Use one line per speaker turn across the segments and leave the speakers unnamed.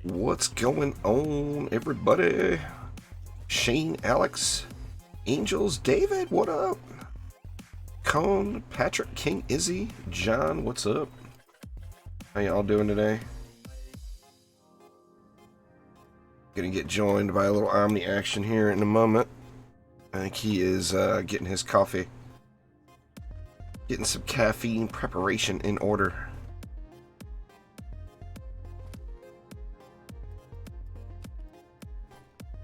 What's going on, everybody? Shane, Alex, Angels, David, what up? Cone, Patrick, King, Izzy, John, what's up? How y'all doing today? Gonna get joined by a little Omni action here in a moment. I think he is getting his coffee. Getting some caffeine preparation in order.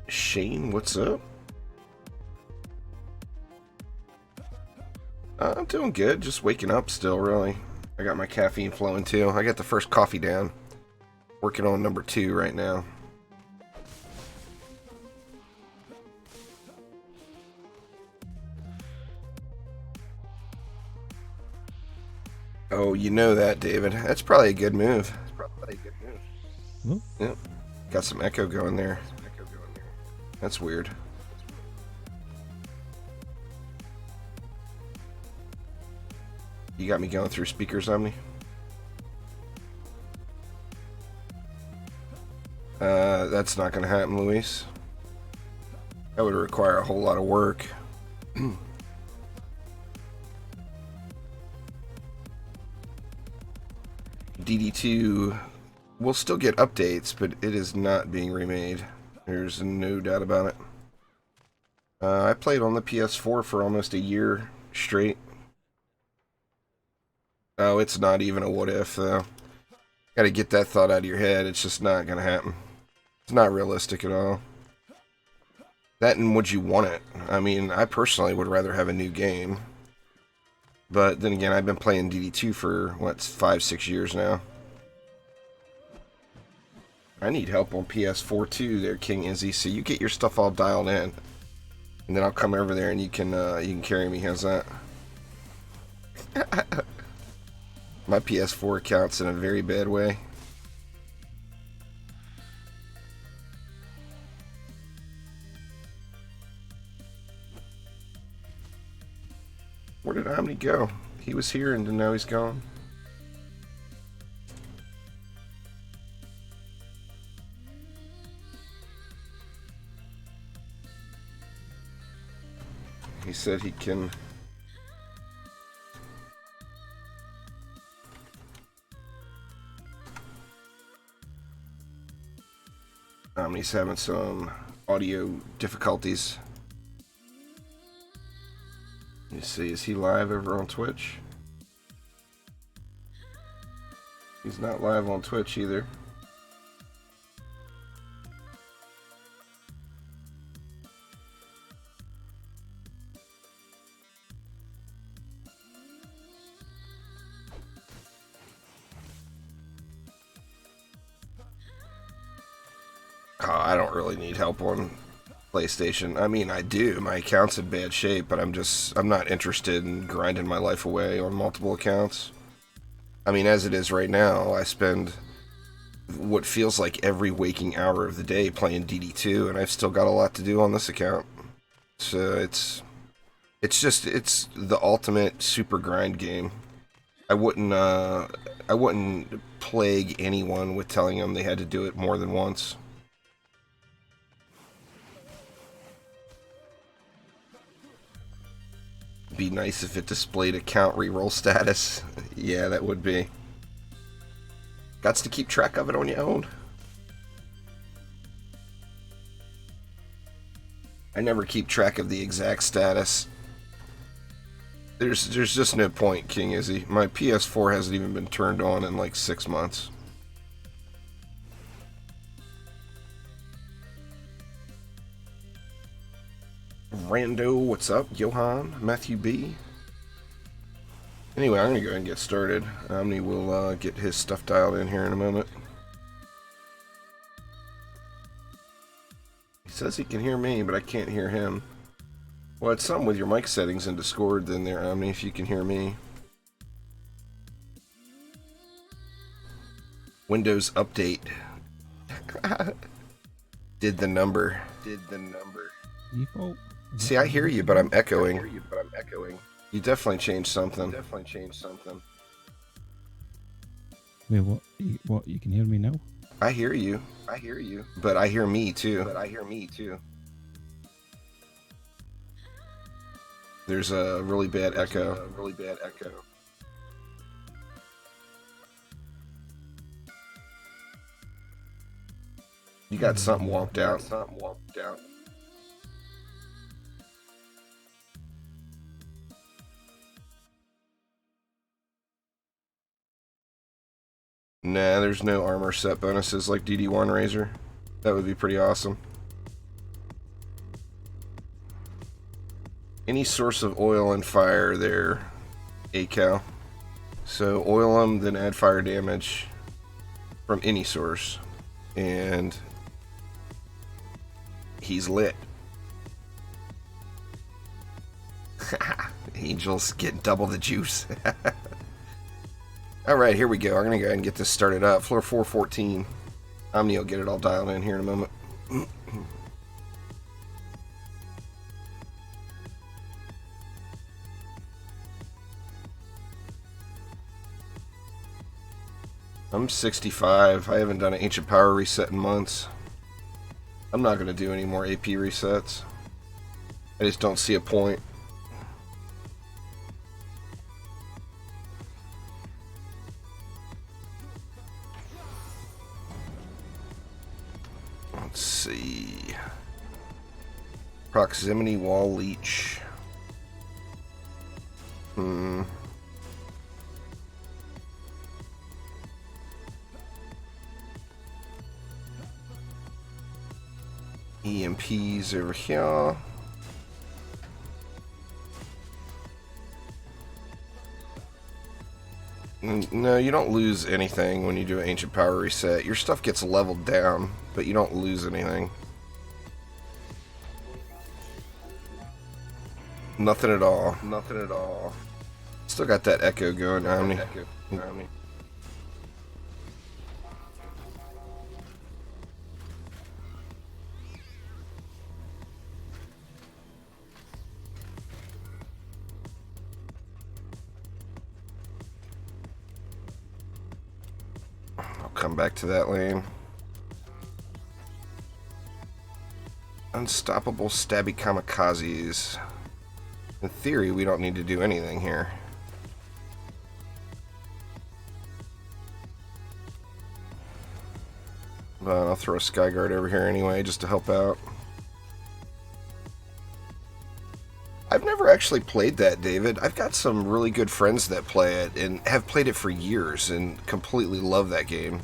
Shane, what's up? I'm doing good, just waking up still, really. I got my caffeine flowing too. I got the first coffee down. Working on number 2 right now. Oh, you know that, David. That's probably a good move. Yep. Got some echo going there. That's weird. You got me going through speakers on me? That's not going to happen, Luis. That would require a whole lot of work. DD2 will still get updates, but it is not being remade. There's no doubt about it. I played on the PS4 for almost a year straight. Oh, it's not even a what if, though. Gotta get that thought out of your head. It's just not gonna happen. It's not realistic at all. That and would you want it? I mean, I personally would rather have a new game. But then again, I've been playing DD2 for, what, 5-6 years now. I need help on PS4 too there, King Izzy, so you get your stuff all dialed in. And then I'll come over there and you can carry me, how's that? My PS4 account's in a very bad way. Where did Omni go? He was here and now he's gone. He said he can... Omni's having some audio difficulties. You see, is he live over on Twitch? He's not live on Twitch either. I don't really need help on PlayStation. I mean, I do. My account's in bad shape, but I'm not interested in grinding my life away on multiple accounts. I mean, as it is right now, I spend what feels like every waking hour of the day playing DD2, and I've still got a lot to do on this account. So it's the ultimate super grind game. I wouldn't plague anyone with telling them they had to do it more than once. Be nice if it displayed account reroll status. Yeah, that would be. Gots to keep track of it on your own. I never keep track of the exact status. There's just no point, King Izzy. My PS4 hasn't even been turned on in like 6 months. Rando, what's up? Johan, Matthew B. Anyway, I'm gonna go ahead and get started. Omni will get his stuff dialed in here in a moment. He says he can hear me, but I can't hear him. Well, it's something with your mic settings in Discord then there, Omni, if you can hear me. Windows Update. Did the number.
Default.
See, I hear you, but I'm echoing. You definitely changed something.
Wait, what? You can hear me now?
I hear you.
I hear you.
But I hear me too.
But I hear me too.
There's a really bad echo.
A really bad echo.
You got something walked out.
Something walked out.
Nah, there's no armor set bonuses like DD1 Razor. That would be pretty awesome. Any source of oil and fire there, ACal. So oil them, then add fire damage from any source. And he's lit. Angels get double the juice. Alright, here we go. I'm going to go ahead and get this started up. Floor 414. Omni will get it all dialed in here in a moment. I'm 65. I haven't done an Ancient Power reset in months. I'm not going to do any more AP resets. I just don't see a point. Let's see. Proximity wall leech. EMPs over here. No, you don't lose anything when you do an Ancient Power reset. Your stuff gets leveled down, but you don't lose anything. Nothing at all.
Nothing at all.
Still got that echo going on me. I'll come back to that lane. Unstoppable stabby kamikazes. In theory, we don't need to do anything here. But I'll throw a Skyguard over here anyway, just to help out. I've never actually played that, David. I've got some really good friends that play it, and have played it for years, and completely love that game.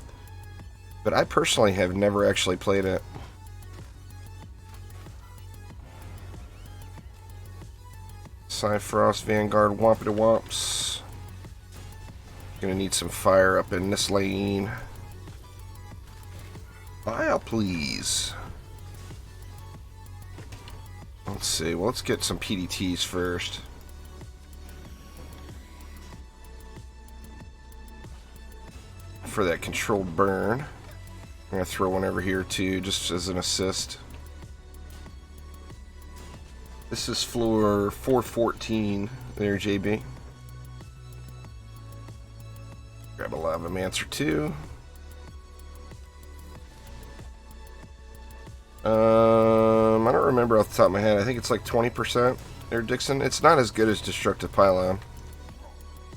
But I personally have never actually played it. Cyfrost, Vanguard, Wampity Womps. Gonna need some fire up in this lane. Fire, please. Let's see. Well, let's get some PDTs first. For that controlled burn. I'm gonna throw one over here too, just as an assist. This is floor 414 there, JB. Grab a Lava Mancer too. I don't remember off the top of my head. I think it's like 20% there, Dixon. It's not as good as Destructive Pylon,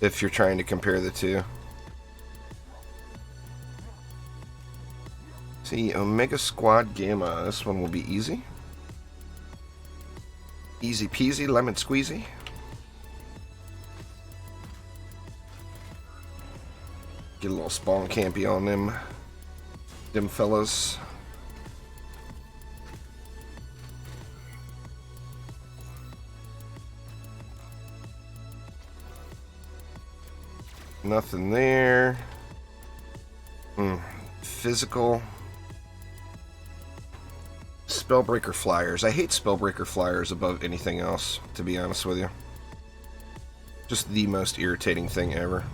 if you're trying to compare the two. See, Omega Squad Gamma. This one will be easy. Easy peasy, lemon squeezy. Get a little spawn campy on them fellas. Nothing there. Physical. Spellbreaker Flyers. I hate Spellbreaker Flyers above anything else, to be honest with you. Just the most irritating thing ever.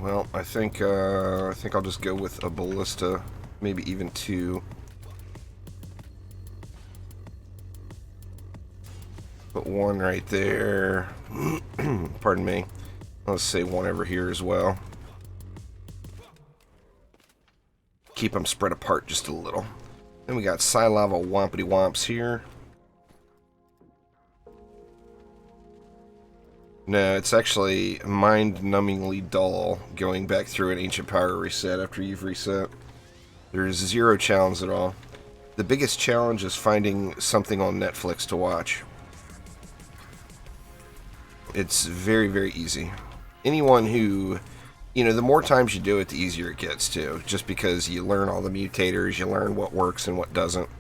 Well, I think I'll just go with a ballista, maybe even 2. Put 1 right there. Pardon me. Let's say 1 over here as well. Keep them spread apart just a little. Then we got Lava Wompity Womps here. No, it's actually mind-numbingly dull going back through an Ancient Power reset after you've reset. There's 0 challenge at all. The biggest challenge is finding something on Netflix to watch. It's very, very easy. Anyone who, you know, the more times you do it, the easier it gets too. Just because you learn all the mutators, you learn what works and what doesn't.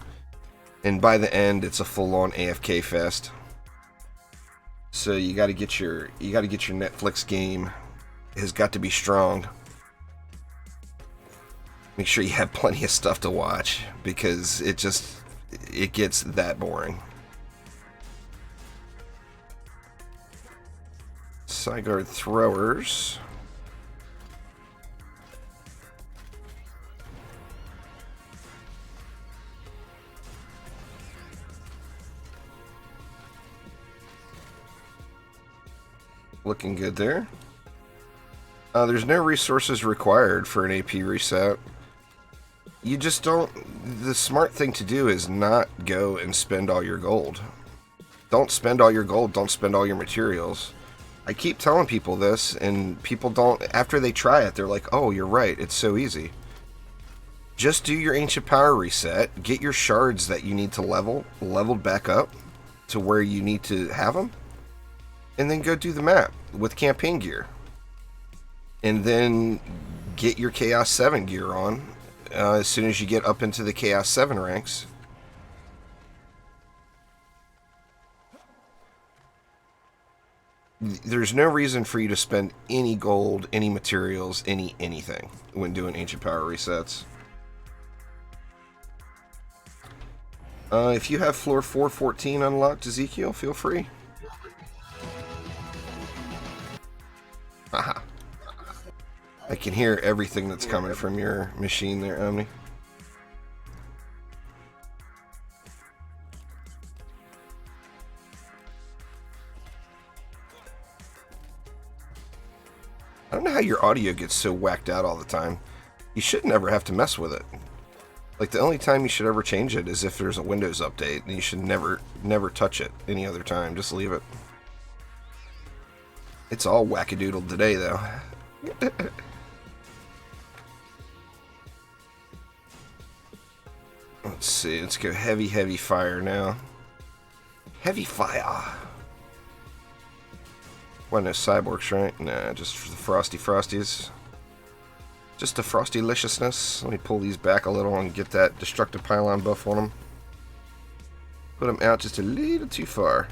And by the end, it's a full-on AFK fest. So you got to get your Netflix game has got to be strong. Make sure you have plenty of stuff to watch because it gets that boring. Sideguard throwers. Looking good there. There's no resources required for an AP reset. You just don't... The smart thing to do is not go and spend all your gold. Don't spend all your gold, don't spend all your materials. I keep telling people this, and people don't... After they try it, they're like, oh, you're right, it's so easy. Just do your Ancient Power reset, get your shards that you need to leveled back up to where you need to have them, and then go do the map with campaign gear. And then get your Chaos 7 gear on as soon as you get up into the Chaos 7 ranks. There's no reason for you to spend any gold, any materials, anything when doing Ancient Power resets. If you have floor 414 unlocked, Ezekiel, feel free. Haha. I can hear everything that's coming from your machine there, Omni. I don't know how your audio gets so whacked out all the time. You should never have to mess with it. Like, the only time you should ever change it is if there's a Windows update, and you should never touch it any other time. Just leave it. It's all wackadoodled today, though. Let's see. Let's go heavy fire now. Heavy fire. Why no cyborgs, right? Nah, just for the frosties. Just the frostyliciousness. Let me pull these back a little and get that destructive pylon buff on them. Put them out just a little too far.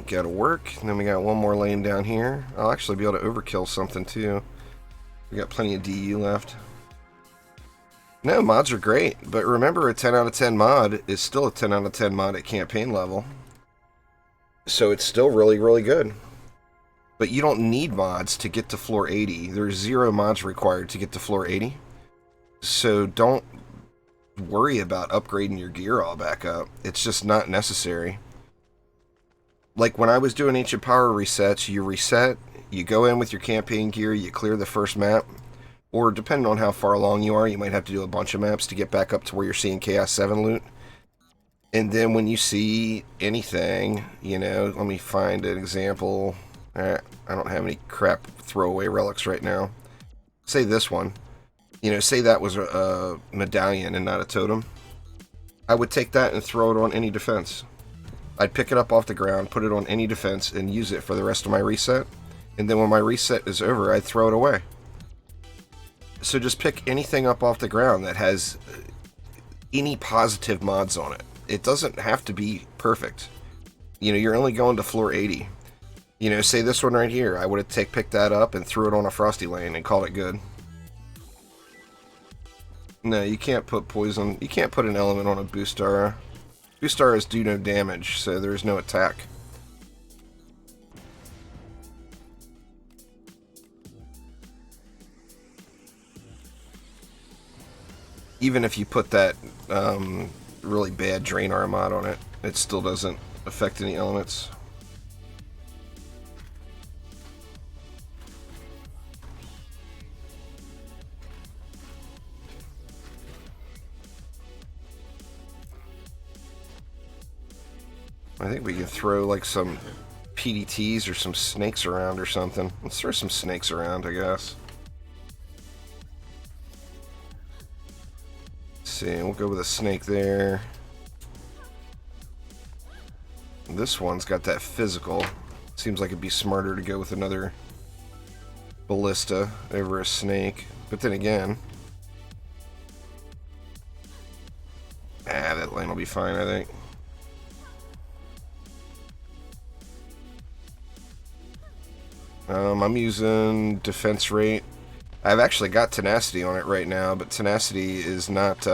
Gotta work. And then we got one more lane down here. I'll actually be able to overkill something too. We got plenty of DU left. No, mods are great, but remember, a 10 out of 10 mod is still a 10 out of 10 mod at campaign level. So it's still really, really good. But you don't need mods to get to floor 80. There's 0 mods required to get to floor 80. So don't worry about upgrading your gear all back up. It's just not necessary. Like when I was doing Ancient Power resets, you reset, you go in with your campaign gear, you clear the first map, or depending on how far along you are, you might have to do a bunch of maps to get back up to where you're seeing Chaos 7 loot. And then when you see anything, you know, let me find an example. I don't have any crap throwaway relics right now. Say this one. You know, say that was a medallion and not a totem. I would take that and throw it on any defense. I'd pick it up off the ground, put it on any defense, and use it for the rest of my reset. And then when my reset is over, I'd throw it away. So just pick anything up off the ground that has any positive mods on it. It doesn't have to be perfect. You know, you're only going to floor 80. You know, say this one right here. I would have picked that up and threw it on a frosty lane and called it good. No, you can't put poison. You can't put an element on a Boostara. 2-stars do no damage, so there's no attack. Even if you put that really bad Drain Armad on it, it still doesn't affect any elements. I think we can throw like some PDTs or some snakes around or something. Let's throw some snakes around, I guess. Let's see, we'll go with a snake there. This one's got that physical. Seems like it'd be smarter to go with another ballista over a snake. But then again, that lane will be fine, I think. I'm using defense rate. I've actually got tenacity on it right now, but tenacity is not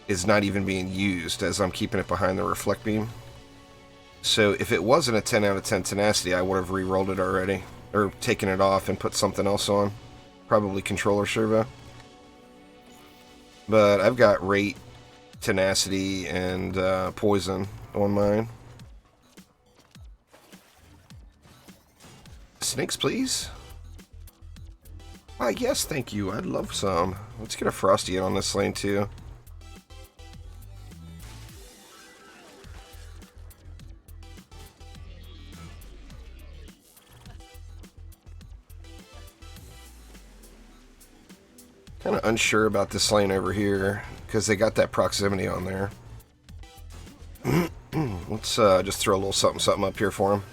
even being used as I'm keeping it behind the reflect beam. So if it wasn't a 10 out of 10 tenacity, I would have re-rolled it already, or taken it off and put something else on, probably controller servo. But I've got rate, tenacity, and poison on mine. Snakes, please. Why, yes, thank you. I'd love some. Let's get a Frosty in on this lane, too. Kind of unsure about this lane over here, because they got that proximity on there. Let's just throw a little something up here for him.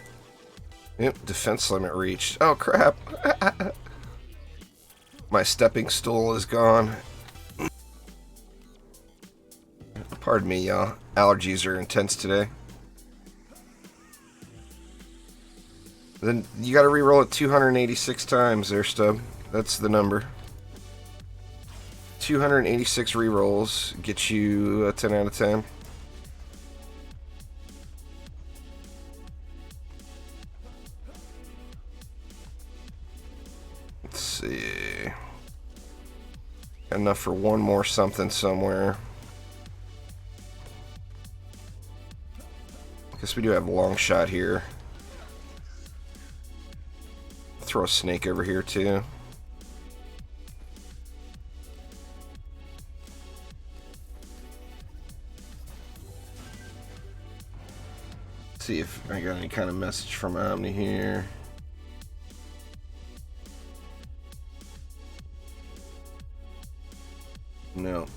Yep, defense limit reached. Oh, crap. My stepping stool is gone. Pardon me, y'all. Allergies are intense today. Then you gotta re-roll it 286 times there, Stub. That's the number. 286 re-rolls get you a 10 out of 10. Let's see. Enough for one more something somewhere. Guess we do have a long shot here. Throw a snake over here too. See if I got any kind of message from Omni here. No.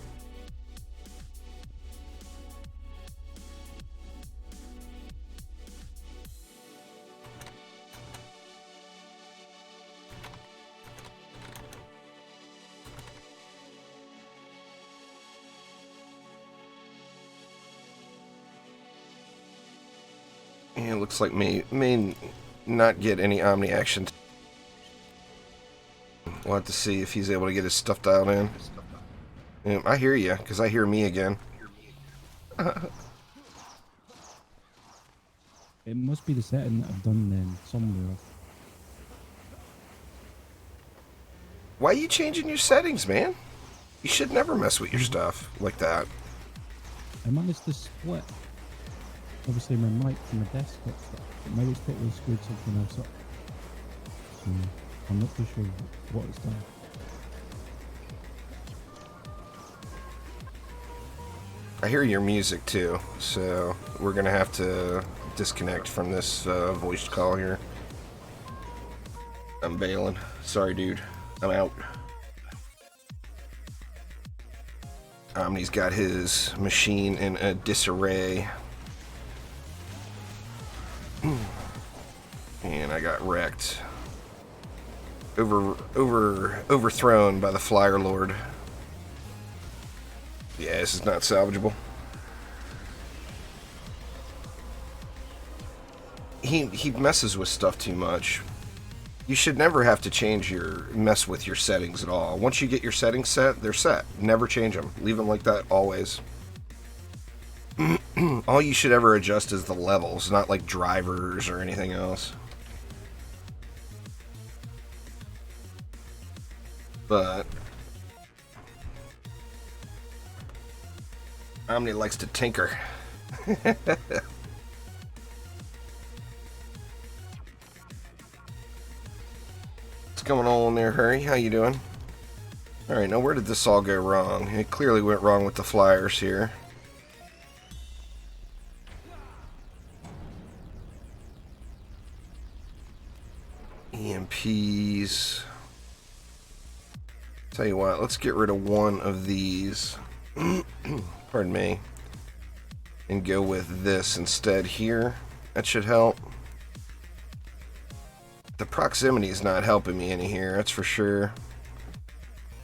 Yeah, it looks like may not get any Omni action. We'll have to see if he's able to get his stuff dialed in. Yeah, I hear you, because I hear me again.
It must be the setting that I've done then, somewhere.
Why are you changing your settings, man? You should never mess with your stuff like that.
I managed to split, obviously, my mic from the desktop stuff. But maybe it's probably screwed something else up. So I'm not too sure what it's done.
I hear your music too, so we're gonna have to disconnect from this voice call here. I'm bailing. Sorry, dude. I'm out. Omni's got his machine in a disarray. And I got wrecked. Overthrown by the Flyer Lord. Yeah, this is not salvageable. He messes with stuff too much. You should never have to mess with your settings at all. Once you get your settings set, they're set. Never change them. Leave them like that always. All you should ever adjust is the levels, not like drivers or anything else. But Omni likes to tinker. What's going on there, Hurry? How you doing? Alright, now where did this all go wrong? It clearly went wrong with the flyers here. EMPs. Tell you what, let's get rid of one of these. Pardon me. And go with this instead here. That should help. The proximity is not helping me any here, that's for sure.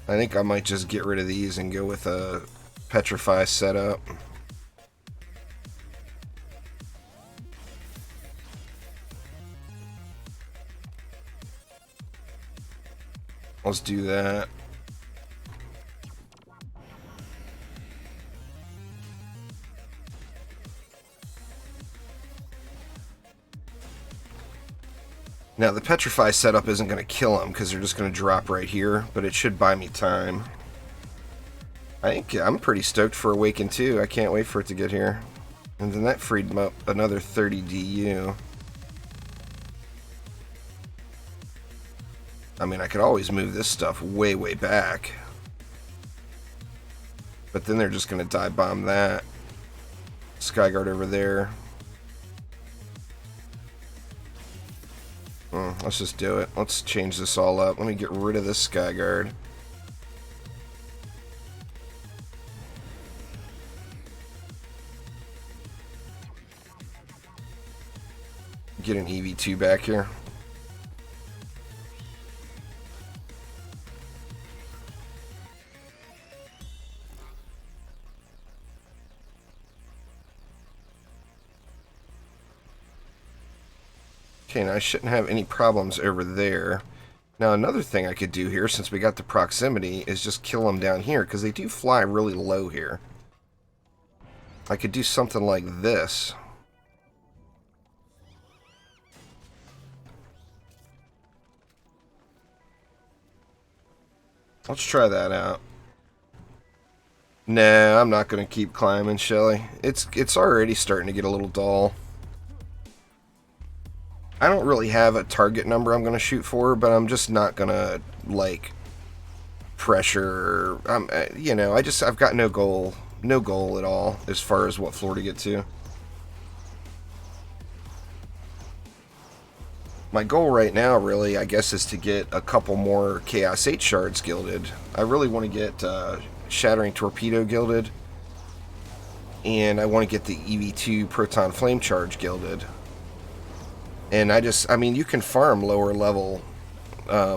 I think I might just get rid of these and go with a petrify setup. Let's do that. Now the petrify setup isn't going to kill them because they're just going to drop right here, but it should buy me time. I think I'm pretty stoked for Awaken 2. I can't wait for it to get here. And then that freed them up another 30 DU. I mean, I could always move this stuff way, way back. But then they're just going to dive bomb that. Skyguard over there. Let's just do it. Let's change this all up. Let me get rid of this Skyguard. Get an EV2 back here. Okay, now I shouldn't have any problems over there. Now another thing I could do here, since we got the proximity, is just kill them down here, because they do fly really low here. I could do something like this. Let's try that out. Nah, I'm not going to keep climbing, Shelly. It's already starting to get a little dull. I don't really have a target number I'm going to shoot for, but I'm just not going to, like, pressure. You know, I've got no goal at all as far as what floor to get to. My goal right now, really, I guess, is to get a couple more Chaos 8 shards gilded. I really want to get Shattering Torpedo gilded, and I want to get the EV2 Proton Flame Charge gilded. And I mean, you can farm lower level. What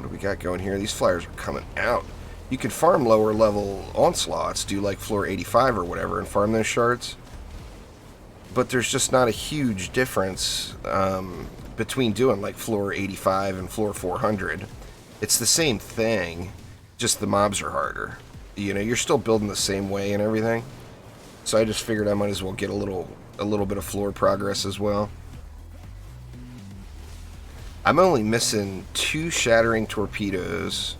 do we got going here? These flyers are coming out. You can farm lower level Onslaughts, do like floor 85 or whatever, and farm those shards. But there's just not a huge difference between doing like floor 85 and floor 400. It's the same thing, just the mobs are harder. You know, you're still building the same way and everything. So I just figured I might as well get a little bit of floor progress as well. I'm only missing 2 Shattering Torpedoes,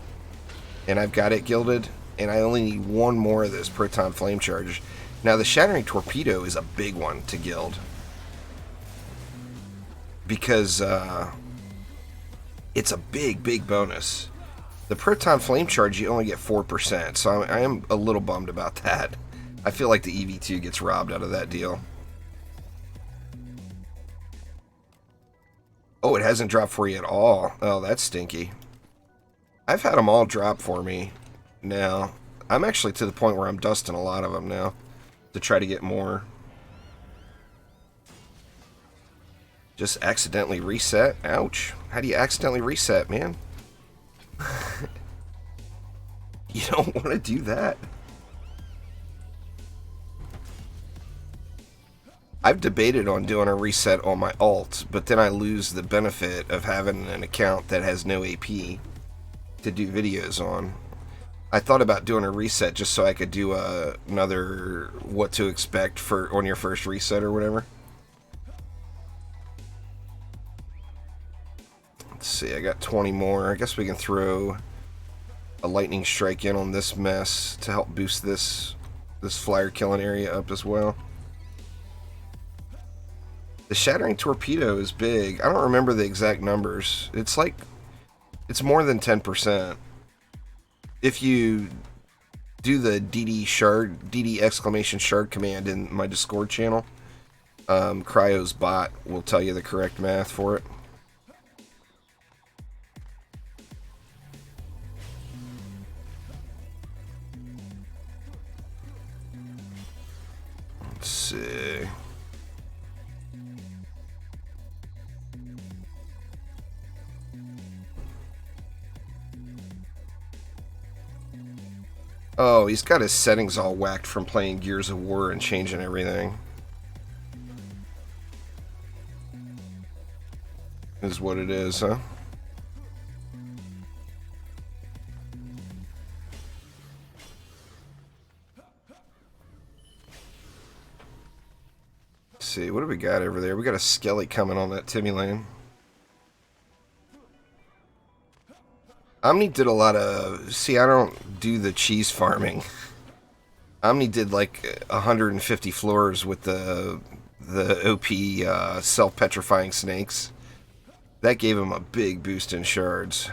and I've got it gilded, and I only need 1 more of this Proton Flame Charge. Now the Shattering Torpedo is a big one to gild, because it's a big bonus. The Proton Flame Charge, you only get 4%, so I am a little bummed about that. I feel like the EV2 gets robbed out of that deal. Oh, it hasn't dropped for you at all. Oh, that's stinky. I've had them all drop for me now. I'm actually to the point where I'm dusting a lot of them now to try to get more. Just accidentally reset? Ouch. How do you accidentally reset, man? You don't want to do that. I've debated on doing a reset on my alt, but then I lose the benefit of having an account that has no AP to do videos on. I thought about doing a reset just so I could do another what to expect for on your first reset or whatever. Let's see, I got 20 more. I guess we can throw a lightning strike in on this mess to help boost this flyer killing area up as well. The shattering torpedo is big. I don't remember the exact numbers. It's like, it's more than 10%. If you do the DD exclamation shard command in my Discord channel, Cryo's bot will tell you the correct math for it. Let's see. Oh, he's got his settings all whacked from playing Gears of War and changing everything. Is what it is, huh? Let's see, what do we got over there? We got a Skelly coming on that Timmy lane. Omni did a lot of... See, I don't do the cheese farming. Omni did like 150 floors with the OP self-petrifying snakes. That gave him a big boost in shards.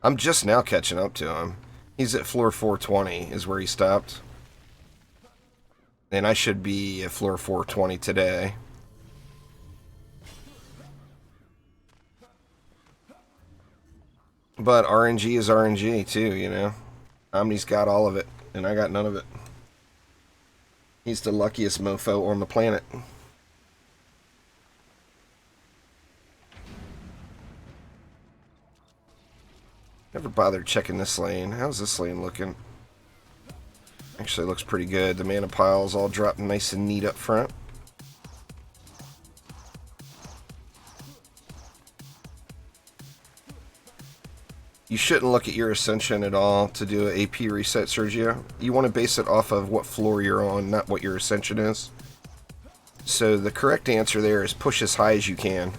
I'm just now catching up to him. He's at floor 420 is where he stopped. And I should be at floor 420 today. But RNG is RNG too, you know. Omni's got all of it, and I got none of it. He's the luckiest mofo on the planet. Never bothered checking this lane. How's this lane looking? Actually looks pretty good. The mana piles all dropped nice and neat up front. You shouldn't look at your Ascension at all to do an AP reset, Sergio. You want to base it off of what floor you're on, not what your Ascension is. So the correct answer there is push as high as you can.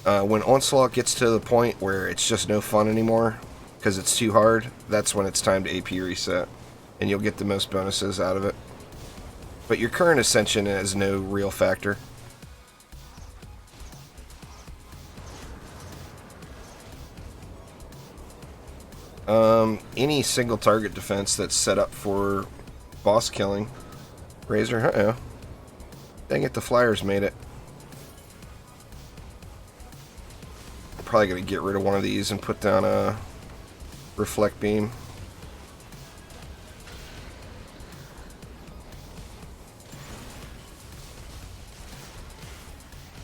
When Onslaught gets to the point where it's just no fun anymore, because it's too hard, that's when it's time to AP reset. And you'll get the most bonuses out of it. But your current Ascension has no real factor. Any single target defense that's set up for boss killing. Razor, uh-oh. Dang it, the Flyers made it. I'm probably going to get rid of one of these and put down a reflect beam.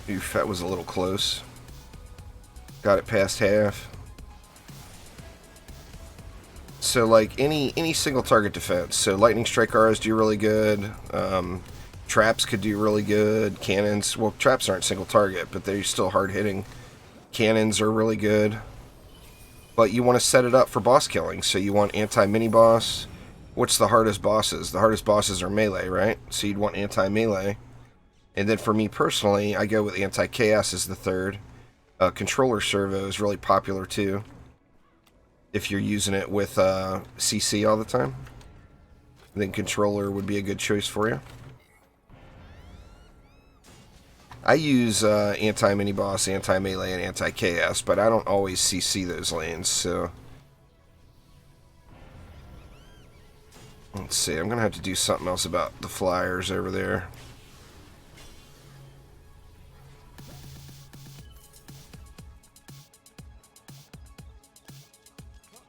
Oof, that was a little close. Got it past half. So like any single target defense. So lightning strike arrows do really good. Traps could do really good. Cannons, well, traps aren't single target, but they're still hard hitting. Cannons are really good. But you want to set it up for boss killing. So you want anti-mini boss. What's the hardest bosses? The hardest bosses are melee, right? So you'd want anti-melee. And then for me personally, I go with anti-chaos as the third. Controller servo is really popular too, if you're using it with CC all the time. Then controller would be a good choice for you. I use anti-mini boss, anti-melee, and anti-chaos, but I don't always CC those lanes, so... Let's see, I'm going to have to do something else about the Flyers over there.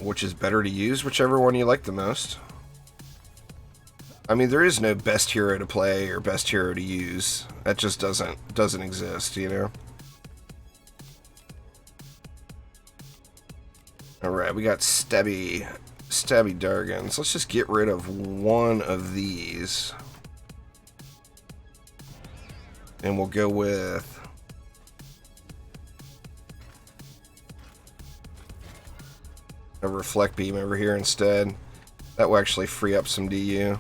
Which is better to use, whichever one you like the most. I mean, there is no best hero to play or best hero to use. That just doesn't exist, you know? Alright, we got Stabby Dargans. Let's just get rid of one of these. And we'll go with... a reflect beam over here instead. That will actually free up some DU.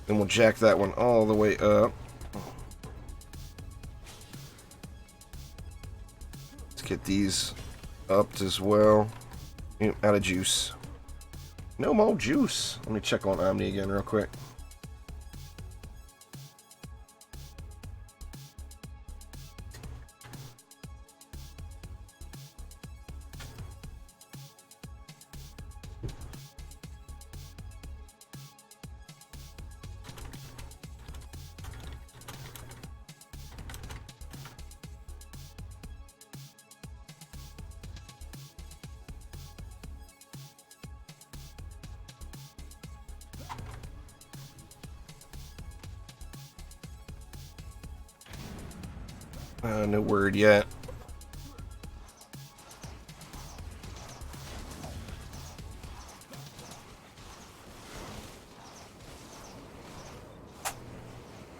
Then we'll jack that one all the way up. Let's get these upped as well. Out of juice. No more juice. Let me check on Omni again real quick. No word yet.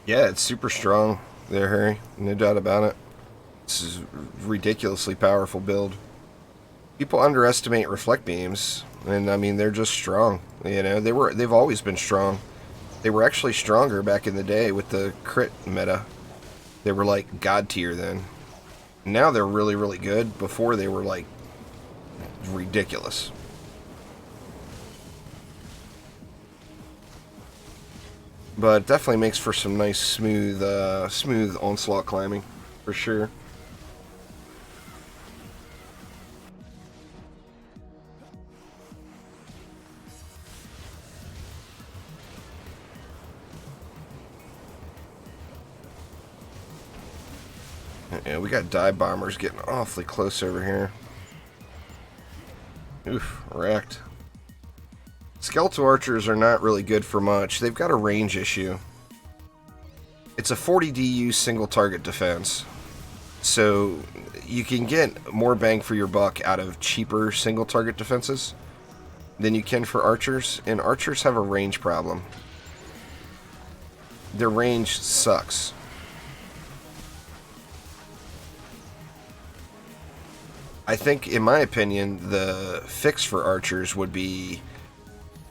Yeah, it's super strong there, Harry. No doubt about it. This is a ridiculously powerful build. People underestimate reflect beams, and I mean they're just strong. You know, they've always been strong. They were actually stronger back in the day with the crit meta. They were like god tier then. Now they're really, really good. Before they were like ridiculous. But it definitely makes for some nice smooth onslaught climbing for sure. Yeah, we got dive bombers getting awfully close over here. Oof, wrecked. Skeletal archers are not really good for much. They've got a range issue. It's a 40 DU single target defense. So you can get more bang for your buck out of cheaper single target defenses than you can for archers. And archers have a range problem. Their range sucks. I think, in my opinion, the fix for archers would be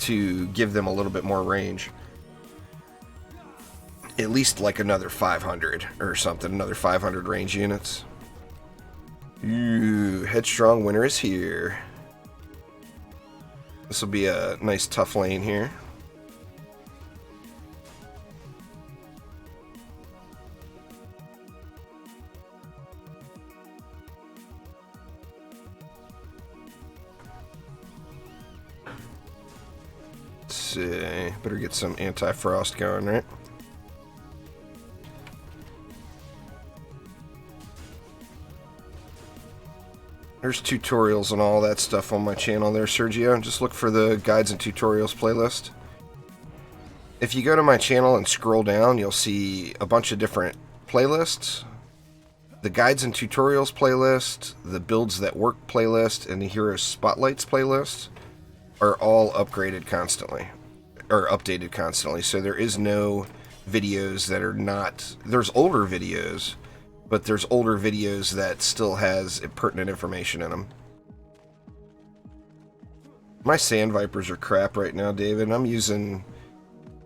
to give them a little bit more range. At least like another 500 or something, another 500 range units. Ooh, Headstrong Winter is here. This will be a nice tough lane here. See. Better get some anti-frost going, right? There's tutorials and all that stuff on my channel there, Sergio. Just look for the guides and tutorials playlist. If you go to my channel and scroll down, you'll see a bunch of different playlists. The guides and tutorials playlist, the builds that work playlist, and the hero spotlights playlist are all upgraded constantly. Or updated constantly, so there is no videos that are not... There's older videos, but there's older videos that still has pertinent information in them. My sand vipers are crap right now, David. I'm using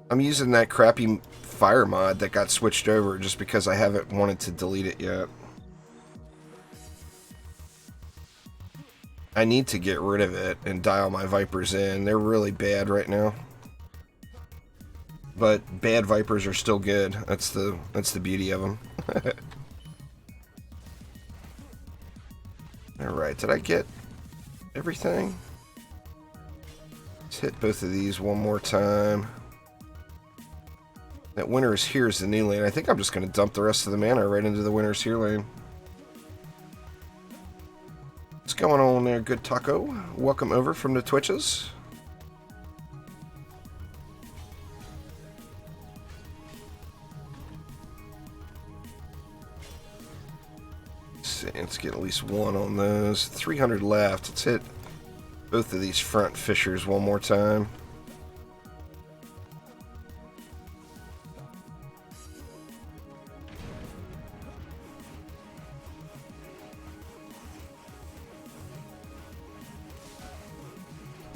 that crappy fire mod that got switched over just because I haven't wanted to delete it yet. I need to get rid of it and dial my vipers in. They're really bad right now. But bad vipers are still good. That's the beauty of them. Alright, did I get everything? Let's hit both of these one more time. That Winter's Here is the new lane. I think I'm just going to dump the rest of the mana right into the Winter's Here lane. What's going on there, good taco? Welcome over from the Twitches. Let's get at least one on those. 300 left. Let's hit both of these front fissures one more time.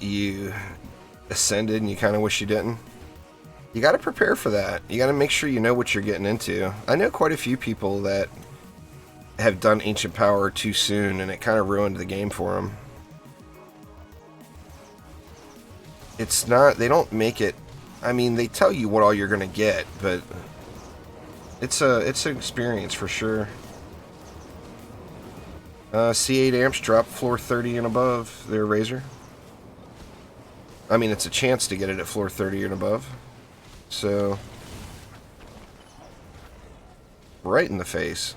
you ascended and you kind of wish you didn't. You got to prepare for that. You got to make sure you know what you're getting into. I know quite a few people that have done Ancient Power too soon, and it kind of ruined the game for them. It's not, they don't make it, I mean, they tell you what all you're going to get, but it's an experience for sure. C8 amps drop floor 30 and above there, Razor. I mean, it's a chance to get it at floor 30 and above. So, right in the face.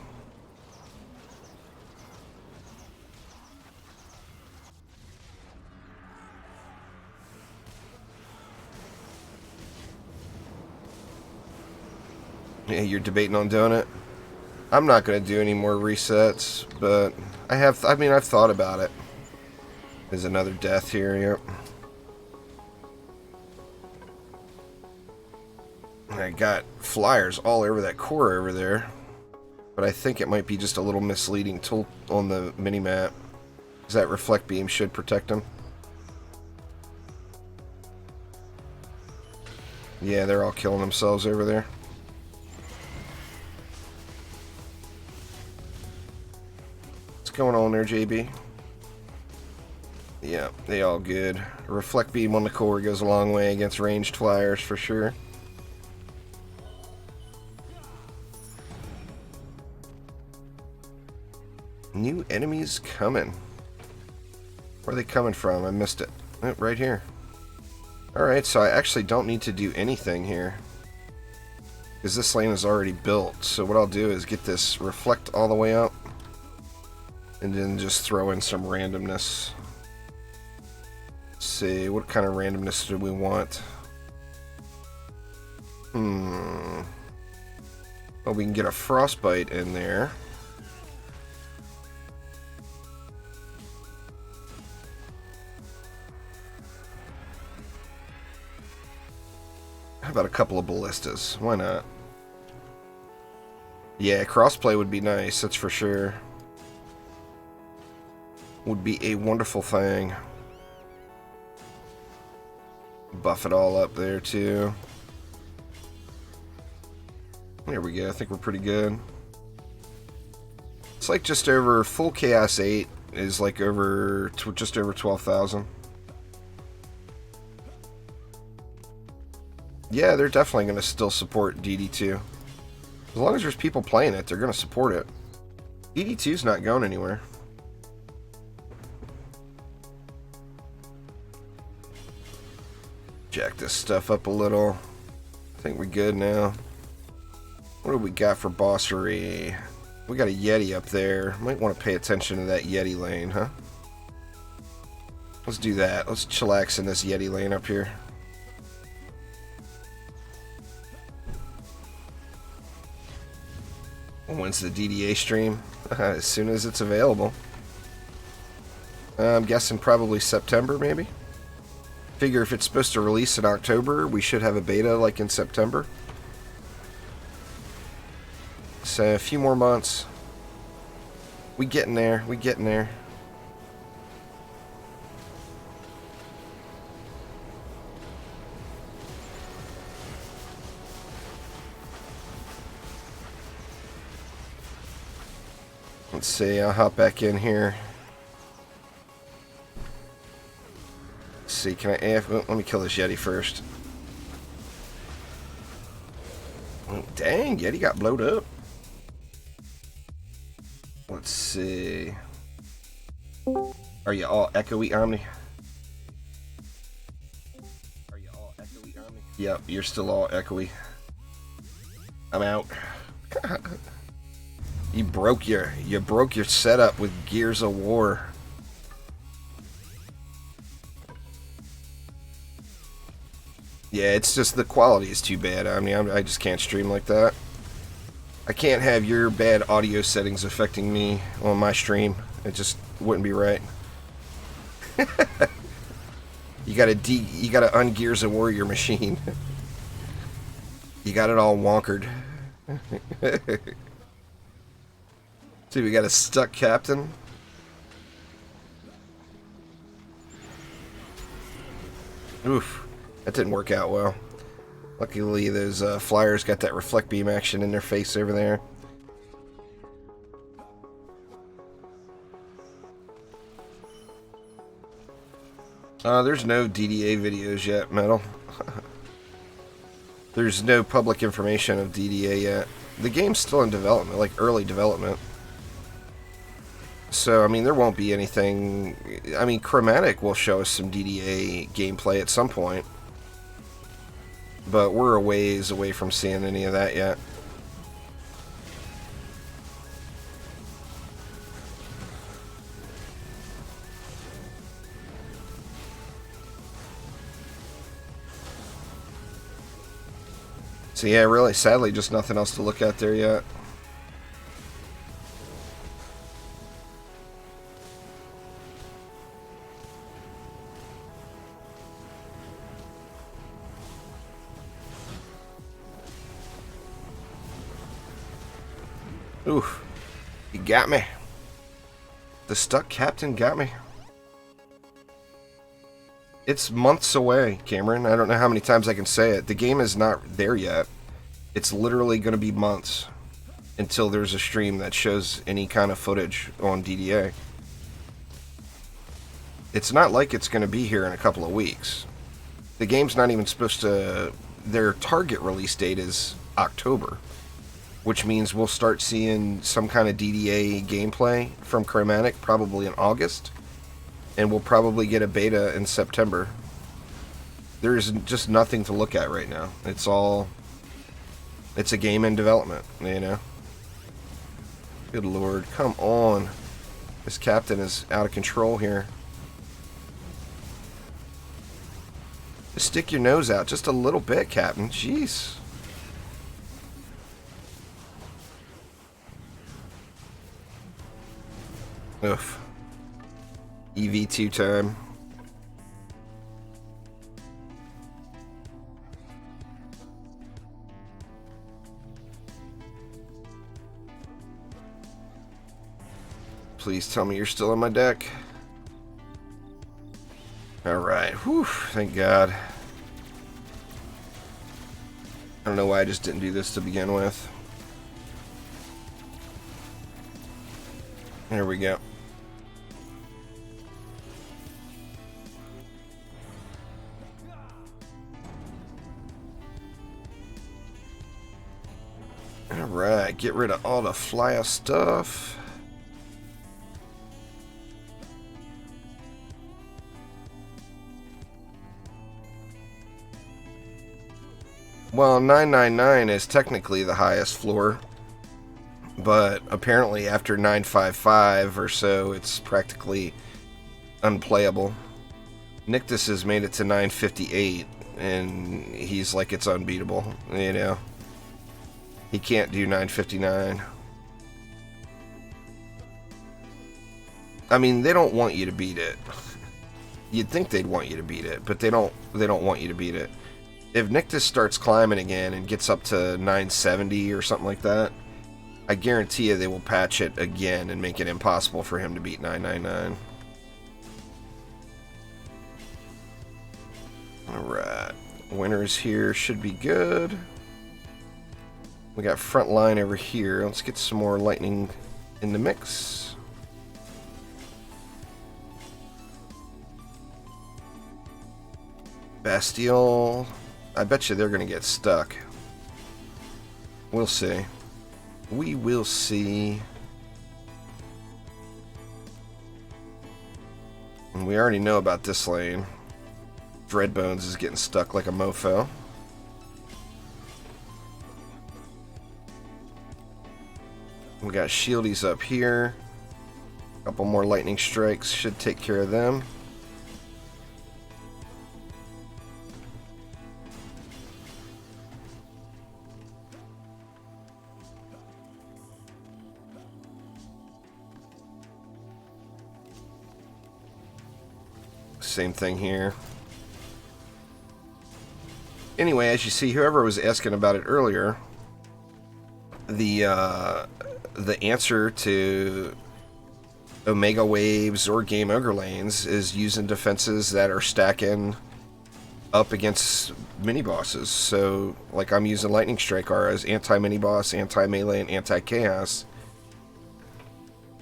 Yeah, you're debating on doing it? I'm not going to do any more resets, but I've thought about it. There's another death here, yep. I got flyers all over that core over there, but I think it might be just a little misleading tool on the mini-map, because that reflect beam should protect them. Yeah, they're all killing themselves over there. What's going on there, JB? Yeah, they all good. A reflect beam on the core goes a long way against ranged flyers for sure. New enemies coming. Where are they coming from? I missed it. Oh, right here. Alright, so I actually don't need to do anything here, because this lane is already built. So what I'll do is get this reflect all the way up, and then just throw in some randomness. Let's see, what kind of randomness do we want? Well, we can get a frostbite in there. How about a couple of ballistas? Why not? Yeah, crossplay would be nice, that's for sure. Would be a wonderful thing. Buff it all up there too. There we go, I think we're pretty good. It's like just over, full Chaos 8 is like over, just over 12,000. Yeah, they're definitely going to still support DD2. As long as there's people playing it, they're going to support it. DD2's not going anywhere. Jack this stuff up a little. I think we're good now. What do we got for bossery? We got a Yeti up there. Might want to pay attention to that Yeti lane, huh? Let's do that. Let's chillax in this Yeti lane up here. When's the DDA stream? As soon as it's available. I'm guessing probably September, maybe? Figure if it's supposed to release in October, we should have a beta like in September. So a few more months. We getting there. We getting there. Let's see, I'll hop back in here. Let's see, can I... let me kill this Yeti first. Oh, dang, Yeti got blowed up. Let's see. Are you all echoey, Omni? Are you all echoey, Omni? Yep, you're still all echoey. I'm out. You broke your setup with Gears of War. Yeah, it's just the quality is too bad. I mean, I just can't stream like that. I can't have your bad audio settings affecting me on my stream. It just wouldn't be right. You gotta un-Gears of War your machine. You got it all wonkered. See, we got a stuck captain. Oof, that didn't work out well. Luckily, those flyers got that reflect beam action in their face over there. There's no DDA videos yet, Metal. There's no public information of DDA yet. The game's still in development, like early development. So, I mean, there won't be anything... I mean, Chromatic will show us some DDA gameplay at some point. But we're a ways away from seeing any of that yet. So yeah, really, sadly, just nothing else to look at there yet. Oof, he got me. The stuck captain got me. It's months away, Cameron. I don't know how many times I can say it. The game is not there yet. It's literally going to be months until there's a stream that shows any kind of footage on DDA. It's not like it's going to be here in a couple of weeks. The game's not even supposed to... Their target release date is October, which means we'll start seeing some kind of DDA gameplay from Chromatic probably in August. And we'll probably get a beta in September. There's just nothing to look at right now. It's all... It's a game in development, you know? Good lord, come on. This captain is out of control here. Just stick your nose out just a little bit, Captain. Jeez. Oof. EV2 time. Please tell me you're still on my deck. Alright. Whew. Thank God. I don't know why I just didn't do this to begin with. There we go. Alright, get rid of all the flyer stuff. Well, 999 is technically the highest floor, but apparently after 955 or so, it's practically unplayable. Nictus has made it to 958, and he's like it's unbeatable, you know? He can't do 959. I mean, they don't want you to beat it. You'd think they'd want you to beat it, but they don't want you to beat it. If Nictus starts climbing again and gets up to 970 or something like that, I guarantee you they will patch it again and make it impossible for him to beat 999. Alright. Winners here should be good. We got front line over here. Let's get some more lightning in the mix. Bastille. I bet you they're going to get stuck. We'll see. We will see. And we already know about this lane. Dreadbones is getting stuck like a mofo. We got shieldies up here. A couple more lightning strikes should take care of them. Same thing here. Anyway, as you see, whoever was asking about it earlier, the answer to Omega Waves or Game Ogre lanes is using defenses that are stacking up against mini-bosses. So, like, I'm using Lightning Strike auras, anti-mini-boss, anti-melee, and anti-chaos.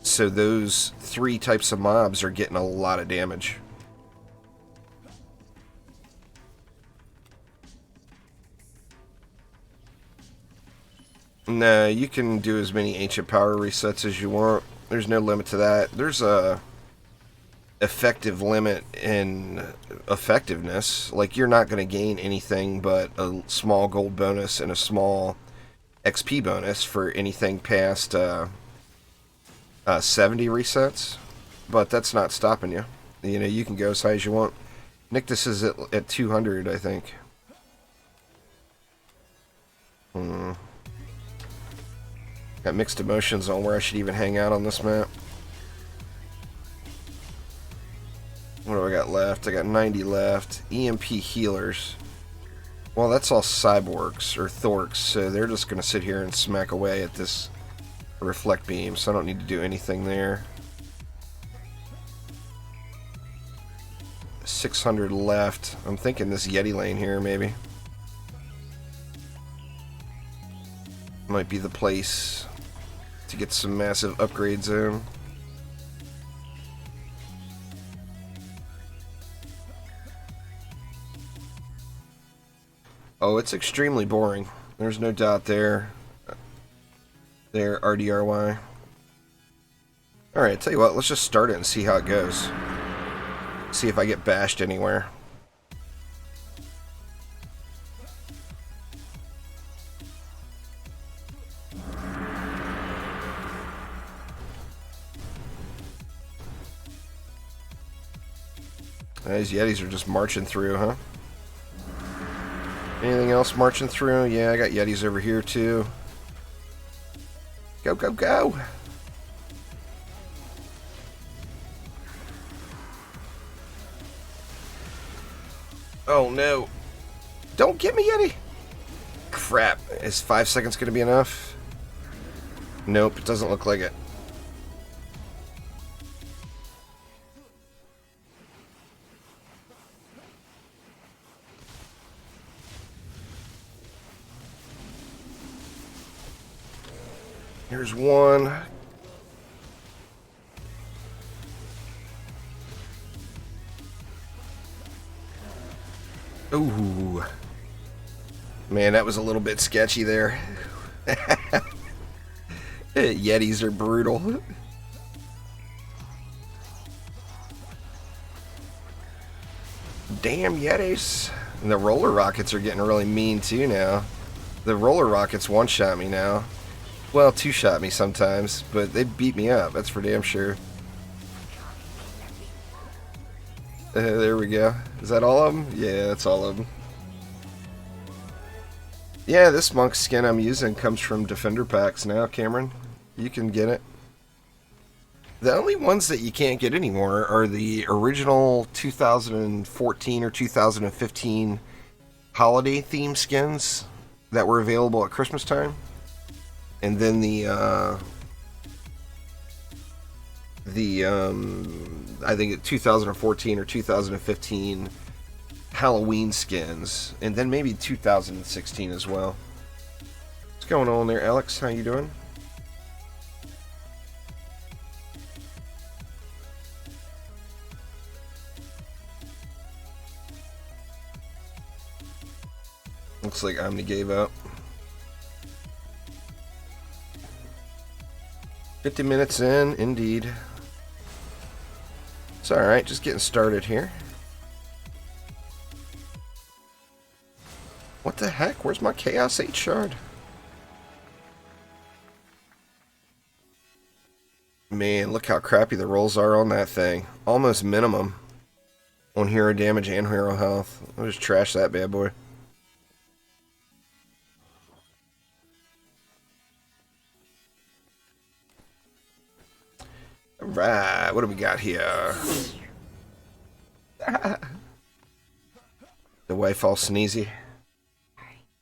So those 3 types of mobs are getting a lot of damage. Nah, you can do as many ancient power resets as you want. There's no limit to that. There's a effective limit in effectiveness. Like, you're not going to gain anything but a small gold bonus and a small XP bonus for anything past 70 resets. But that's not stopping you. You know, you can go as high as you want. Nictus is at 200, I think. Got mixed emotions on where I should even hang out on this map. What do I got left? I got 90 left. EMP healers. Well, that's all cyborgs, or Thorks, so they're just going to sit here and smack away at this reflect beam, so I don't need to do anything there. 600 left. I'm thinking this Yeti lane here, maybe. Might be the place to get some massive upgrades in. Oh, it's extremely boring. There's no doubt there. There, RDRY. Alright, tell you what, let's just start it and see how it goes. See if I get bashed anywhere. These Yetis are just marching through, huh? Anything else marching through? Yeah, I got Yetis over here too. Go, go, go! Oh no. Don't get me, Yeti! Crap. Is 5 seconds gonna be enough? Nope, it doesn't look like it. Here's one. Ooh. Man, that was a little bit sketchy there. Yetis are brutal. Damn Yetis. And the roller rockets are getting really mean too now. The roller rockets one-shot me now. Well, two-shot me sometimes, but they beat me up, that's for damn sure. There we go. Is that all of them? Yeah, that's all of them. Yeah, this monk skin I'm using comes from Defender packs now, Cameron. You can get it. The only ones that you can't get anymore are the original 2014 or 2015 holiday theme skins that were available at Christmas time. And then I think 2014 or 2015 Halloween skins, and then maybe 2016 as well. What's going on there, Alex? How you doing? Looks like Omni gave up. 50 minutes in, indeed. It's alright, just getting started here. What the heck? Where's my Chaos 8 shard? Man, look how crappy the rolls are on that thing. Almost minimum on hero damage and hero health. I'll just trash that bad boy. Alright, what do we got here? The wife all sneezy.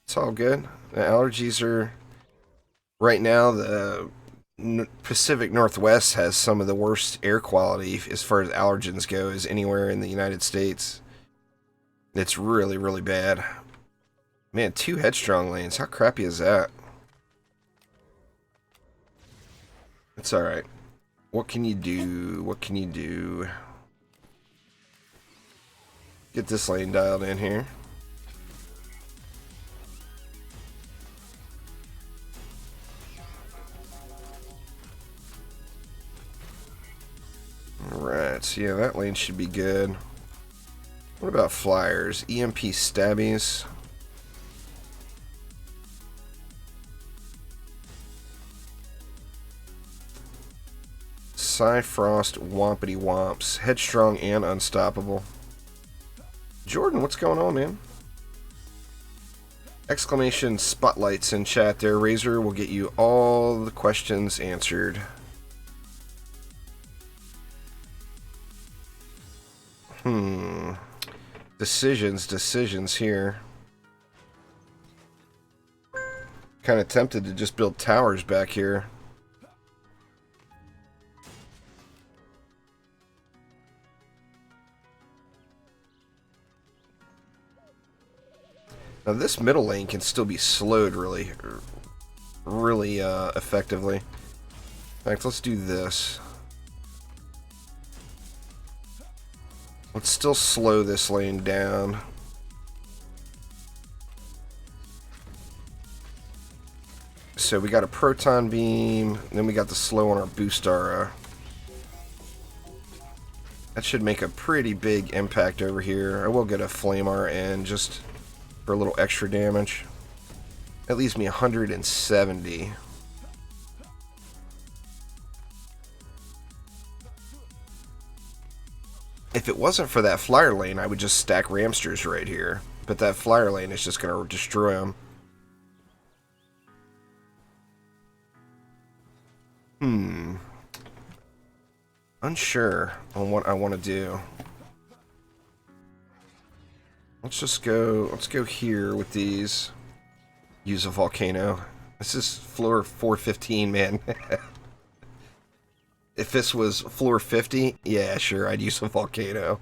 It's all good. The allergies are... Right now, the Pacific Northwest has some of the worst air quality as far as allergens go as anywhere in the United States. It's really, really bad. Man, 2 headstrong lanes. How crappy is that? It's alright. What can you do? What can you do? Get this lane dialed in here. Alright, so yeah, that lane should be good. What about flyers? EMP stabbies. Frost Wompity Womps. Headstrong and unstoppable. Jordan, what's going on, man? Exclamation spotlights in chat there. Razor will get you all the questions answered. Decisions here. Kind of tempted to just build towers back here. Now this middle lane can still be slowed really effectively. In fact, let's do this. Let's still slow this lane down. So we got a proton beam, then we got the slow on our boost aura. That should make a pretty big impact over here. I will get a flame aura in just for a little extra damage. That leaves me 170. If it wasn't for that flyer lane, I would just stack Ramsters right here. But that flyer lane is just going to destroy them. Unsure on what I want to do. Let's go here with these. Use a volcano. This is floor 415, man. If this was floor 50, yeah, sure, I'd use a volcano.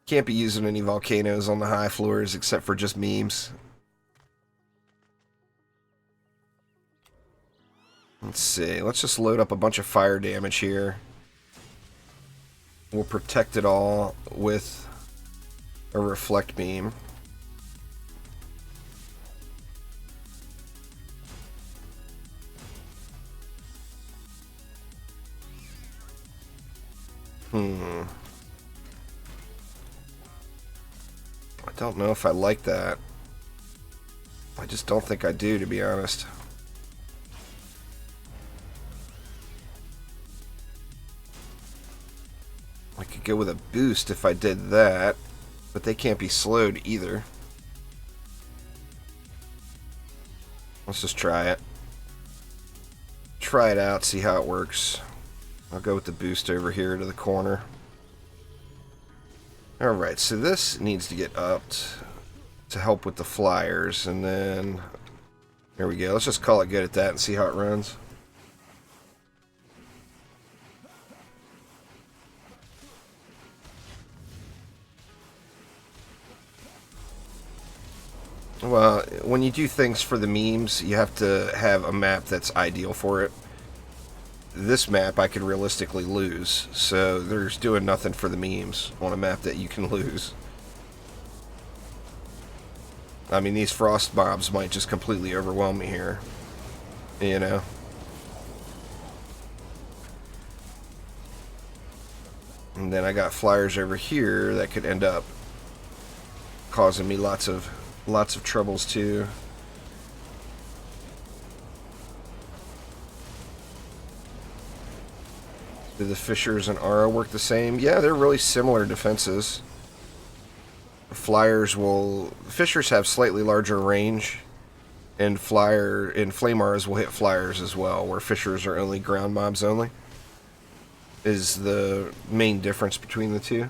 Can't be using any volcanoes on the high floors except for just memes. Let's see, let's just load up a bunch of fire damage here. We'll protect it all with a reflect beam. I don't know if I like that. I just don't think I do, to be honest. I could go with a boost if I did that, but they can't be slowed either. Let's just try it. Try it out, see how it works. I'll go with the boost over here to the corner. Alright, so this needs to get upped to help with the flyers, and then there we go. Let's just call it good at that and see how it runs. Well, when you do things for the memes, you have to have a map that's ideal for it. This map I could realistically lose, so there's doing nothing for the memes on a map that you can lose. I mean, these frost mobs might just completely overwhelm me here, you know? And then I got flyers over here that could end up causing me lots of troubles too. Do the Fishers and Aura work the same? Yeah, they're really similar defenses. Fishers have slightly larger range, and Flame Auras will hit flyers as well, where Fishers are only ground mobs only. Is the main difference between the two.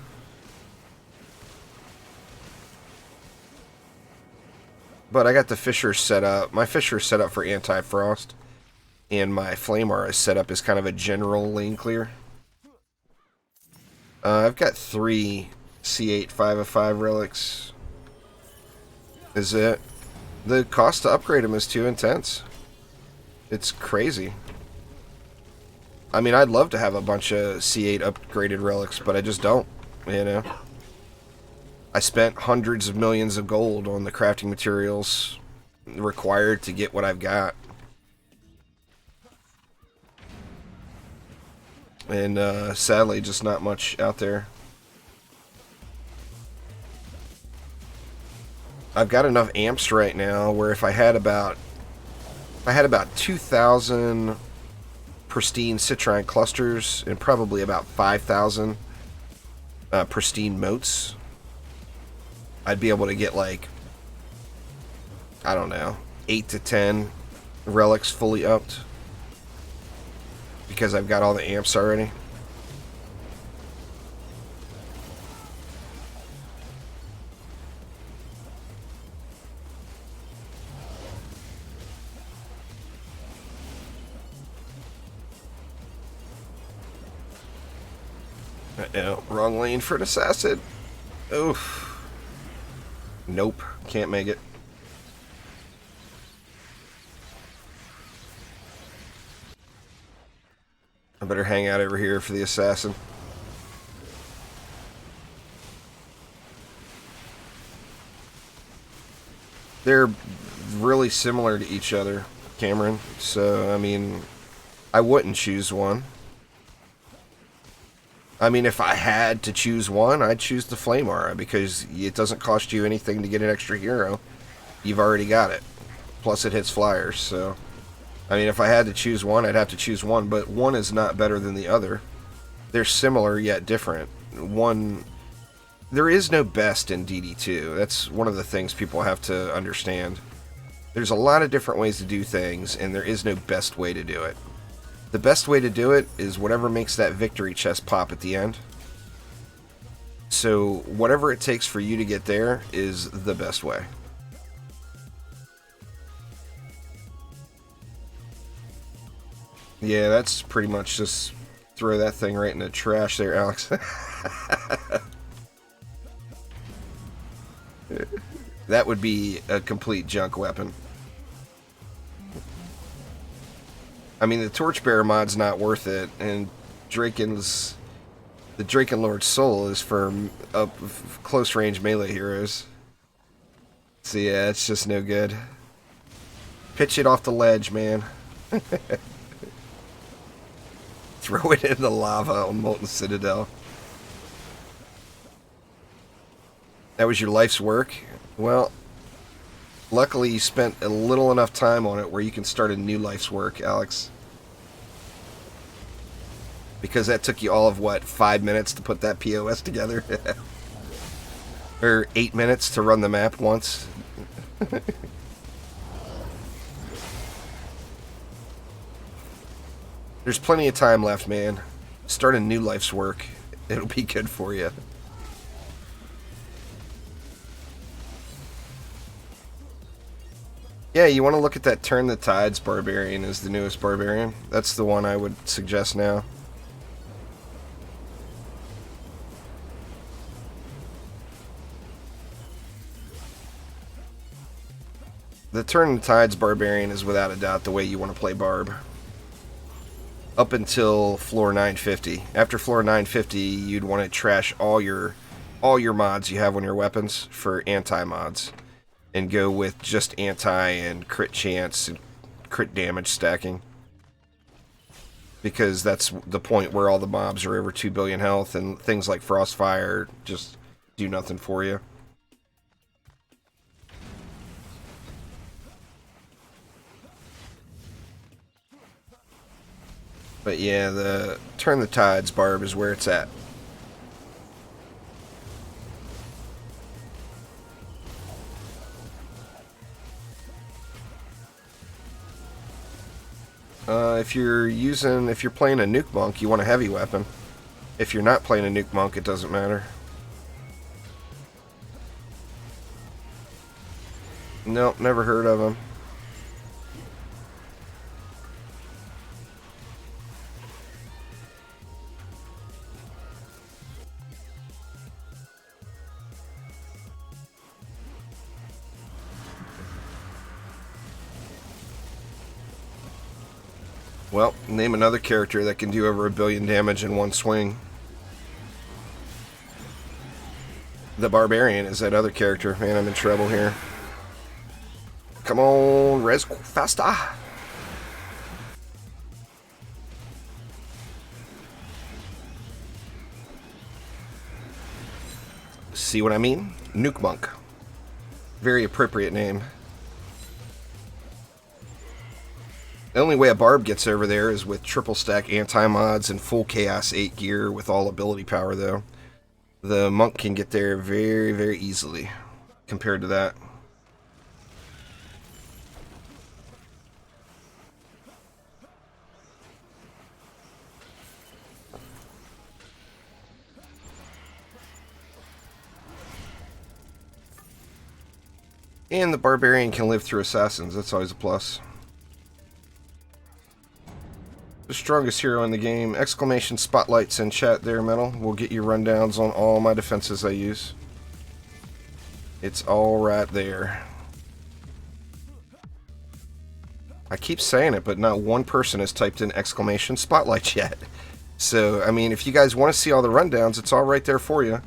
But I got the Fishers set up. My Fishers set up for anti-frost, and my Flame Aura is set up as kind of a general lane clear. I've got 3 C8 5 of 5 relics. Is it? The cost to upgrade them is too intense. It's crazy. I mean, I'd love to have a bunch of C8 upgraded relics, but I just don't, you know. I spent hundreds of millions of gold on the crafting materials required to get what I've got. And sadly, just not much out there. I've got enough amps right now where if I had about 2,000 pristine citrine clusters and probably about 5,000 pristine motes, I'd be able to get like, I don't know, 8 to 10 relics fully upped because I've got all the amps already. No, wrong lane for an assassin. Oof. Nope, can't make it. I better hang out over here for the assassin. They're really similar to each other, Cameron. So, I mean, I wouldn't choose one. I mean, if I had to choose one, I'd choose the Flame Aura because it doesn't cost you anything to get an extra hero. You've already got it. Plus it hits flyers, so... I mean, if I had to choose one, I'd have to choose one, but one is not better than the other. They're similar yet different. One... There is no best in DD2. That's one of the things people have to understand. There's a lot of different ways to do things, and there is no best way to do it. The best way to do it is whatever makes that victory chest pop at the end. So whatever it takes for you to get there is the best way. Yeah, that's pretty much just throw that thing right in the trash there, Alex. That would be a complete junk weapon. I mean, the Torchbearer mod's not worth it, and the Draken Lord's Soul is for close range melee heroes. So yeah, it's just no good. Pitch it off the ledge, man. Throw it in the lava on Molten Citadel. That was your life's work? Well, luckily you spent a little enough time on it where you can start a new life's work, Alex. Because that took you all of, what, 5 minutes to put that POS together? Or 8 minutes to run the map once? There's plenty of time left, man. Start a new life's work. It'll be good for you. Yeah, you want to look at that Turn the Tides Barbarian as the newest Barbarian. That's the one I would suggest now. The Turn the Tides Barbarian is without a doubt the way you want to play Barb. Up until floor 950. After floor 950, you'd want to trash all your mods you have on your weapons for anti-mods. And go with just anti and crit chance and crit damage stacking. Because that's the point where all the mobs are over 2 billion health and things like Frostfire just do nothing for you. But yeah, the Turn the Tides Barb is where it's at. If you're playing a Nuke Monk, you want a heavy weapon. If you're not playing a Nuke Monk, it doesn't matter. Nope, never heard of him. Well, name another character that can do over 1 billion damage in one swing. The Barbarian is that other character. Man, I'm in trouble here. Come on, res faster. See what I mean? Nuke Monk. Very appropriate name. The only way a Barb gets over there is with triple stack anti-mods and full Chaos 8 gear with all ability power, though. The Monk can get there very, very easily compared to that. And the Barbarian can live through Assassins. That's always a plus. The strongest hero in the game. Exclamation spotlights in chat there, Metal. We'll get you rundowns on all my defenses I use. It's all right there. I keep saying it, but not one person has typed in exclamation spotlights yet. So, I mean, if you guys want to see all the rundowns, it's all right there for you.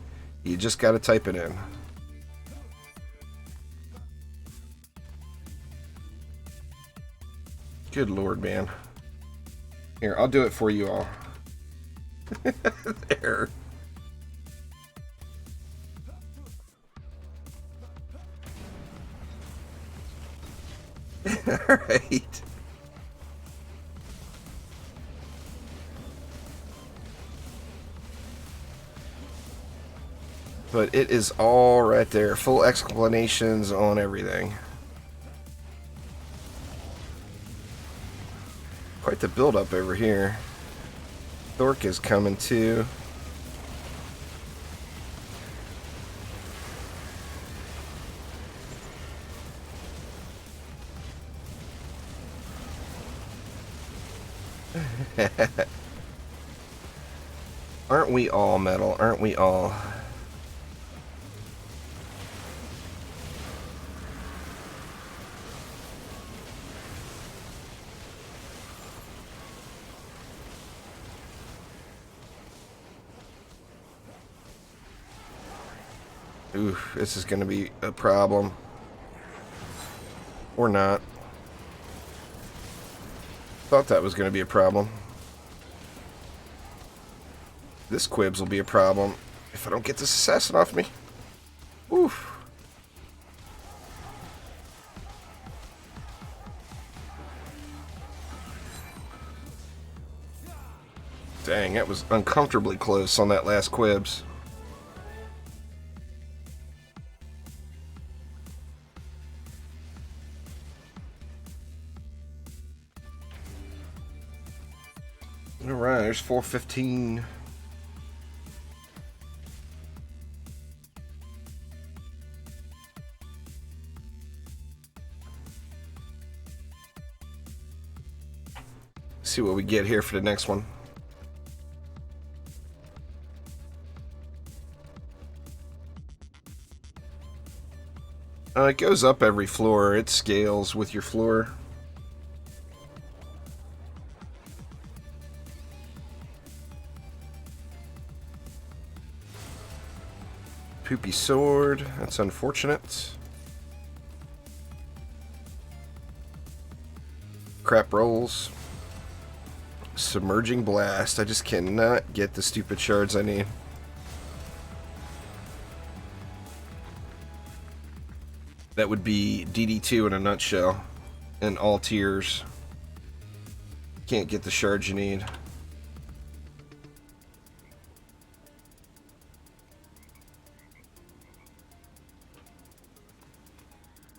You just got to type it in. Good lord, man. Here, I'll do it for you all. There. Alright. But it is all right there. Full explanations on everything. Quite the build-up over here. Thork is coming too. Aren't we all, Metal? Aren't we all? Oof, this is going to be a problem. Or not. Thought that was going to be a problem. This Quibs will be a problem if I don't get this assassin off me. Oof. Dang, that was uncomfortably close on that last Quibs. Alright, there's 415. See what we get here for the next one. It goes up every floor. It scales with your floor. Poopy sword. That's unfortunate. Crap rolls. Submerging blast. I just cannot get the stupid shards I need. That would be DD2 in a nutshell. In all tiers. Can't get the shards you need.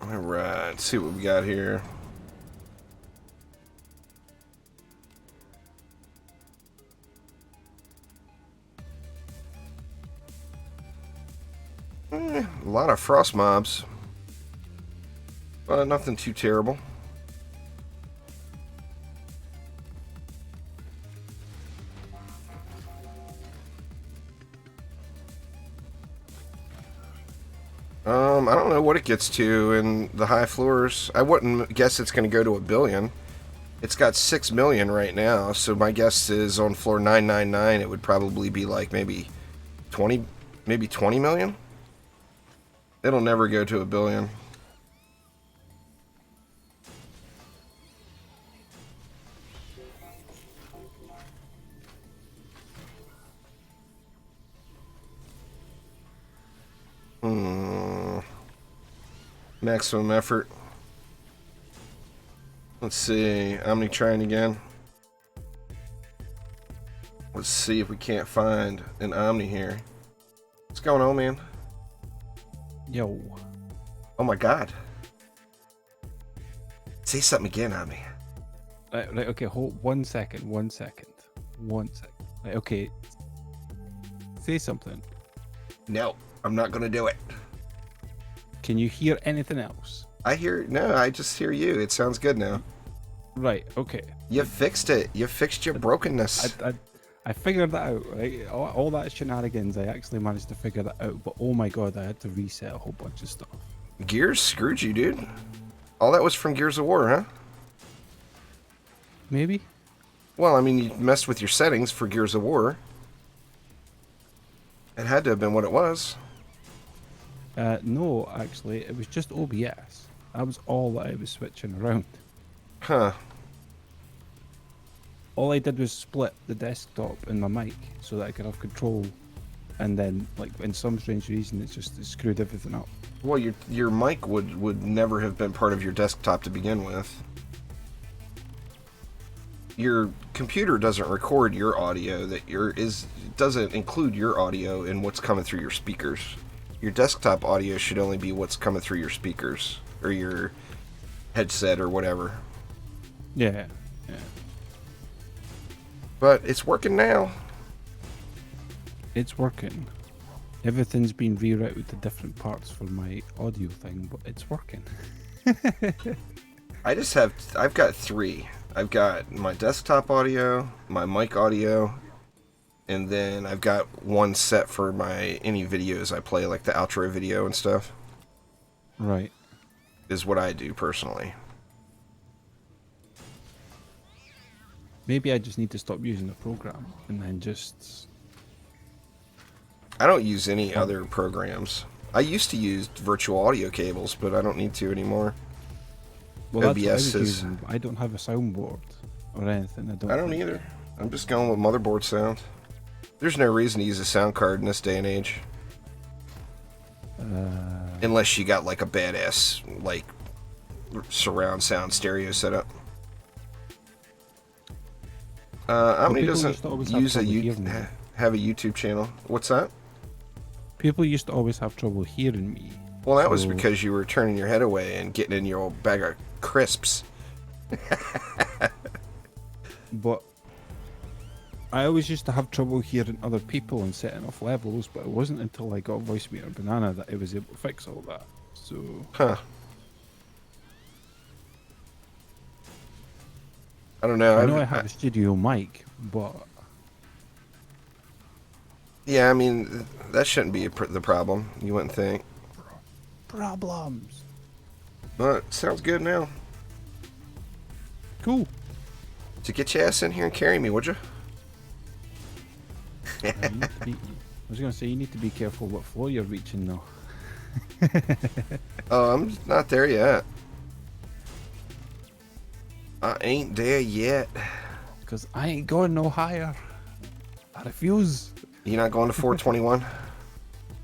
Alright, let's see what we got here. A lot of frost mobs. But nothing too terrible. I don't know what it gets to in the high floors. I wouldn't guess it's going to go to 1 billion. It's got 6 million right now, so my guess is on floor 999 it would probably be like maybe 20 million. It'll never go to 1 billion. Maximum effort. Let's see. Omni trying again. Let's see if we can't find an Omni here. What's going on, man?
Yo.
Oh my god. Say something again, Omni.
Right, okay, hold 1 second, 1 second. 1 second. Right, okay. Say something.
No, I'm not gonna do it.
Can you hear anything else?
No, I just hear you. It sounds good now.
Right, okay.
You fixed it. You fixed your brokenness.
I figured that out, right? All that shenanigans, I actually managed to figure that out, but oh my god, I had to reset a whole bunch of stuff.
Gears screwed you, dude. All that was from Gears of War, huh?
Maybe?
Well, I mean, you messed with your settings for Gears of War. It had to have been what it was.
No, actually, it was just OBS. That was all that I was switching around.
Huh.
All I did was split the desktop and my mic so that I could have control, and then, like, in some strange reason, it screwed everything up.
Well, your mic would never have been part of your desktop to begin with. Your computer doesn't record your audio. Doesn't include your audio in what's coming through your speakers. Your desktop audio should only be what's coming through your speakers or your headset or whatever.
Yeah.
But it's working now.
It's working. Everything's been rerouted to different parts for my audio thing, but it's working.
I've got 3. I've got my desktop audio, my mic audio, and then I've got one set for any videos I play, like the outro video and stuff.
Right.
Is what I do personally.
Maybe I just need to stop using the program and then just...
I don't use any other programs. I used to use virtual audio cables, but I don't need to anymore.
Well,
OBS
that's what I was
is...
using. I don't have a soundboard or anything.
I don't either. I'm just going with motherboard sound. There's no reason to use a sound card in this day and age. Unless you got like a badass, like, surround sound stereo setup. Omni doesn't have a YouTube channel. What's that?
People used to always have trouble hearing me.
Well, that was because you were turning your head away and getting in your old bag of crisps.
But I always used to have trouble hearing other people and setting off levels, but it wasn't until I got Voice Meter Banana that I was able to fix all that. So...
Huh. I don't know.
I know I have a studio mic, but...
Yeah, I mean, that shouldn't be the problem, you wouldn't think.
Problems.
But sounds good now.
Cool.
So get your ass in here and carry me, would you?
I was going to say, you need to be careful what floor you're reaching, though.
Oh, I'm not there yet. I ain't there yet.
Because I ain't going no higher. I refuse.
You not going to 421?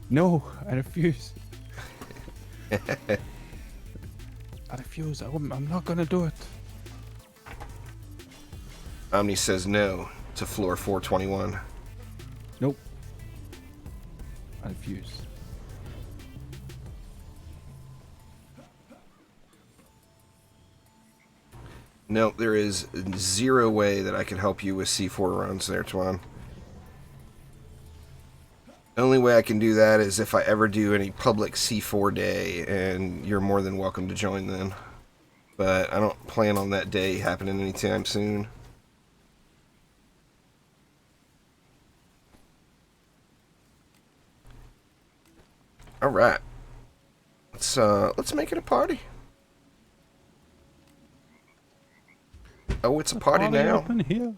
No, I refuse. I refuse. I'm not going to do it.
Omni says no to floor 421.
Nope. I refuse.
No, there is 0 way that I can help you with C4 runs there, Twan. Only way I can do that is if I ever do any public C4 day, and you're more than welcome to join then. But I don't plan on that day happening anytime soon. All right, let's make it a party. Oh, it's a party now.
Up in here.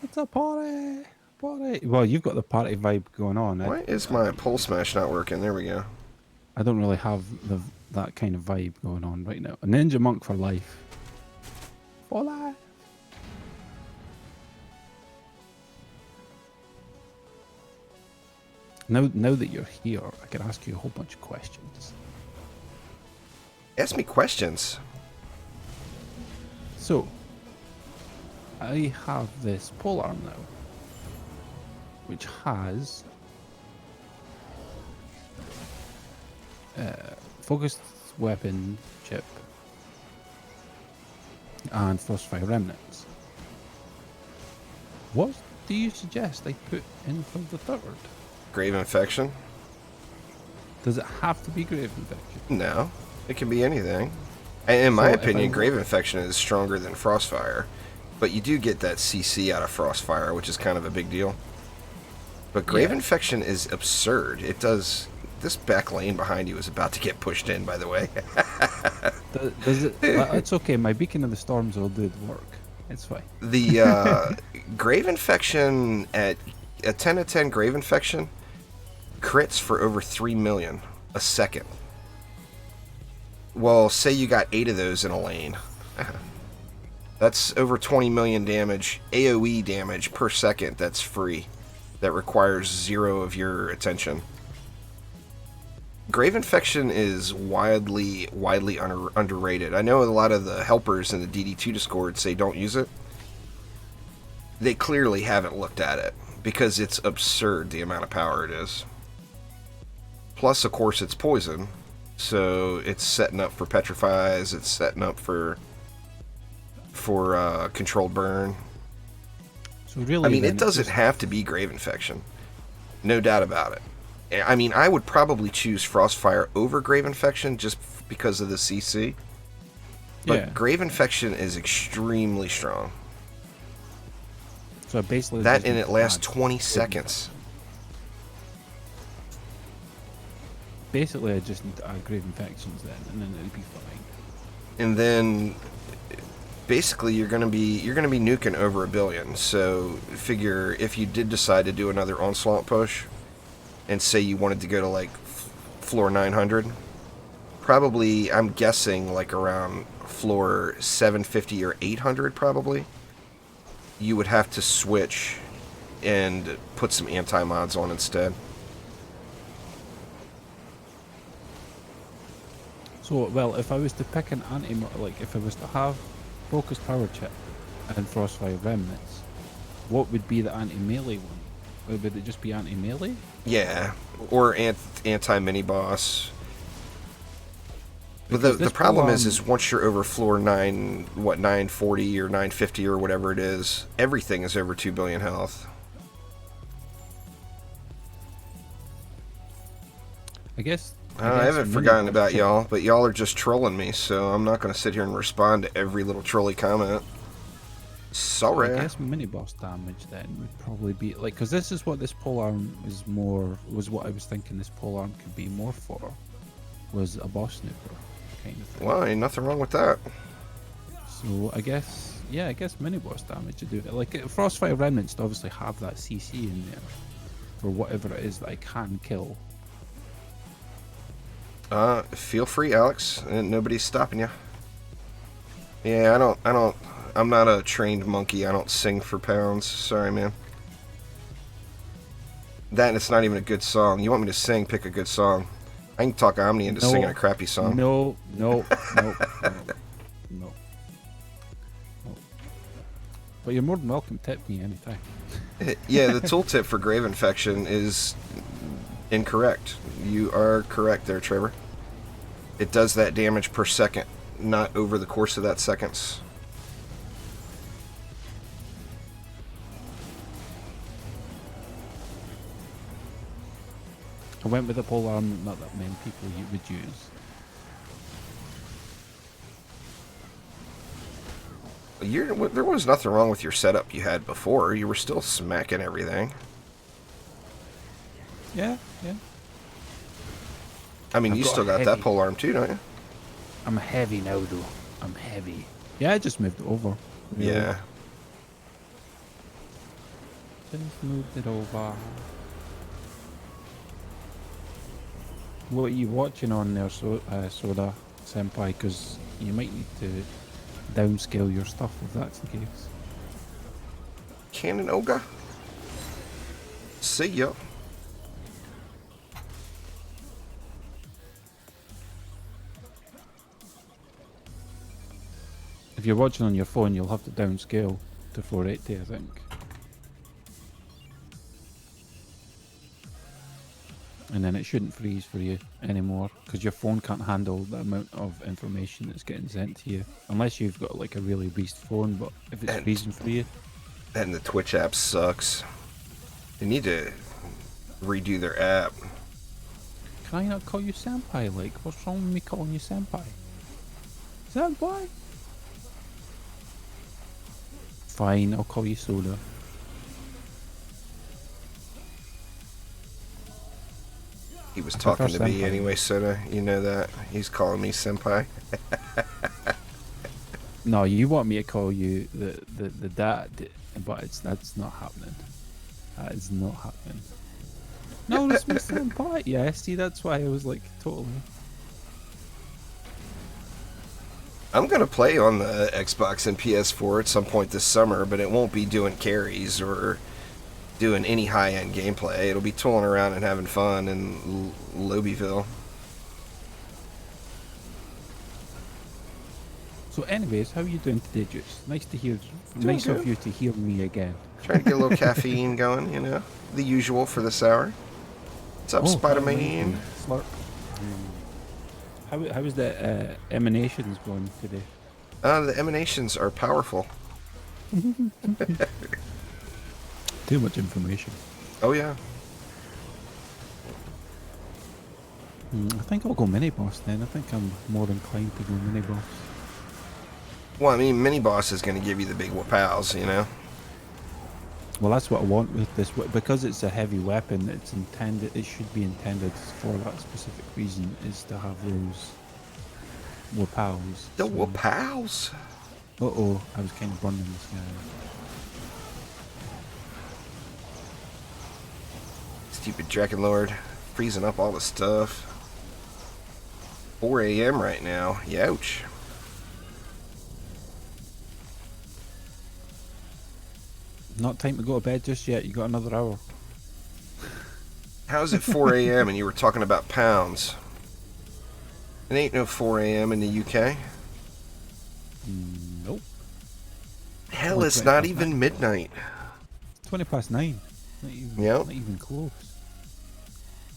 It's a party. Party. Well, you've got the party vibe going on.
Why is my pole smash not working? There we go.
I don't really have that kind of vibe going on right now. A ninja monk for life. For life. Now that you're here, I can ask you a whole bunch of questions.
Ask me questions.
So, I have this polearm now, which has focused weapon chip and frostfire remnants. What do you suggest I put in for the third?
Grave infection?
Does it have to be grave infection?
No, it can be anything. In my
So if
opinion,
I-
grave infection is stronger than frostfire, but you do get that CC out of frostfire, which is kind of a big deal. But grave
Yeah.
infection is absurd. It does. This back lane behind you is about to get pushed in, by the way.
Does it? Well, it's okay. My Beacon of the Storms will do the work. It's fine.
The grave infection at a 10 to 10 grave infection crits for over 3 million a second. Well, say you got 8 of those in a lane. That's over 20 million damage, AoE damage per second. That's free. That requires 0 of your attention. Grave infection is wildly underrated. I know a lot of the helpers in the DD2 Discord say don't use it. They clearly haven't looked at it because it's absurd the amount of power it is. Plus, of course, it's poison, so it's setting up for petrifies. It's setting up for controlled burn.
So really,
I mean,
then
it
it's
doesn't
just-
have to be grave infection. No doubt about it. I mean, I would probably choose Frostfire over grave infection just because of the CC. But
Yeah.
grave infection is extremely strong.
So basically,
That
just
and it lasts
add
20 seconds.
Basically, I just need to add grave infections then it'll be fine.
And then basically you're gonna be nuking over 1 billion. So figure if you did decide to do another Onslaught push, and say you wanted to go to like floor 900, probably I'm guessing like around floor 750 or 800 probably, you would have to switch and put some anti-mods on instead.
So, well, if I was to pick an like if I was to have focused power chip and frostfire remnants, what would be the anti-melee one? Would it just be anti-melee?
Yeah, or anti-mini boss. But
Because
the
this
problem
polearm-
is once you're over floor 940 or 950 or whatever it is, everything is over 2 billion health.
I guess.
I haven't forgotten about y'all, but y'all are just trolling me, so I'm not going to sit here and respond to every little trolly comment. Sorry.
I guess mini boss damage then would probably be like, because this is what this polearm was what I was thinking this polearm could be more for, was a boss snooper kind of thing.
Well, ain't nothing wrong with that.
So I guess mini boss damage would do it. Like frostfire remnants obviously have that CC in there for whatever it is that I can kill.
Feel free, Alex, and nobody's stopping you. Yeah, I'm not a trained monkey. I don't sing for pounds. Sorry, man. That and it's not even a good song. You want me to sing, pick a good song. I can talk Omni into singing a crappy song.
No. But you're more than welcome to tip me anytime.
Yeah, the tooltip for grave infection is incorrect. You are correct there, Trevor. It does that damage per second, not over the course of that seconds.
I went with a polearm not that many people would use.
There was nothing wrong with your setup you had before. You were still smacking everything.
Yeah.
I mean,
I've
you
got
still got
heavy.
that pole arm too, don't you?
I'm heavy now though. I'm heavy. Yeah, I just moved it over. Really.
Yeah.
Just moved it over. What are you watching on there, Soda Senpai? Because you might need to downscale your stuff if that's the case.
Cannon Ogre. See ya.
If you're watching on your phone, you'll have to downscale to 480, I think. And then it shouldn't freeze for you anymore, because your phone can't handle the amount of information that's getting sent to you. Unless you've got like a really beast phone, but if it's freezing for you...
And the Twitch app sucks. They need to redo their app.
Can I not call you Senpai? Like, what's wrong with me calling you Senpai? Senpai? Fine, I'll call you Soda.
He was
I
talking to
prefer
me
senpai.
anyway, Soda. You know that. He's calling me senpai.
No, you want me to call you the dad, but that's not happening. That is not happening. No, that's my Senpai. Yeah, see, that's why I was like, totally.
I'm going to play on the Xbox and PS4 at some point this summer, but it won't be doing carries or doing any high-end gameplay. It'll be tooling around and having fun in Lobbyville.
So anyways, how are you doing today, Juice? Nice to hear,
Doing
nice
good.
of you to hear me again.
Trying to get a little caffeine going, you know? The usual for this hour. What's up, Spider-Man?
Slurp. How is the emanations going today?
The emanations are powerful.
Too much information.
Oh, yeah.
I think I'll go mini boss then. I think I'm more inclined to go mini boss.
Well, I mean, mini-boss is going to give you the big whoopals, you know?
Well, that's what I want with this because it's a heavy weapon. It's intended. It should be intended for that specific reason, is to have those whoopals.
The whoopals?
Uh-oh, I was kind of burning this guy.
Stupid Dragon Lord. Freezing up all the stuff. 4 a.m. right now. Youch.
Not time to go to bed just yet. You got another hour.
How's it 4 a.m. and you were talking about pounds? It ain't no 4 a.m. in the UK.
Nope.
Hell,
Like
it's
20
not
past
even
9.
midnight.
20 past 9. Not even,
Yep.
not even close.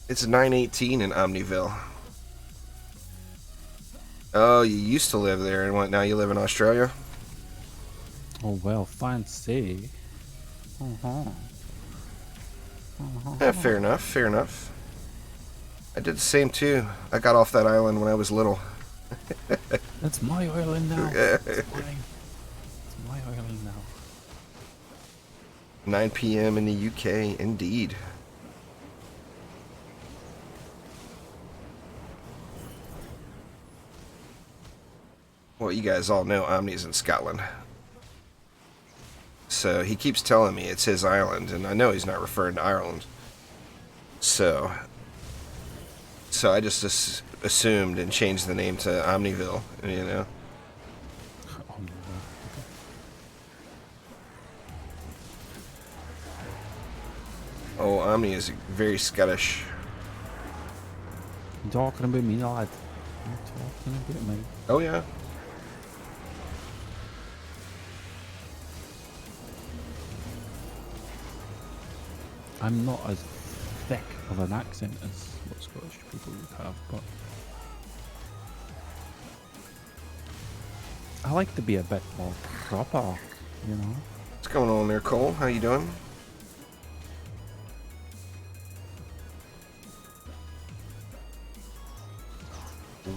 It's 9:18 in Omniville. Oh, you used to live there, and what, now you live in Australia?
Oh well, fancy.
Fair enough, fair enough. I did the same too. I got off that island when I was little.
That's my island now. It's mine. It's my island now.
9 p.m. in the UK, indeed. Well, you guys all know Omni's in Scotland. So he keeps telling me it's his island, and I know he's not referring to Ireland. So I just assumed and changed the name to Omniville, you know.
Oh no.
Oh, Omni is very Scottish.
You talking about me, lad? You talking about me?
Oh, yeah.
I'm not as thick of an accent as what Scottish people would have, but I like to be a bit more proper, you know.
What's going on there, Cole? How you doing?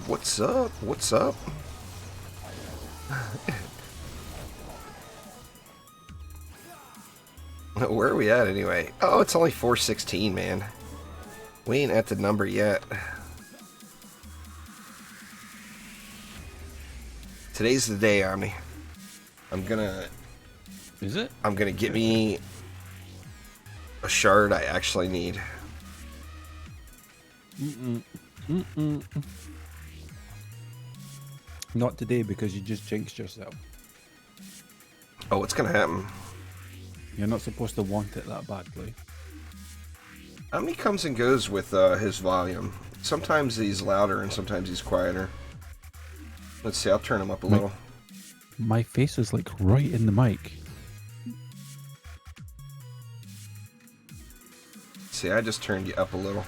What's up? What's up? Where are we at anyway? Oh, it's only 4:16, man. We ain't at the number yet. Today's the day, Omni. I'm gonna
Is it?
get me a shard I actually need.
Not today because you just jinxed yourself.
Oh, what's gonna happen?
You're not supposed to want it that badly.
He comes and goes with his volume. Sometimes he's louder and sometimes he's quieter. Let's see, I'll turn him up a little.
My face is like right in the mic.
See, I just turned you up a little.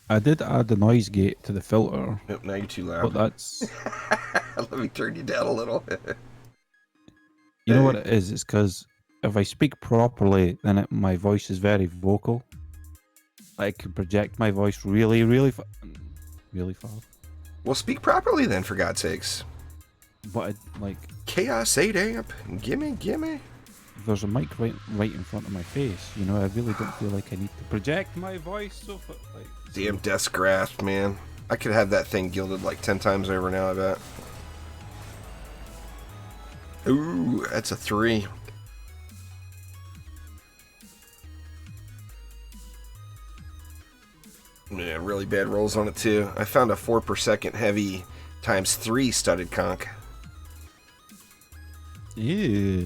I did add the noise gate to the filter,
Nope, now you're too
but
loud.
that's...
Let me turn you down a little.
You know what it is? It's because if I speak properly, then my voice is very vocal. I can project my voice really, really far.
Well, speak properly then, for God's sakes.
But
Chaos 8 amp. Gimme.
there's a mic right in front of my face. You know, I really don't feel like I need to project my voice so far.
Damn desk grasp, man. I could have that thing gilded like 10 times over now, I bet. Ooh, that's a 3. Yeah, really bad rolls on it too. I found a 4 per second heavy times 3 studded conch.
Yeah.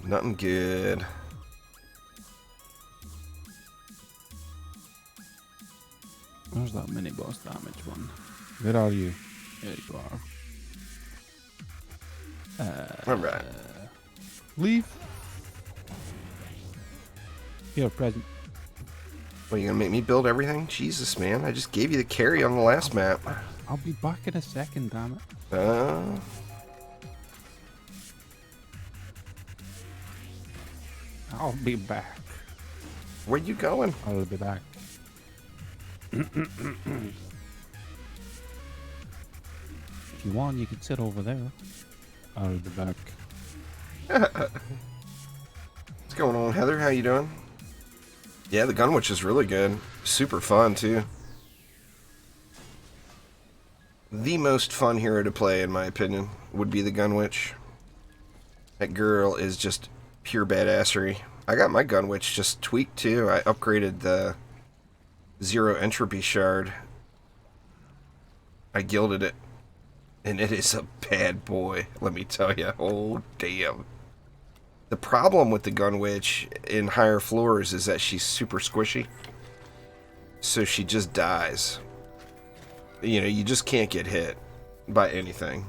Nothing good.
Where's that mini boss damage one? Where are you? There you are.
Alright.
Leave. Here, present.
What, you gonna make me build everything? Jesus, man. I just gave you the carry on the last map.
I'll be back in a second, damn it. I'll be back.
Where you going?
I'll be back. If you want, you can sit over there. I'll be back.
What's going on, Heather? How you doing? Yeah, the Gunwitch is really good. Super fun, too. The most fun hero to play, in my opinion, would be the Gunwitch. That girl is just pure badassery. I got my Gunwitch just tweaked, too. I upgraded the Zero Entropy Shard. I gilded it. And it is a bad boy, let me tell you. Oh, damn. The problem with the Gunwitch in higher floors is that she's super squishy. So she just dies. You know, you just can't get hit by anything.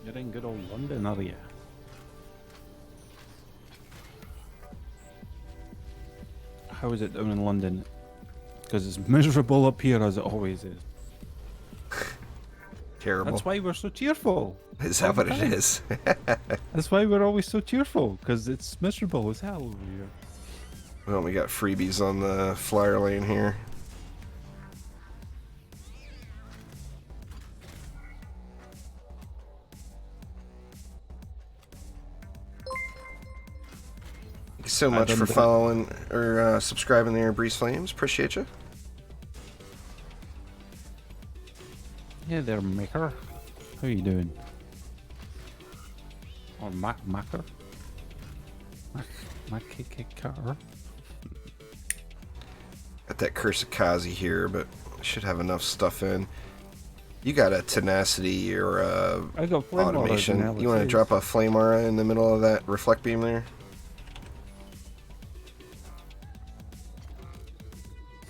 You're in good old London, are you? How is it down in London? Because it's miserable up here as it always is.
Terrible.
That's why we're so cheerful.
Is that what it is?
That's why we're always so cheerful, because it's miserable as hell over here.
Well, we got freebies on the flyer lane here. Thank you so much for following or subscribing there, Breeze Flames. Appreciate you.
Yeah, there, Maker. How you doing? Or Macker? Macker?
Got that Curse of Kazi here, but I should have enough stuff in. You got a tenacity or
I got flame
automation.
aura,
You want to drop a flame aura in the middle of that reflect beam there?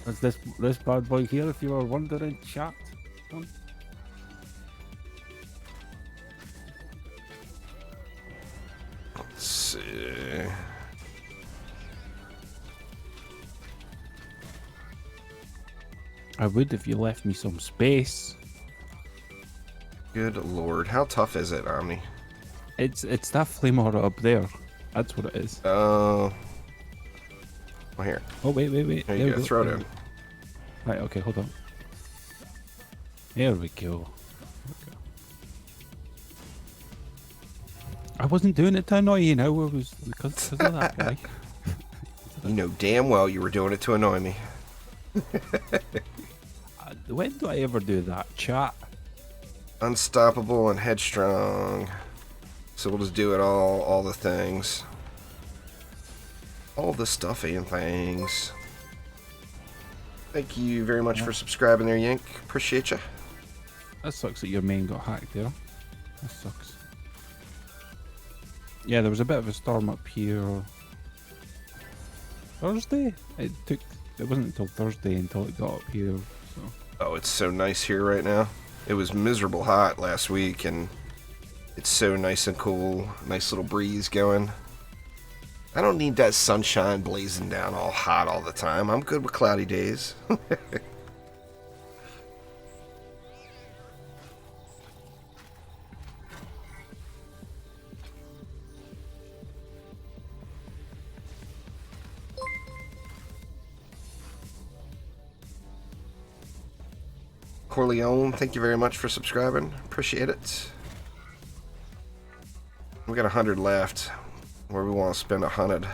That's this bad boy here, if you were wondering, chat.
Let's see.
I would if you left me some space.
Good lord. How tough is it, Omni?
It's that flame aura up there. That's what it is.
Oh. Well, here.
Oh, wait.
There you go. Throw it in.
Right, okay, hold on. There we go. I wasn't doing it to annoy you now, it was because of that guy.
You know damn well you were doing it to annoy me.
When do I ever do that? Chat.
Unstoppable and headstrong. So we'll just do it all the things. All the stuff and things. Thank you very much for subscribing there, Yank. Appreciate you.
That sucks that your main got hacked there. That sucks. Yeah, there was a bit of a storm up here. Thursday? It wasn't until Thursday until it got up here, so.
Oh, it's so nice here right now. It was miserable hot last week, and it's so nice and cool. Nice little breeze going. I don't need that sunshine blazing down all hot all the time. I'm good with cloudy days. Corleone, thank you very much for subscribing. Appreciate it. We got 100 left. Where we want to spend 100.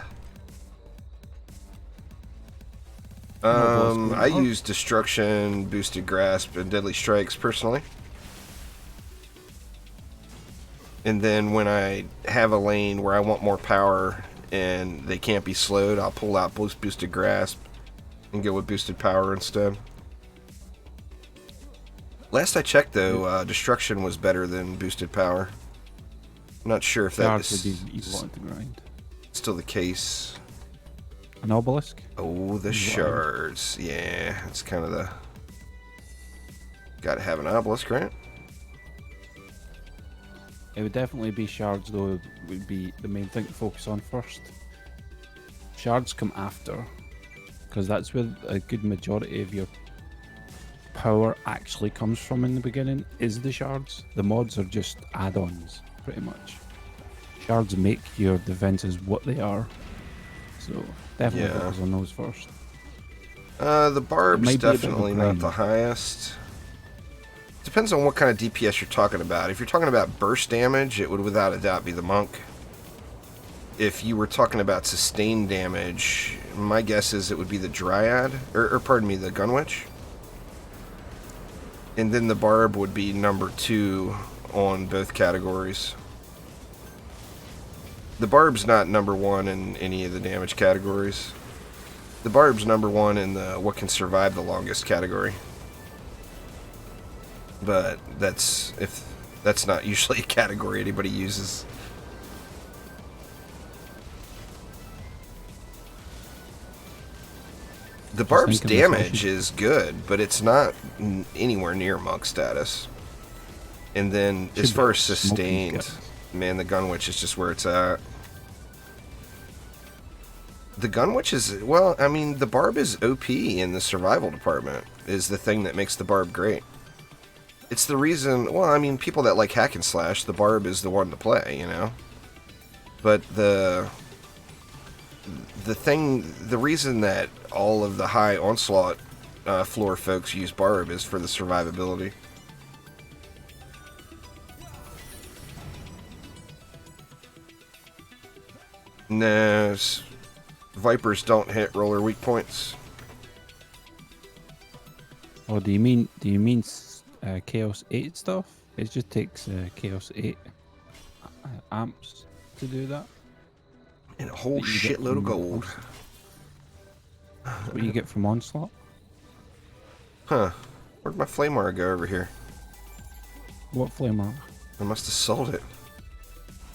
I use Destruction, Boosted Grasp, and Deadly Strikes personally. And then when I have a lane where I want more power and they can't be slowed, I'll pull out Boosted Grasp and go with Boosted Power instead. Last I checked, though, Destruction was better than Boosted Power. I'm not sure if that is still the case.
An obelisk?
Oh, the shards. Yeah, it's kind of the... Gotta have an obelisk, right?
It would definitely be shards, though, would be the main thing to focus on first. Shards come after, because that's where a good majority of your power actually comes from in the beginning, is the shards. The mods are just add-ons, pretty much. Shards make your defenses what they are, so definitely focus on those first.
The barb's definitely not the highest. Depends on what kind of DPS you're talking about. If you're talking about burst damage, it would without a doubt be the monk. If you were talking about sustained damage, my guess is it would be the dryad, or pardon me, the gunwitch. And then the barb would be number 2 on both categories. The barb's not number 1 in any of the damage categories. The barb's number 1 in the what can survive the longest category. But that's not usually a category anybody uses. The barb's damage is good, but it's not anywhere near monk status. And then as far as sustained, man, the gunwitch is just where it's at. The gunwitch is, well, I mean, the barb is OP in the survival department, is the thing that makes the barb great. It's the reason, well, I mean, people that like hack and slash, the barb is the one to play, you know? But the reason that all of the high Onslaught floor folks use barb is for the survivability. No, Vipers don't hit roller weak points.
Oh, do you mean Chaos 8 stuff? It just takes Chaos 8 amps to do that.
And a whole shitload of gold.
That's what you get from Onslaught?
Huh. Where'd my Flamar go over here?
What Flamar?
I must have sold it.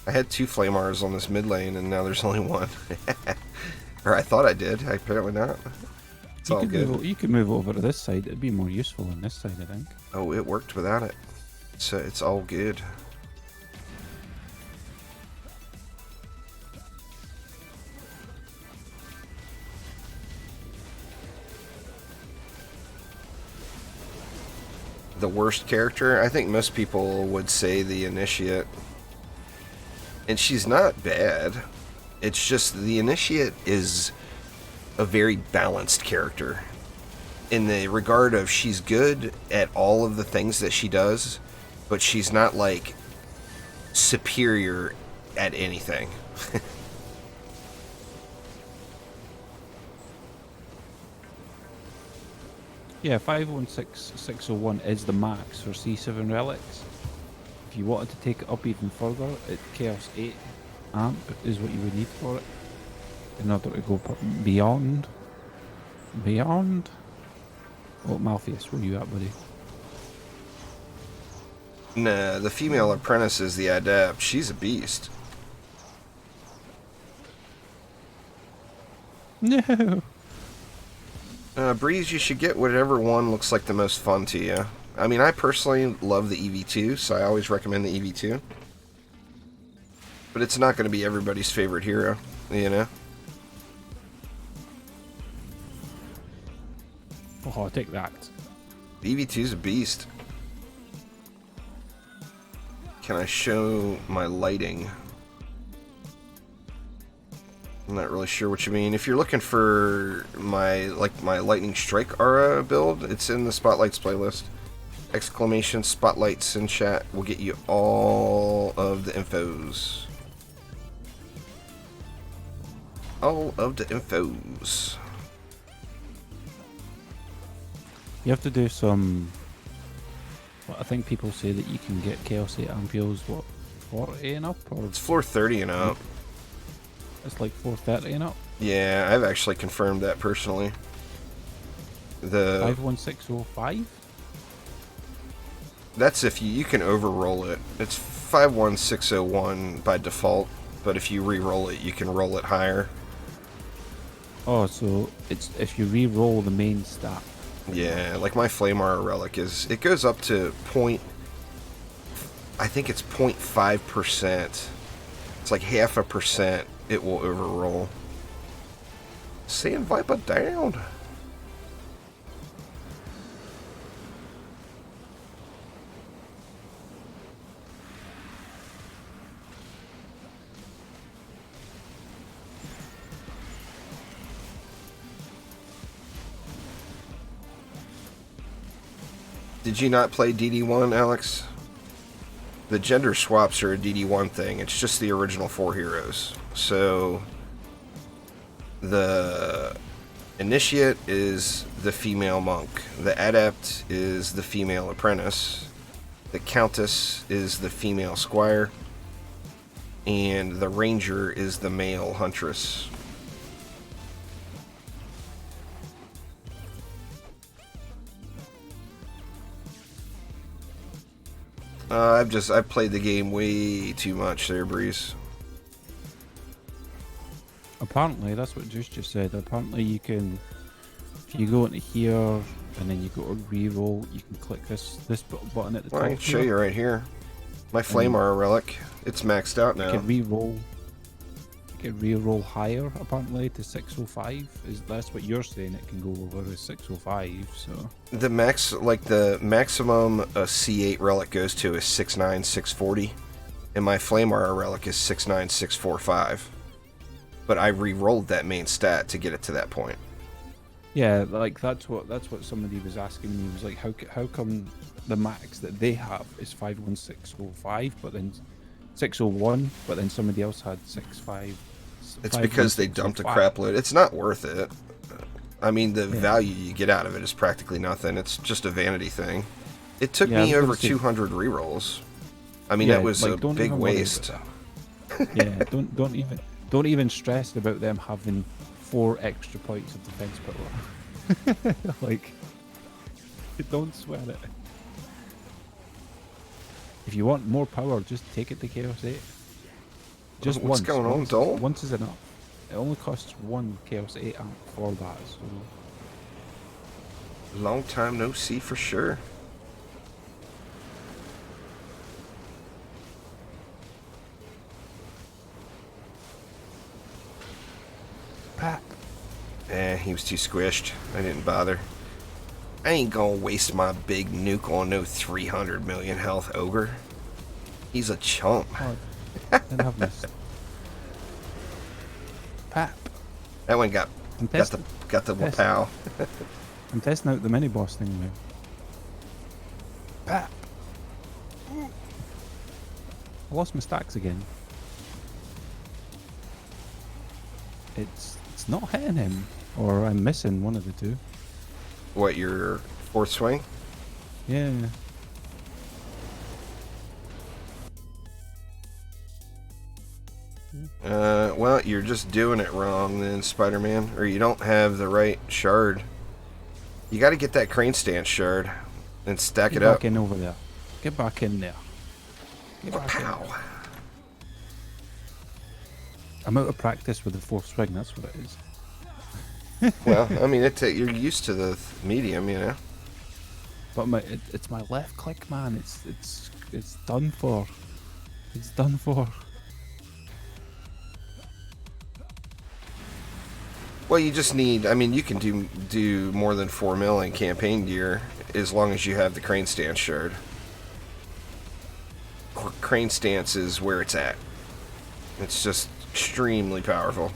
I had 2 Flamars on this mid lane, and now there's only 1. Or I thought I did. Apparently not. It's all good.
You could move over to this side. It'd be more useful on this side, I think.
Oh, it worked without it. So it's all good. The worst character? I think most people would say the Initiate. And she's not bad. It's just the Initiate is a very balanced character. In the regard of she's good at all of the things that she does, but she's not, like, superior at anything.
Yeah, 516601 is the max for C7 relics. If you wanted to take it up even further, Chaos 8 amp is what you would need for it in order to go beyond. Beyond? Oh, Malpheus, where you at, buddy?
Nah, the female apprentice is the adept. She's a beast.
No!
Breeze, you should get whatever one looks like the most fun to you. I mean, I personally love the EV2, so I always recommend the EV2. But it's not going to be everybody's favorite hero, you know?
Oh, I'll take that.
The EV2's a beast. Can I show my lighting? I'm not really sure what you mean. If you're looking for my lightning strike aura build, it's in the spotlights playlist. Exclamation spotlights in chat will get you all of the infos. All of the infos.
You have to do some... Well, I think people say that you can get Chaos 8 ampules, what, 40 and up? Or
It's floor 30 and up.
it's like 430 and up?
Yeah, I've actually confirmed that personally. The
51605?
That's if you can overroll it. It's 51601 by default, but if you re-roll it, you can roll it higher.
Oh, so it's if you re-roll the main stat.
Yeah, like my Flame Aura Relic is, it goes up to I think it's 0.5%. It's like 0.5% it will overroll. Sand Viper down. Did you not play DD1, Alex? The gender swaps are a DD1 thing. It's just the original 4 heroes. So, the Initiate is the female monk. The Adept is the female apprentice. The Countess is the female squire. And the Ranger is the male huntress. I've played the game way too much there, Breeze.
Apparently, that's what Juice just said. Apparently, you can, if you go into here and then you go to reroll, you can click this button at the
Well,
top.
I can show you right here. My Flame Aura Relic. It's maxed out now.
You can reroll. You can reroll higher. Apparently, to 605. That's what you're saying? It can go over to 605. So
The maximum a C8 relic goes to is 69640, and my Flame Aura Relic is 69645. But I re-rolled that main stat to get it to that point.
yeah, like that's what somebody was asking me. Was like, how come the max that they have is 51605, but then 601, but then somebody else had 65.
It's because they dumped a crap load. It's not worth it. I mean, the value you get out of it is practically nothing. It's just a vanity thing. It took me over 200 rerolls. I mean, that was like, a big waste.
Yeah, don't even stress about them having 4 extra points of defense power. Like, don't sweat it. If you want more power, just take it to Chaos 8. Just
what's
once.
going on, Dole?
Once is enough. It only costs 1 Chaos 8 amp for that, so...
Long time no see for sure.
Pat.
He was too squished. I didn't bother. I ain't gonna waste my big nuke on no 300 million health ogre. He's a chump.
Oh, didn't have missed. Pap.
That one got the lapel.
I'm testing out the mini boss thing now. Pap. I lost my stacks again. It's not hitting him, or I'm missing one of the two.
What, your fourth swing?
Yeah.
Well, you're just doing it wrong then, Spider-Man. Or you don't have the right shard. You gotta get that crane stance shard and stack
Get
it up.
back in over there. Get back in there. Get back in.
Pow!
I'm out of practice with the fourth swing, that's what it is.
Well, I mean, you're used to the medium, you know.
But it's my left click, man. It's done for. It's done for.
Well, you just need. I mean, you can do more than 4 mil in campaign gear as long as you have the crane stance shard. Crane stance is where it's at. It's just extremely powerful.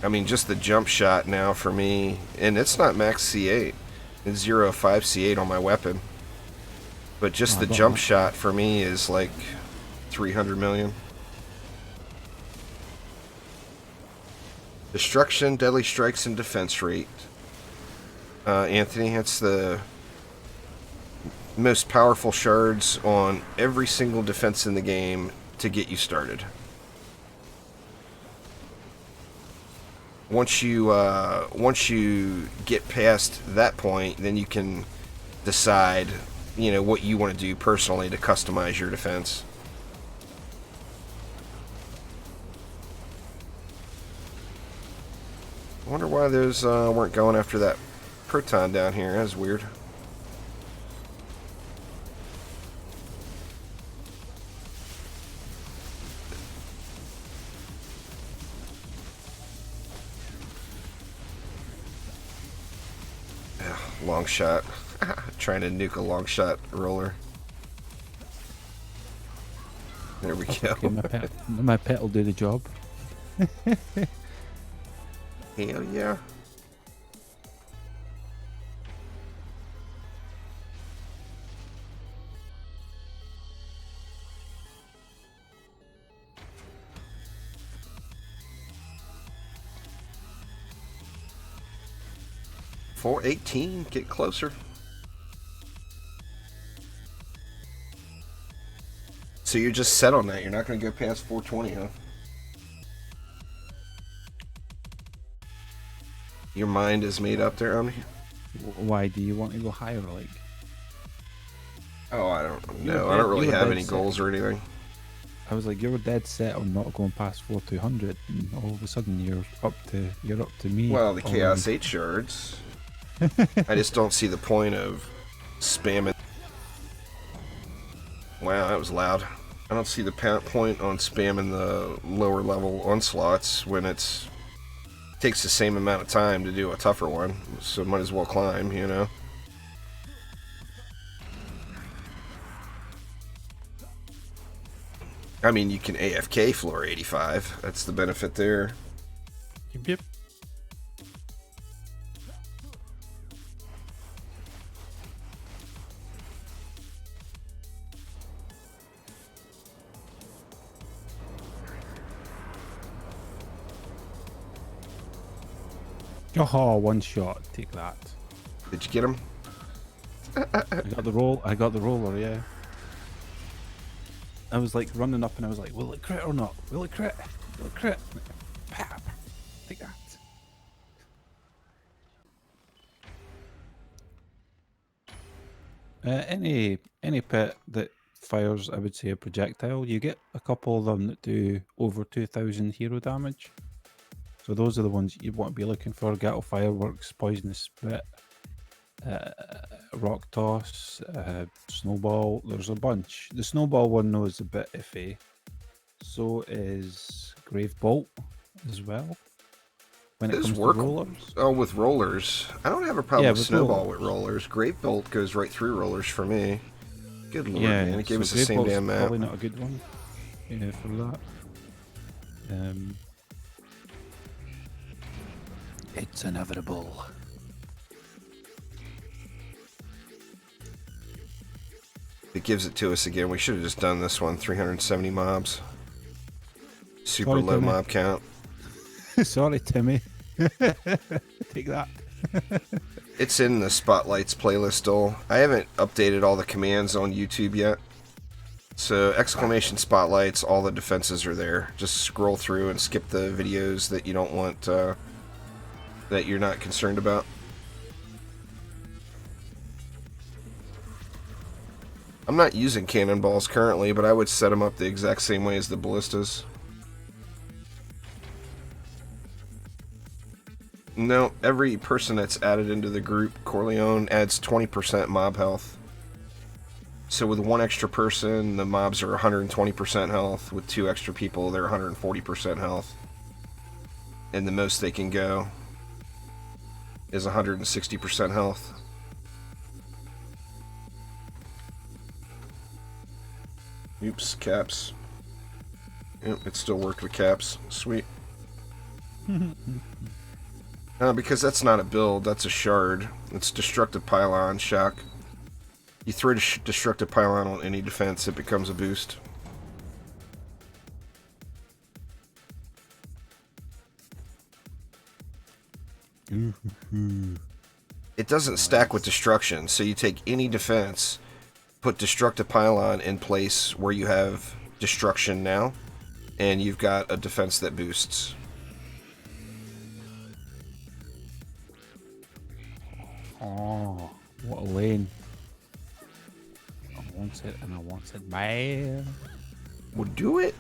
I mean, just the jump shot now for me, and it's not max C8. It's 0.5 C8 on my weapon. But just the jump shot for me is like 300 million. Destruction, deadly strikes, and defense rate. Anthony, that's the most powerful shards on every single defense in the game to get you started. Once you get past that point, then you can decide, you know, what you want to do personally to customize your defense. I wonder why those weren't going after that proton down here. That's weird. Long shot. Trying to nuke a long shot roller. There we go.
Okay, my pet will do the job.
Hell yeah. $418, get closer. So you're just set on that. You're not going to go past 420, huh? Your mind is made up there, Omni?
Why do you want to go higher, like?
Oh, I don't know. I don't really have any goals or anything.
I was like, you were dead set on not going past 4200, and all of a sudden you're up to me.
Well, the Chaos 8 shards. I just don't see the point of spamming. Wow, that was loud. I don't see the point on spamming the lower level onslaughts when it takes the same amount of time to do a tougher one. So might as well climb, you know. I mean, you can AFK floor 85. That's the benefit there.
Yep. Oh, one shot. Take that.
Did you get him?
I got the roller, yeah. I was like running up and I was like, will it crit or not? Will it crit? Will it crit? Pap. Take that. Any pet that fires, I would say, a projectile, you get a couple of them that do over 2000 hero damage. So those are the ones you want to be looking for. Gattle Fireworks, Poisonous Spit, Rock Toss, Snowball. There's a bunch. The Snowball one though is a bit iffy. So is Grave Bolt as well. When it comes to rollers.
Oh, with rollers. I don't have a problem with Snowball
rollers.
with rollers. Grave Bolt goes right through rollers for me. Good lord,
Yeah,
man. It gave us the
Grave
same
Bolt's
damn map.
Probably not a good one for that. It's inevitable.
It gives it to us again. We should have just done this one. 370 mobs. Super
Sorry,
low
Timmy.
mob count.
Sorry, Timmy. Take that.
It's in the Spotlights playlist still. I haven't updated all the commands on YouTube yet. So, exclamation Spotlights, all the defenses are there. Just scroll through and skip the videos that you don't want, that you're not concerned about. I'm not using cannonballs currently, but I would set them up the exact same way as the ballistas. No, every person that's added into the group, Corleone, adds 20% mob health. So with one extra person, the mobs are 120% health. With two extra people, they're 140% health. And the most they can go is 160% health. Oops, caps. Yep, it still worked with caps. Sweet. Because that's not a build, that's a shard. It's destructive pylon, shock. You throw destructive pylon on any defense, it becomes a boost. It doesn't stack with destruction, so you take any defense, put destructive pylon in place where you have destruction now, and you've got a defense that boosts.
Oh, what a lane. I want it and I want it bad.
We'll do it.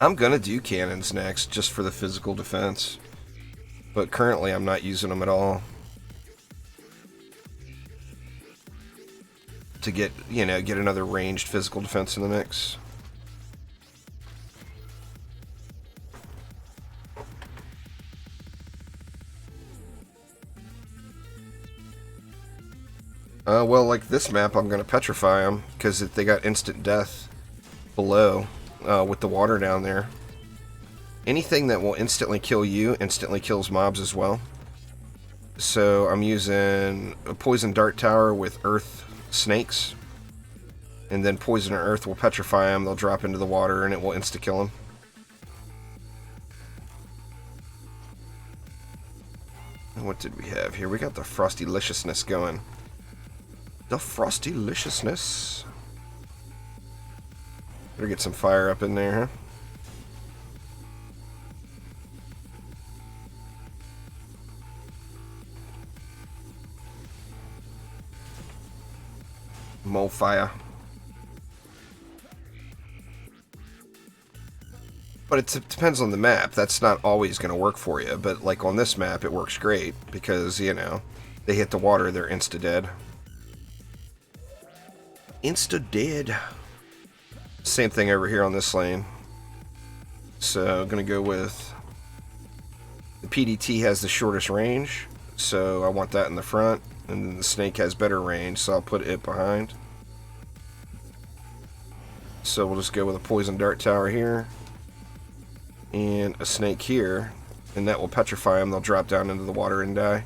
I'm gonna do cannons next, just for the physical defense. But currently I'm not using them at all. To get, you know, get another ranged physical defense in the mix. Well, like this map, I'm going to petrify them, because they got instant death below, with the water down there. Anything that will instantly kill you, instantly kills mobs as well. So, I'm using a poison dart tower with earth snakes. And then poison or earth will petrify them, they'll drop into the water, and it will insta-kill them. And what did we have here? We got the Frostyliciousness going. The Frostyliciousness. Better get some fire up in there, huh? More fire. But it depends on the map. That's not always going to work for you. But like on this map, it works great. Because, you know, they hit the water, they're insta-dead. Insta-dead. Same thing over here on this lane. So I'm going to go with... The PDT has the shortest range. So I want that in the front. And then the snake has better range, so I'll put it behind. So we'll just go with a poison dart tower here. And a snake here. And that will petrify them. They'll drop down into the water and die.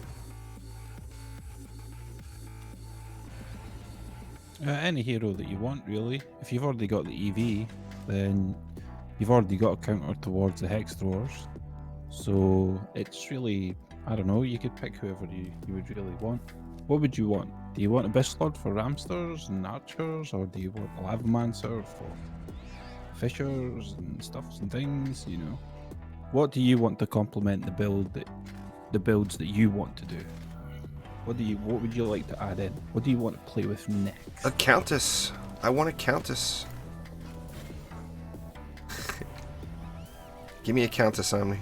Any hero that you want, really. If you've already got the EV, then you've already got a counter towards the Hex Throwers. So it's really, I don't know, you could pick whoever you would really want. What would you want? Do you want a Bisklord for Ramsters and Archers, or do you want a Lavamancer for Fishers and stuffs and things, you know? What do you want to complement the builds that you want to do? What would you like to add in? What do you want to play with next?
A Countess. I want a Countess. Give me a Countess, Omni.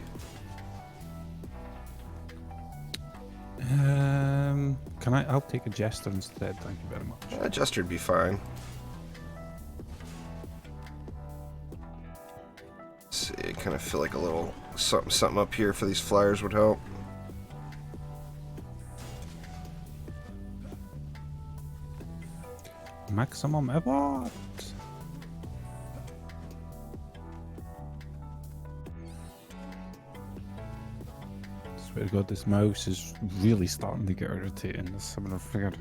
I'll take a Jester instead, thank you very much.
A Jester'd be fine. Let's see, I kind of feel like a little something up here for these flyers would help.
Maximum effort. swear to God, this mouse is really starting to get irritating. This something I've figured.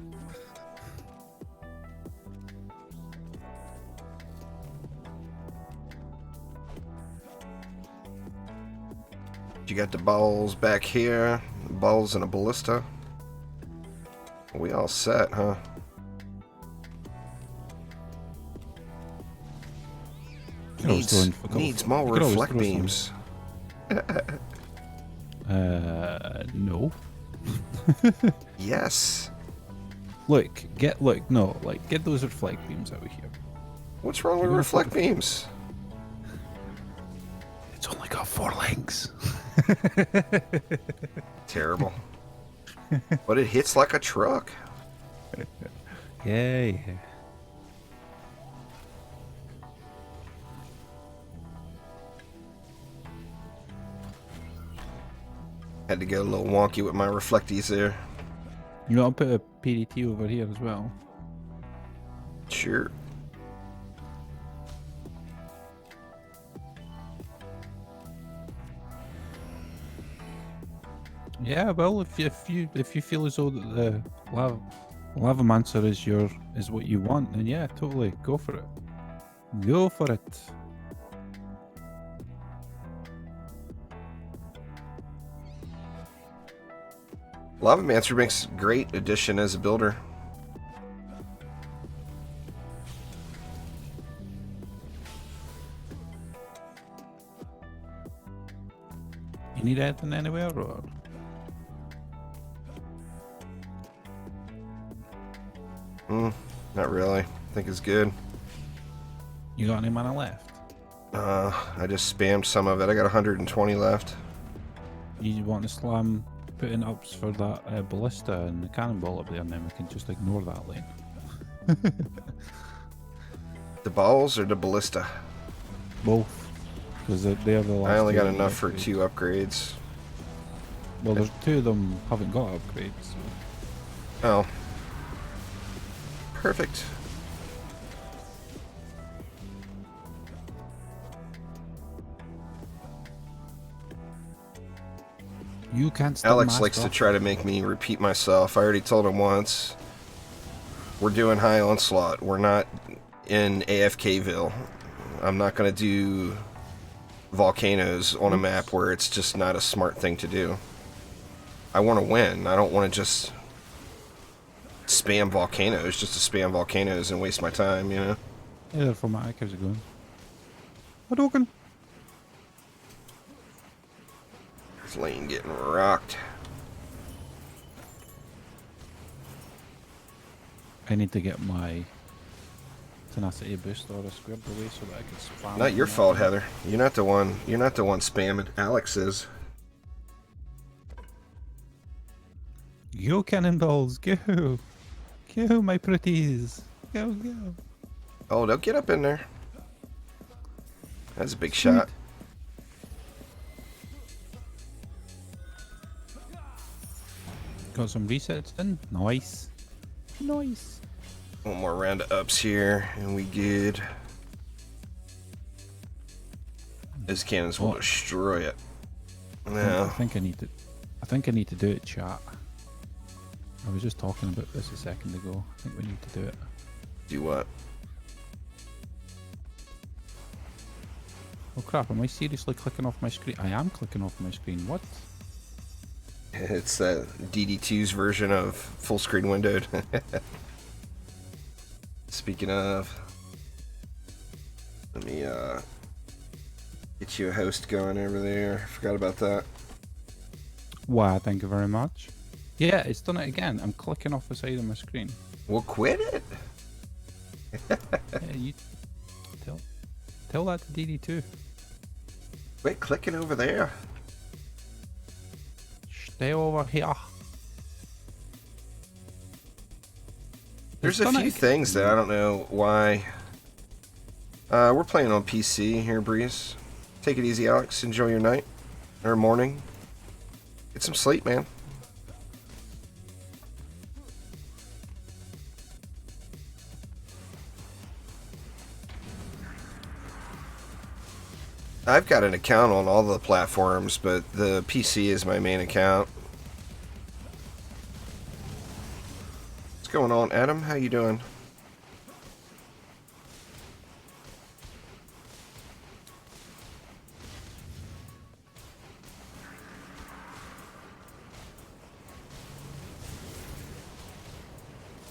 You got the balls back here, balls and a ballista. We all set, huh? Needs more reflect beams.
No.
Yes.
Get those reflect beams out of here.
What's wrong with reflect beams?
It's only got 4 links.
Terrible. But it hits like a truck.
Yeah.
Had to go a little wonky with my reflecties there.
You know, I'll put a PDT over here as well.
Sure.
Yeah, well, if you feel as though that the lavamancer is what you want, then yeah, totally go for it. Go for it.
Lavamancer makes a great addition as a builder.
You need anything anywhere, or?
Not really. I think it's good.
You got any mana left?
I just spammed some of it. I got 120 left.
You want to slam putting ups for that ballista and the cannonball up there, and then we can just ignore that lane.
The balls or the ballista?
Both, because they're the last.
I only got
two
enough for
upgrades.
2 upgrades.
Well, there's 2 of them haven't got upgrades. So.
Oh. Perfect.
You can't stop.
Alex likes to try to make me repeat myself. I already told him once. We're doing high Onslaught. We're not in AFKville. I'm not going to do volcanoes on a map where it's just not a smart thing to do. I want to win. I don't want to just spam volcanoes just to spam volcanoes and waste my time, you know?
Yeah, they're for my how's it going? Hadouken!
This lane getting rocked.
I need to get my tenacity booster squared away so that I can spam.
Not your fault, Heather. You're not the one spamming. Alex is.
Go cannonballs, go! Go, my pretties! Go, go!
Oh, don't get up in there. That's a big shot.
Got some resets in. Nice. Nice.
One more round of ups here, and we good. His cannons will destroy it. No.
I think I need to do it, chat. I was just talking about this a second ago. I think we need to do it.
Do what?
Oh crap, am I seriously clicking off my screen? I am clicking off my screen. What?
It's that DD2's version of full screen windowed. Speaking of, let me get you a host going over there. Forgot about that.
Wow, thank you very much. Yeah, it's done it again. I'm clicking off the side of my screen.
Well, quit it.
Yeah, you tell that to DD2.
Quit clicking over there.
Stay over here.
There's a few things that I don't know why. We're playing on PC here, Breeze. Take it easy, Alex. Enjoy your night or morning. Get some sleep, man. I've got an account on all the platforms, but the PC is my main account. What's going on, Adam? How you doing?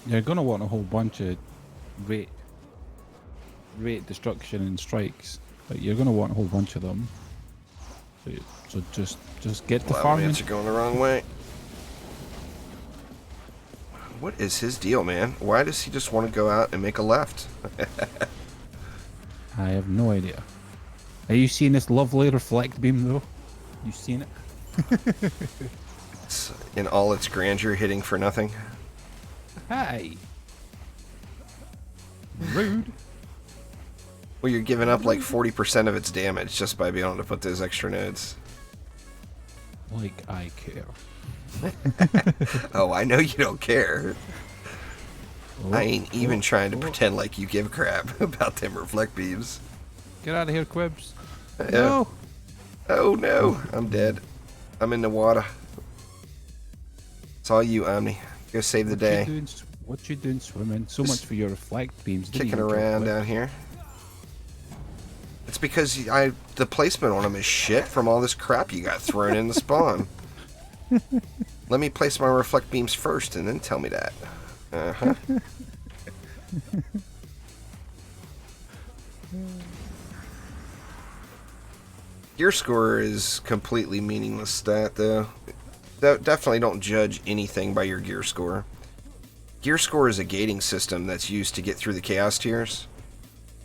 You're gonna want a whole bunch of rate destruction and strikes. Like you're gonna want a whole bunch of them. So just get the farming.
Are going the wrong way. What is his deal, man? Why does he just want to go out and make a left?
I have no idea. Are you seeing this lovely reflect beam though? You seen it?
It's in all its grandeur, hitting for nothing.
Hey. Rude.
Well, you're giving up like 40% of its damage just by being able to put those extra nodes.
Like I care.
Oh, I know you don't care.
Oh,
I ain't even trying to pretend like you give a crap about them reflect beams.
Get out of here, Quibs.
Yeah.
No.
Oh no, I'm dead. I'm in the water. It's all you, Omni. Go save the day.
What you doing swimming? So much for your reflect beams.
Kicking around down here. It's because the placement on them is shit from all this crap you got thrown in the spawn. Let me place my reflect beams first and then tell me that. Uh-huh. Gear score is completely meaningless stat, though. Definitely don't judge anything by your gear score. Gear score is a gating system that's used to get through the chaos tiers.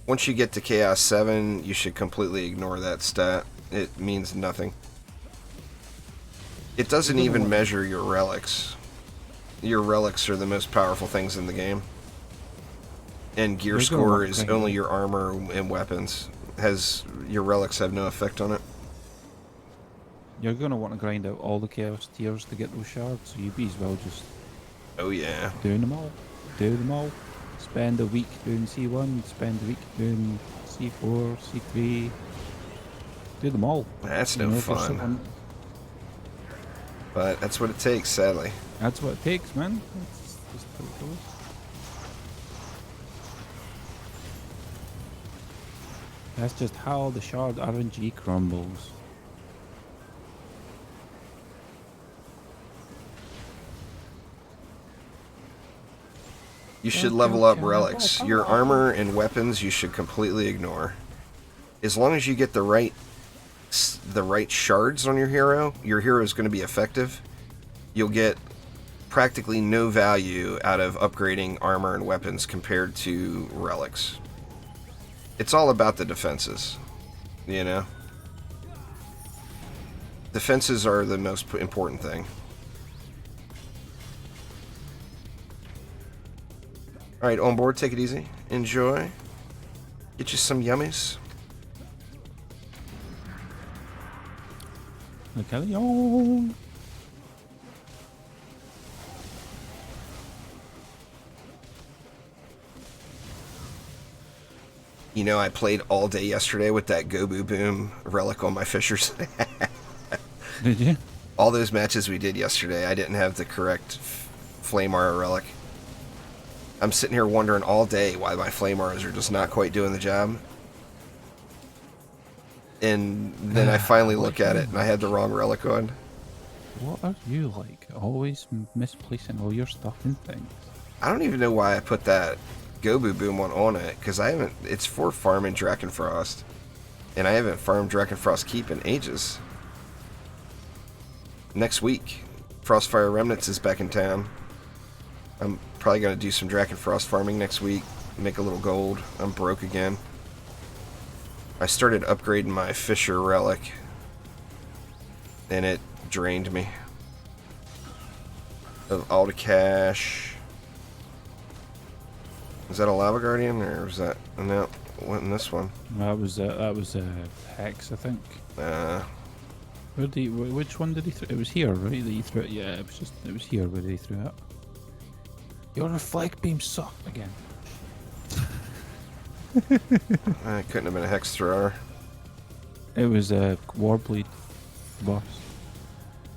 Once you get to chaos 7, you should completely ignore that stat. It means nothing. It doesn't even measure your relics. Your relics are the most powerful things in the game. And gear score is only your armor and weapons. Your relics have no effect on it.
You're gonna want to grind out all the chaos tiers to get those shards, so you be as well just
Oh yeah.
doing them all. Do them all. Spend a week doing C1, spend a week doing C4, C3. Do them all.
That's no fun. But that's what it takes, sadly.
That's what it takes, man. That's just how it goes. That's just how the shard RNG crumbles.
You should level up relics. Your armor and weapons you should completely ignore. As long as you get the right shards on your hero is going to be effective. You'll get practically no value out of upgrading armor and weapons compared to relics. It's all about the defenses, you know? Defenses are the most important thing. Alright, on board, take it easy. Enjoy. Get you some yummies.
Okay, on.
You know, I played all day yesterday with that Go Boo Boom relic on my fishers.
Did you?
All those matches we did yesterday, I didn't have the correct Flame Aura relic. I'm sitting here wondering all day why my Flame Auras are just not quite doing the job. And then I finally look at it and I had the wrong relic on.
What are you like? Always misplacing all your stuff and things.
I don't even know why I put that Go Boo Boom one on it, because I haven't. It's for farming Drakenfrost, and I haven't farmed Drakenfrost Keep in ages. Next week, Frostfire Remnants is back in town. I'm probably gonna do some Drakenfrost farming next week, make a little gold. I'm broke again. I started upgrading my Fisher relic, and it drained me of all the cash. Is that a Lava Guardian, or was that no? Wasn't this one?
That was Hex, I think. Which one did he throw? It was here, right? That he threw it. Yeah, it was here where he threw it. Your reflect beam suck again.
I couldn't have been a Hex thrower.
It was a Warbleed boss.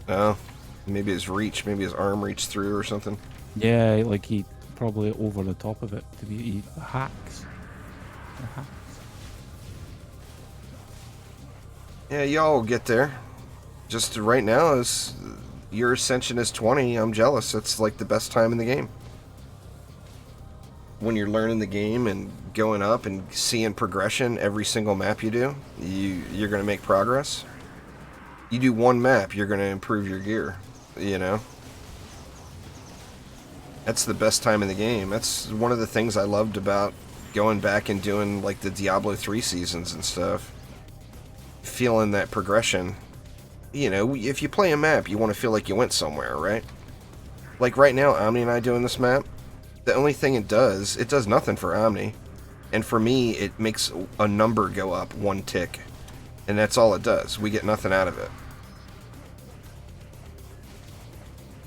Oh, maybe his reach, maybe his arm reached through or something.
Yeah, like he probably over the top of it to be hacks. The hacks.
Yeah, y'all will get there. Just right now, is your ascension is 20. I'm jealous. It's like the best time in the game. When you're learning the game and going up and seeing progression every single map you do, you're going to make progress. You do one map, you're going to improve your gear, you know? That's the best time in the game. That's one of the things I loved about going back and doing like the Diablo 3 seasons and stuff. Feeling that progression. You know, if you play a map, you want to feel like you went somewhere, right? Like right now, Omni and I doing this map, the only thing it does nothing for Omni. And for me, it makes a number go up one tick. And that's all it does. We get nothing out of it.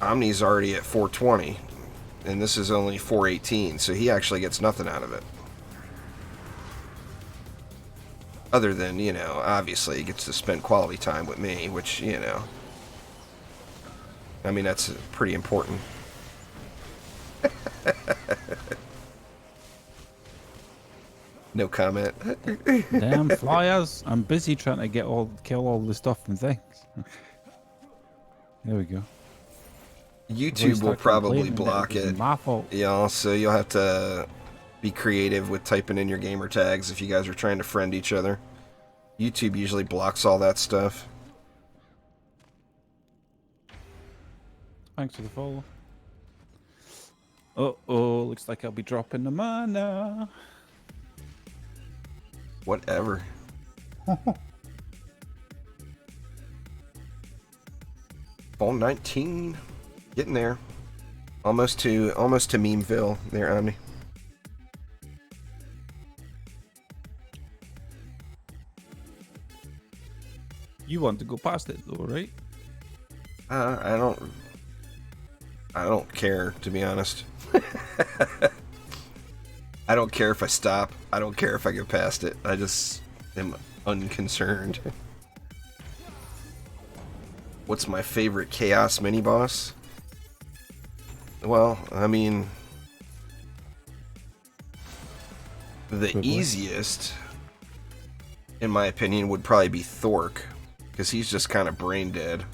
Omni's already at 420, and this is only 418, so he actually gets nothing out of it. Other than, you know, obviously he gets to spend quality time with me, which, you know, I mean, that's pretty important. No comment.
Damn flyers! I'm busy trying to kill all the stuff and things. There we go.
YouTube will probably block it.
My fault.
Yeah, so you'll have to be creative with typing in your gamer tags if you guys are trying to friend each other. YouTube usually blocks all that stuff.
Thanks for the follow. Uh-oh, looks like I'll be dropping the mana.
Whatever. 19. Getting there. Almost to Memeville there, Omni.
You want to go past it though, right?
I don't care, to be honest. I don't care if I stop. I don't care if I go past it. I just am unconcerned. What's my favorite Chaos mini-boss? Well, I mean, the easiest, in my opinion, would probably be Thork, because he's just kind of brain dead.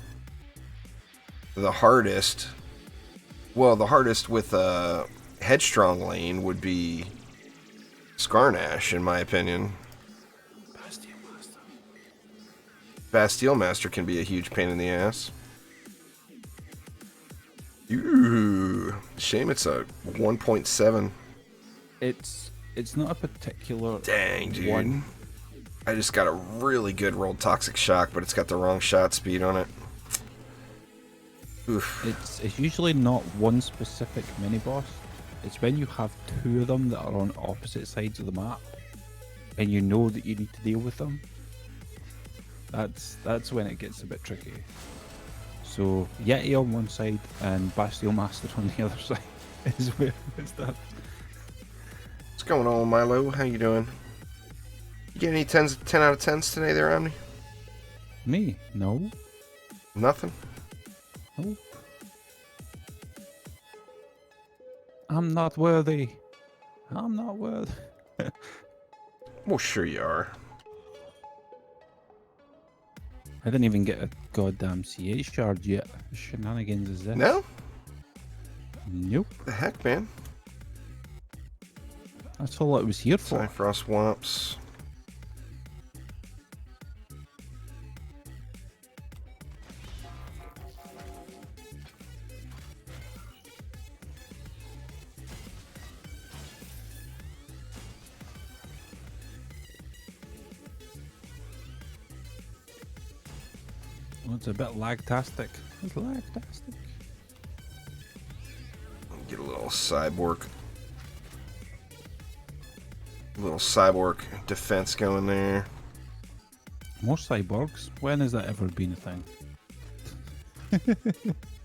The hardest with a Headstrong lane would be Skarnash, in my opinion. Bastille Master can be a huge pain in the ass. Ooh, shame it's a 1.7.
It's not a particular
Dang, dude.
one.
I just got a really good rolled Toxic Shock, but it's got the wrong shot speed on it. Oof.
It's usually not one specific mini boss. It's when you have two of them that are on opposite sides of the map, and you know that you need to deal with them. That's when it gets a bit tricky. So Yeti on one side and Bastille Master on the other side is where it's that.
What's going on, Milo? How you doing? You get any 10 out of 10s today there, Omni?
Me? No.
Nothing?
Nope. I'm not worthy. I'm not worthy.
Well, sure you are.
I didn't even get a goddamn CH shard yet. What shenanigans is this?
No?
Nope.
The heck, man?
That's all it was here for.
Cyfrost Womps.
Oh, it's a bit lagtastic. It's lagtastic.
Get a little cyborg defense going there.
More cyborgs? When has that ever been a thing?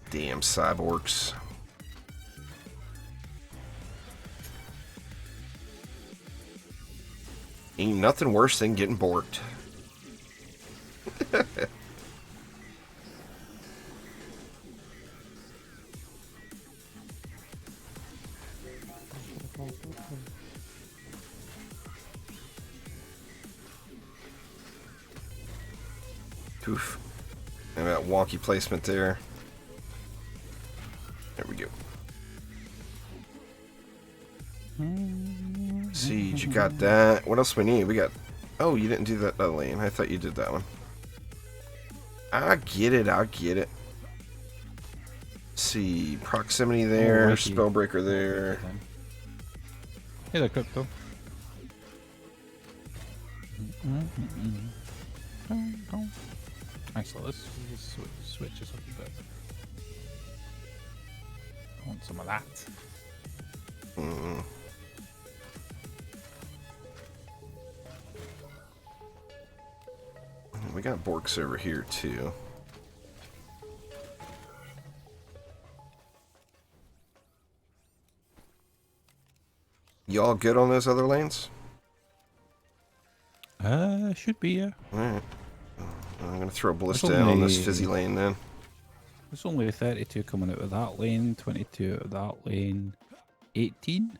Damn cyborgs. Ain't nothing worse than getting borked. Oof. And that wonky placement there. There we go. Siege, you got that. What else we need? We got... Oh, you didn't do that lane. I thought you did that one. I get it, I get it. Let's see, proximity there,
Oh, righty.
spellbreaker there.
Hey there, Crypto. Actually, let's switch this up a bit. I want some of that.
We got Borks over here too. You all good on those other lanes?
Should be, yeah.
Alright. I'm gonna throw a ballista
There's
down on this
only-
fizzy lane then.
There's only 32 coming out of that lane, 22 out of that lane, 18?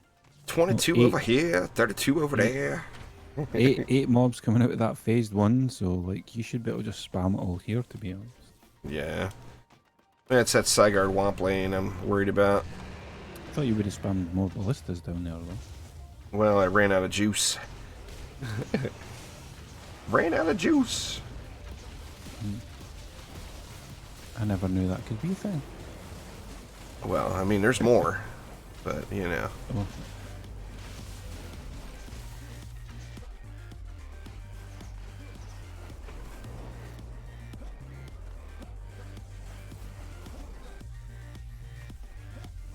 22
No,
over here, 32 over there.
eight mobs coming out of that phased one, so like you should be able to just spam it all here, to be honest.
Yeah. That's that Sigard Womp lane I'm worried about.
I thought you would have spammed more ballistas down there though.
Well, I ran out of juice. Ran out of juice.
I never knew that could be a thing.
Well, I mean, there's more. But, you know.
Oh.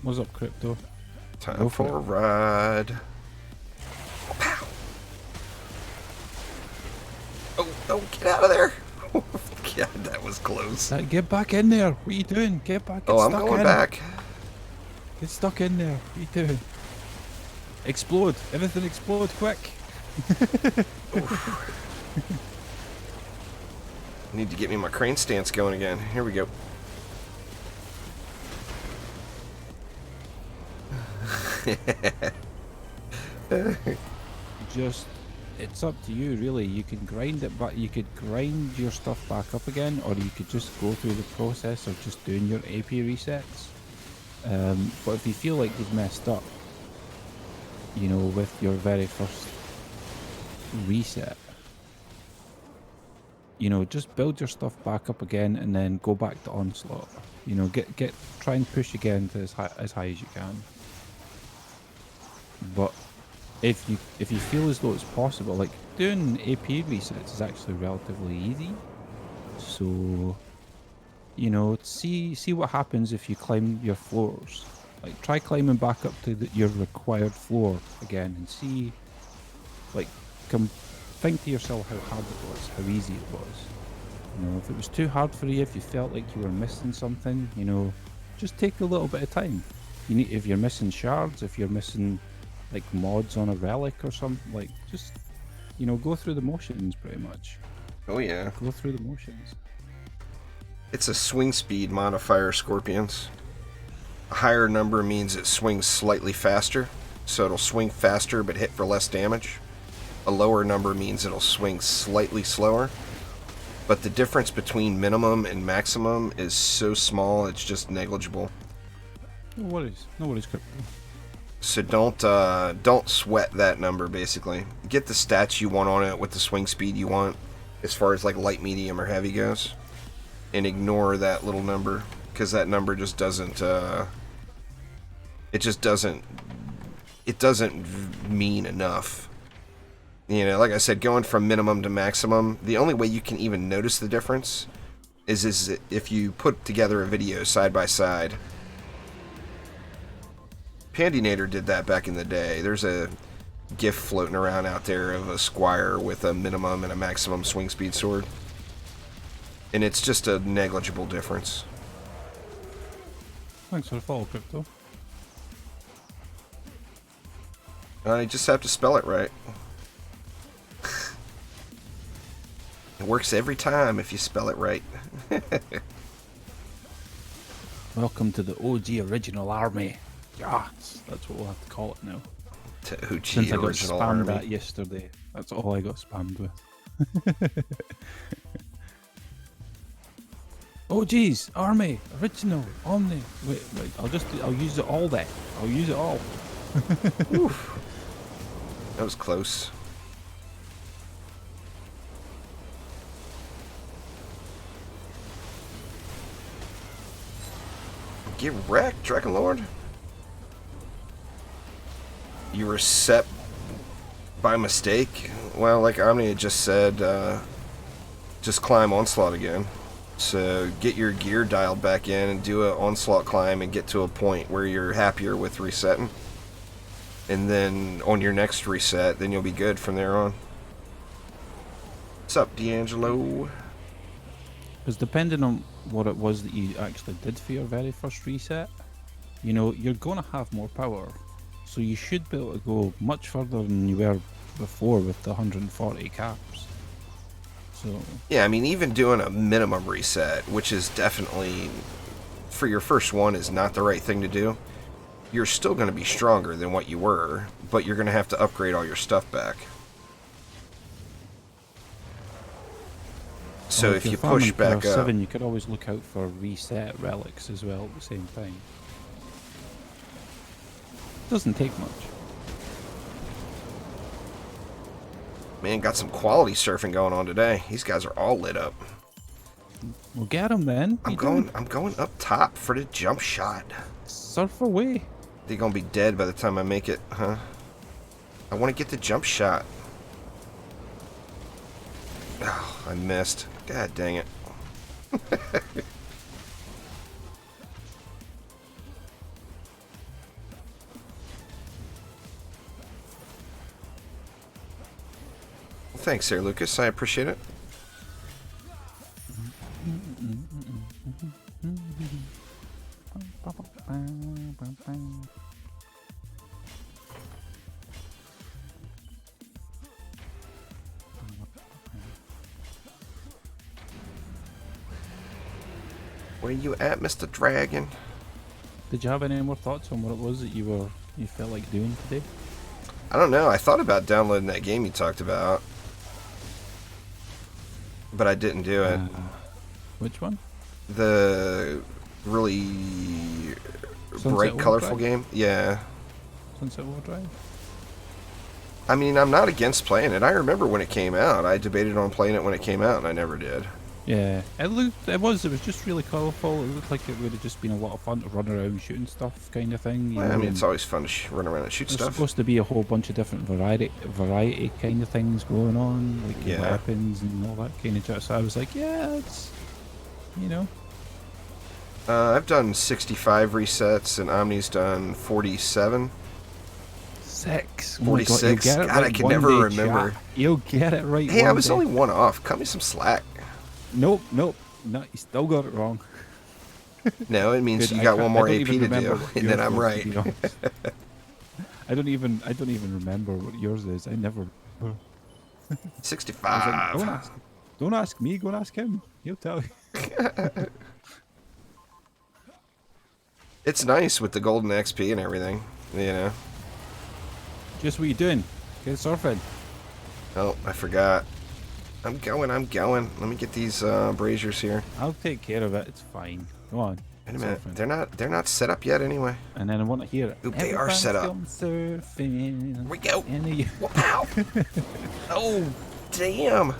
What's up, Crypto?
Time
Go
for
for
a ride. Pow! Oh, oh, get out of there! God, that was close.
Get back in there! What are you doing? Get back! Get
Oh, I'm
stuck
going
in.
back.
Get stuck in there! What are you doing? Explode! Everything explode quick!
Need to get me my crane stance going again. Here we go.
Just, it's up to you really. You can grind it, but you could grind your stuff back up again, or you could just go through the process of just doing your AP resets. But if you feel like you've messed up, you know, with your very first reset, you know, just build your stuff back up again and then go back to Onslaught. You know, try and push again to as high as you can. But if you feel as though it's possible, like doing AP resets is actually relatively easy. So, you know, see what happens if you climb your floors. Like try climbing back up to your required floor again and see, like, think to yourself how hard it was, how easy it was. You know, if it was too hard for you, if you felt like you were missing something, you know, just take a little bit of time. If you're missing shards, if you're missing like mods on a relic or something, like just, you know, go through the motions pretty much.
Oh, yeah.
Go through the motions.
It's a swing speed modifier, Scorpions. A higher number means it swings slightly faster, so it'll swing faster but hit for less damage. A lower number means it'll swing slightly slower. But the difference between minimum and maximum is so small, it's just negligible.
No worries, Crypto.
So don't sweat that number, basically. Get the stats you want on it with the swing speed you want, as far as like light, medium, or heavy goes. And ignore that little number, because that number just doesn't, it doesn't mean enough. You know, like I said, going from minimum to maximum, the only way you can even notice the difference is if you put together a video side by side. Pandinator did that back in the day. There's a GIF floating around out there of a squire with a minimum and a maximum swing speed sword. And it's just a negligible difference.
Thanks for the follow, Crypto.
You just have to spell it right. It works every time if you spell it right.
Welcome to the OG original army. Yes, that's what we'll have to call it now.
To OG
Since I got
original
spammed
army.
that yesterday. That's all I got spammed with. Oh geez, army, original, omni. Wait, I'll use it all then. I'll use it all.
Oof. That was close. Get wrecked, Dragon Lord. You were set by mistake. Well, like Omni had just said, just climb Onslaught again. So get your gear dialed back in and do an Onslaught climb and get to a point where you're happier with resetting. And then on your next reset, then you'll be good from there on. What's up, D'Angelo?
Because depending on what it was that you actually did for your very first reset, you know, you're going to have more power. So you should be able to go much further than you were before with the 140 caps. So
Yeah, I mean, even doing a minimum reset, which is definitely, for your first one, is not the right thing to do. You're still going to be stronger than what you were, but you're going to have to upgrade all your stuff back. So
well,
if
you're
you
farming
push back
Power
up...
7, you could always look out for reset relics as well at the same time. Doesn't take much.
Man, got some quality surfing going on today. These guys are all lit up.
Well, get them then.
I'm going up top for the jump shot.
Surf away.
They're going to be dead by the time I make it, huh? I want to get the jump shot. Oh, I missed. God dang it. Well, thanks there, Lucas. I appreciate it. Where you at, Mr. Dragon?
Did you have any more thoughts on what it was that you felt like doing today?
I don't know. I thought about downloading that game you talked about, but I didn't do it.
Which one?
The really
Sunset
bright,
Overdrive?
colorful game? Yeah.
Sunset Overdrive?
I mean, I'm not against playing it. I remember when it came out. I debated on playing it when it came out, and I never did.
Yeah, it was just really colourful. It looked like it would have just been a lot of fun to run around shooting stuff, kind of thing.
Well, I mean, it's always fun to run around and shoot
There's
stuff.
supposed to be a whole bunch of different variety kind of things going on, like
Yeah.
weapons and all that kind of stuff. So I was like, yeah, it's, you know.
I've done 65 resets, and Omni's done 47.
6.
46.
Oh my God,
God, I can never remember.
Chat. You'll get it right.
Hey, I
one
was
day.
only one off. Cut me some slack.
Nope. No, you still got it wrong.
No, it means
Dude,
you
I
got
can't-
one more
I don't
AP
even
to
remember
do,
what
and then
yours
I'm
was,
right.
to be honest. I don't even remember what yours is. I never. I was
65.
like, don't ask me. Go and ask him. He'll tell you.
It's nice with the golden XP and everything, you know.
Just what you doing? Get surfing.
Oh, I forgot. I'm going. Let me get these braziers here.
I'll take care of it. It's fine. Go on.
Wait a minute.
Surfing.
They're not set up yet anyway.
And then I want to hear it.
Oop, they are set up.
Everybody's gone surfing.
Here we go.
Any-
Wow. Oh, damn.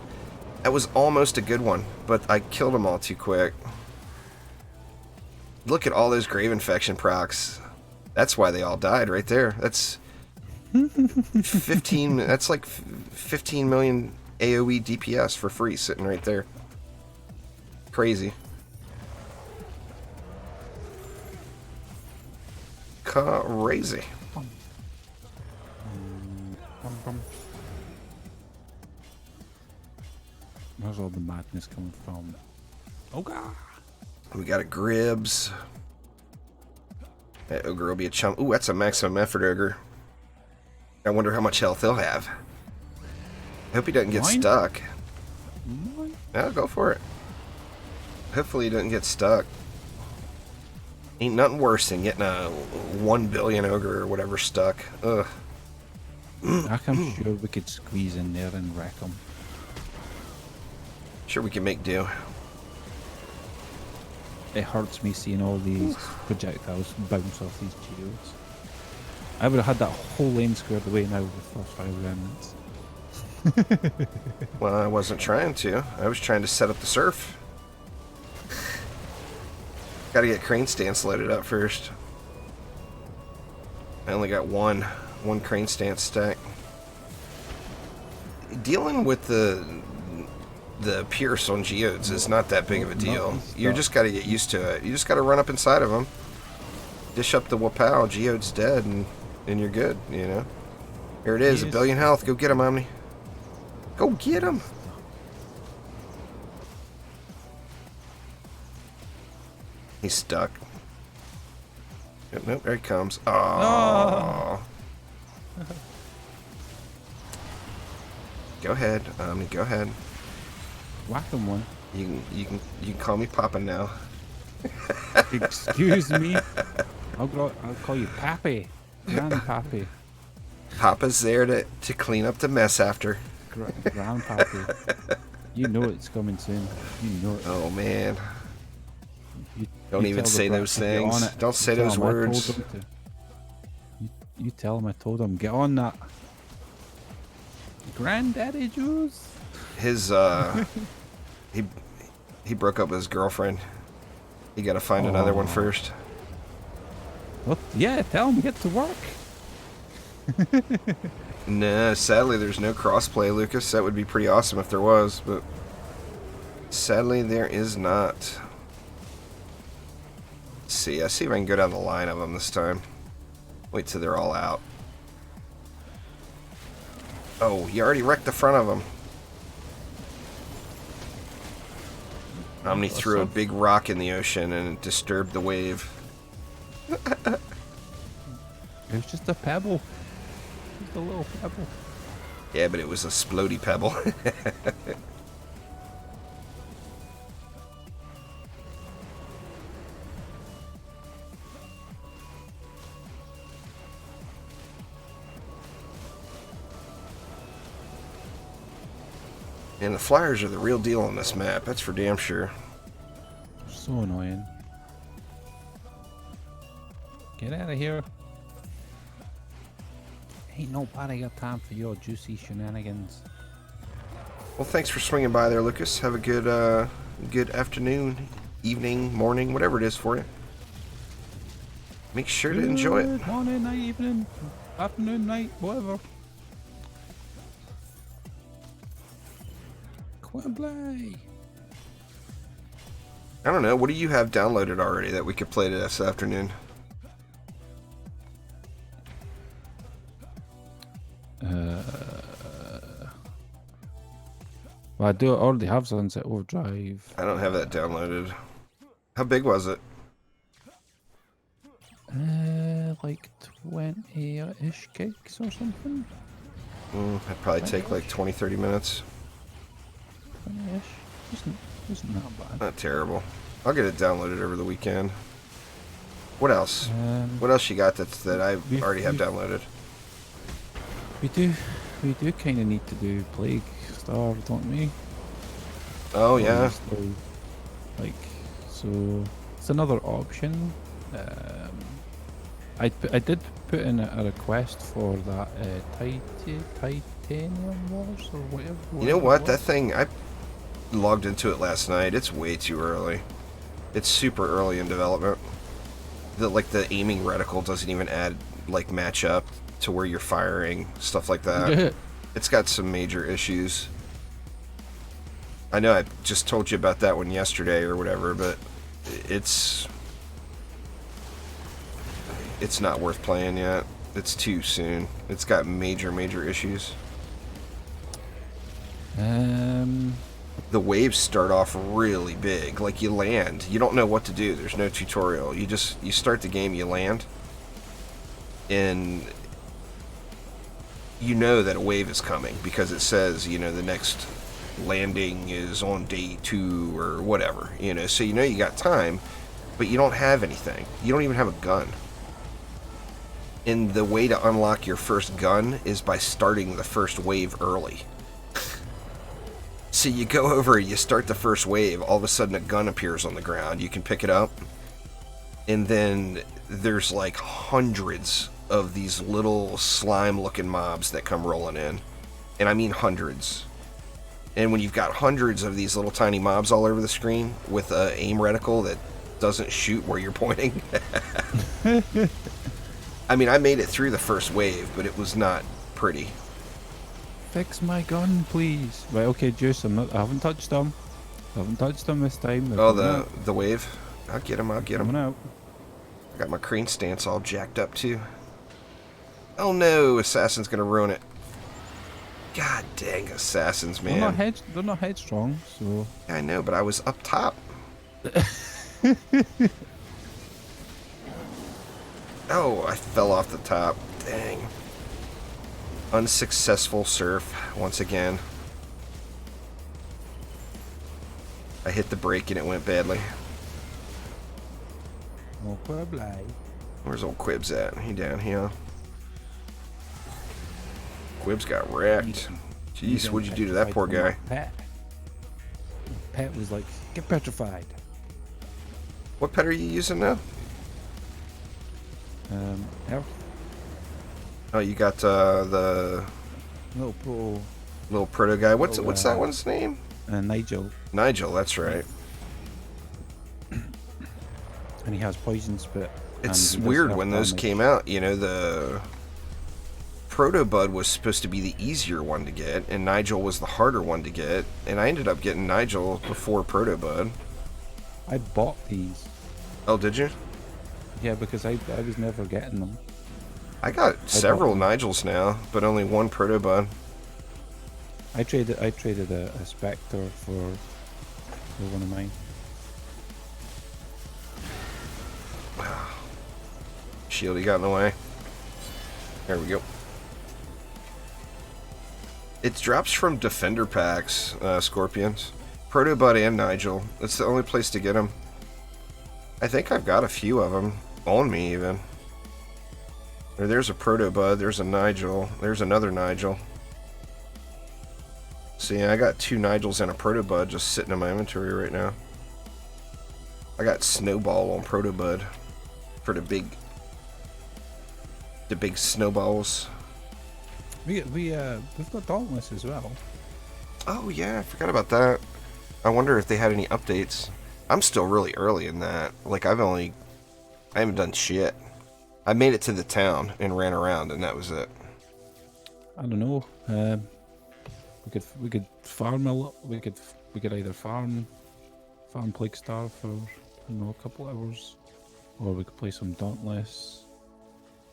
That was almost a good one, but I killed them all too quick. Look at all those grave infection procs. That's why they all died right there. That's 15. That's like 15 million AoE DPS for free sitting right there. Crazy. Crazy.
Where's all the madness coming from? Oh God!
We got a Gribs. That ogre will be a chump. Ooh, that's a maximum effort ogre. I wonder how much health he'll have. I hope he doesn't get
Mine?
stuck.
Mine?
Yeah, go for it. Hopefully he doesn't get stuck. Ain't nothing worse than getting a 1 billion ogre or whatever stuck. Ugh.
I'm sure we could squeeze in there and wreck them.
Sure we can make do.
It hurts me seeing all these projectiles bounce off these geodes. I would have had that whole lane squared away now with the first 5 remnants.
Well, I wasn't trying to. I was trying to set up the surf. Gotta get crane stance loaded up first. I only got one crane stance stack. Dealing with the pierce on geodes is not that big of a deal. You just gotta get used to it. You just gotta run up inside of them, dish up the wapow, geode's dead, and you're good, you know? Here it is, 1 billion health. Go get him, Omni. Go get him. He's stuck. Nope, there he comes. Oh. Go ahead, go ahead.
Whack him one.
You can call me Papa now.
Excuse me. I'll call you Pappy. Grandpappy.
Papa's there to clean up the mess after.
Grandpappy. You know it's coming soon. You know it.
Oh man.
You
Don't even
tell the
say
brat
those
to get on
things.
it.
Don't
You
say
tell
those
him I told
words.
him to. You tell him I told him, get on that. Granddaddy juice.
His he broke up with his girlfriend. You gotta find another one first.
What? Yeah, tell him get to work.
Nah, sadly there's no crossplay, Lucas. That would be pretty awesome if there was, but sadly there is not. Let's see, I see if I can go down the line of them this time. Wait till they're all out. Oh, you already wrecked the front of them. Omni threw a big rock in the ocean and it disturbed the wave.
It was just a pebble. Just a little pebble.
Yeah, but it was a splody pebble. And the flyers are the real deal on this map, that's for damn sure.
So annoying. Get out of here. Ain't nobody got time for your juicy shenanigans.
Well, thanks for swinging by there, Lucas. Have a good afternoon, evening, morning, whatever it is for you. Make sure to enjoy it.
Morning, night, evening, afternoon, night, whatever. Quibbly.
I don't know, what do you have downloaded already that we could play this afternoon?
Well, I do already have Sunset Overdrive.
I don't have that downloaded. How big was it?
Like 20-ish gigs or something.
It'd probably take like 20-30 minutes.
20-ish. Isn't that bad.
Not terrible. I'll get it downloaded over the weekend. What else? What else you got that I already have downloaded?
We do kind of need to do Plague Star, don't we?
Oh yeah.
Like, so it's another option. I did put in a request for that Titanium Wars or whatever.
You know what? That thing, I logged into it last night. It's way too early. It's super early in development. The aiming reticle doesn't even match up to where you're firing, stuff like that. It's got some major issues. I know I just told you about that one yesterday or whatever, but it's not worth playing yet. It's too soon. It's got major issues. The waves start off really big. Like, you land, you don't know what to do. There's no tutorial. You start the game, you land, and you know that a wave is coming because it says, you know, the next landing is on day 2 or whatever, you know, so you know you got time, but you don't have anything. You don't even have a gun. And the way to unlock your first gun is by starting the first wave early. So you go over, you start the first wave, all of a sudden a gun appears on the ground, you can pick it up, and then there's like hundreds of these little slime-looking mobs that come rolling in. And I mean hundreds. And when you've got hundreds of these little tiny mobs all over the screen with a aim reticle that doesn't shoot where you're pointing. I mean, I made it through the first wave, but it was not pretty.
Fix my gun, please. Right, okay, Juice, I haven't touched them. I haven't touched them this time. They're
Oh,
coming out.
the wave? I'll get him,
Coming out.
I got my crane stance all jacked up, too. Oh no, Assassin's gonna ruin it. God dang Assassins, man.
They're not headstrong, so...
Yeah, I know, but I was up top. Oh, I fell off the top. Dang. Unsuccessful surf, once again. I hit the brake and it went badly. Where's old Quibs at? He down here. Quibs got wrecked. Jeez, what'd you do to that poor guy?
Pet was like, get petrified.
What pet are you using now?
Elf.
Oh, you got the
Little
proto guy. What's that one's name?
Nigel.
Nigel, that's right.
And he has poison spit.
It's
and he does
weird
have
when those
damage.
came out. You know, the Proto Bud was supposed to be the easier one to get, and Nigel was the harder one to get. And I ended up getting Nigel before Proto Bud.
I bought these.
Oh, did you?
Yeah, because I was never getting them.
I got several Nigels now, but only one Proto Bud.
I traded a Spectre for one of mine.
Shield, he got in the way. There we go. It drops from Defender packs, Scorpions. Proto Bud and Nigel. It's the only place to get them. I think I've got a few of them on me, even. There's a Proto Bud, there's a Nigel, there's another Nigel. See, I got 2 Nigels and a Proto Bud just sitting in my inventory right now. I got Snowball on Proto Bud for the big snowballs.
We've got Dauntless as well.
Oh yeah, I forgot about that. I wonder if they had any updates. I'm still really early in that. Like I haven't done shit. I made it to the town and ran around, and that was it.
I don't know. We could farm a lot. We could either farm Plague Star for a couple hours, or we could play some Dauntless.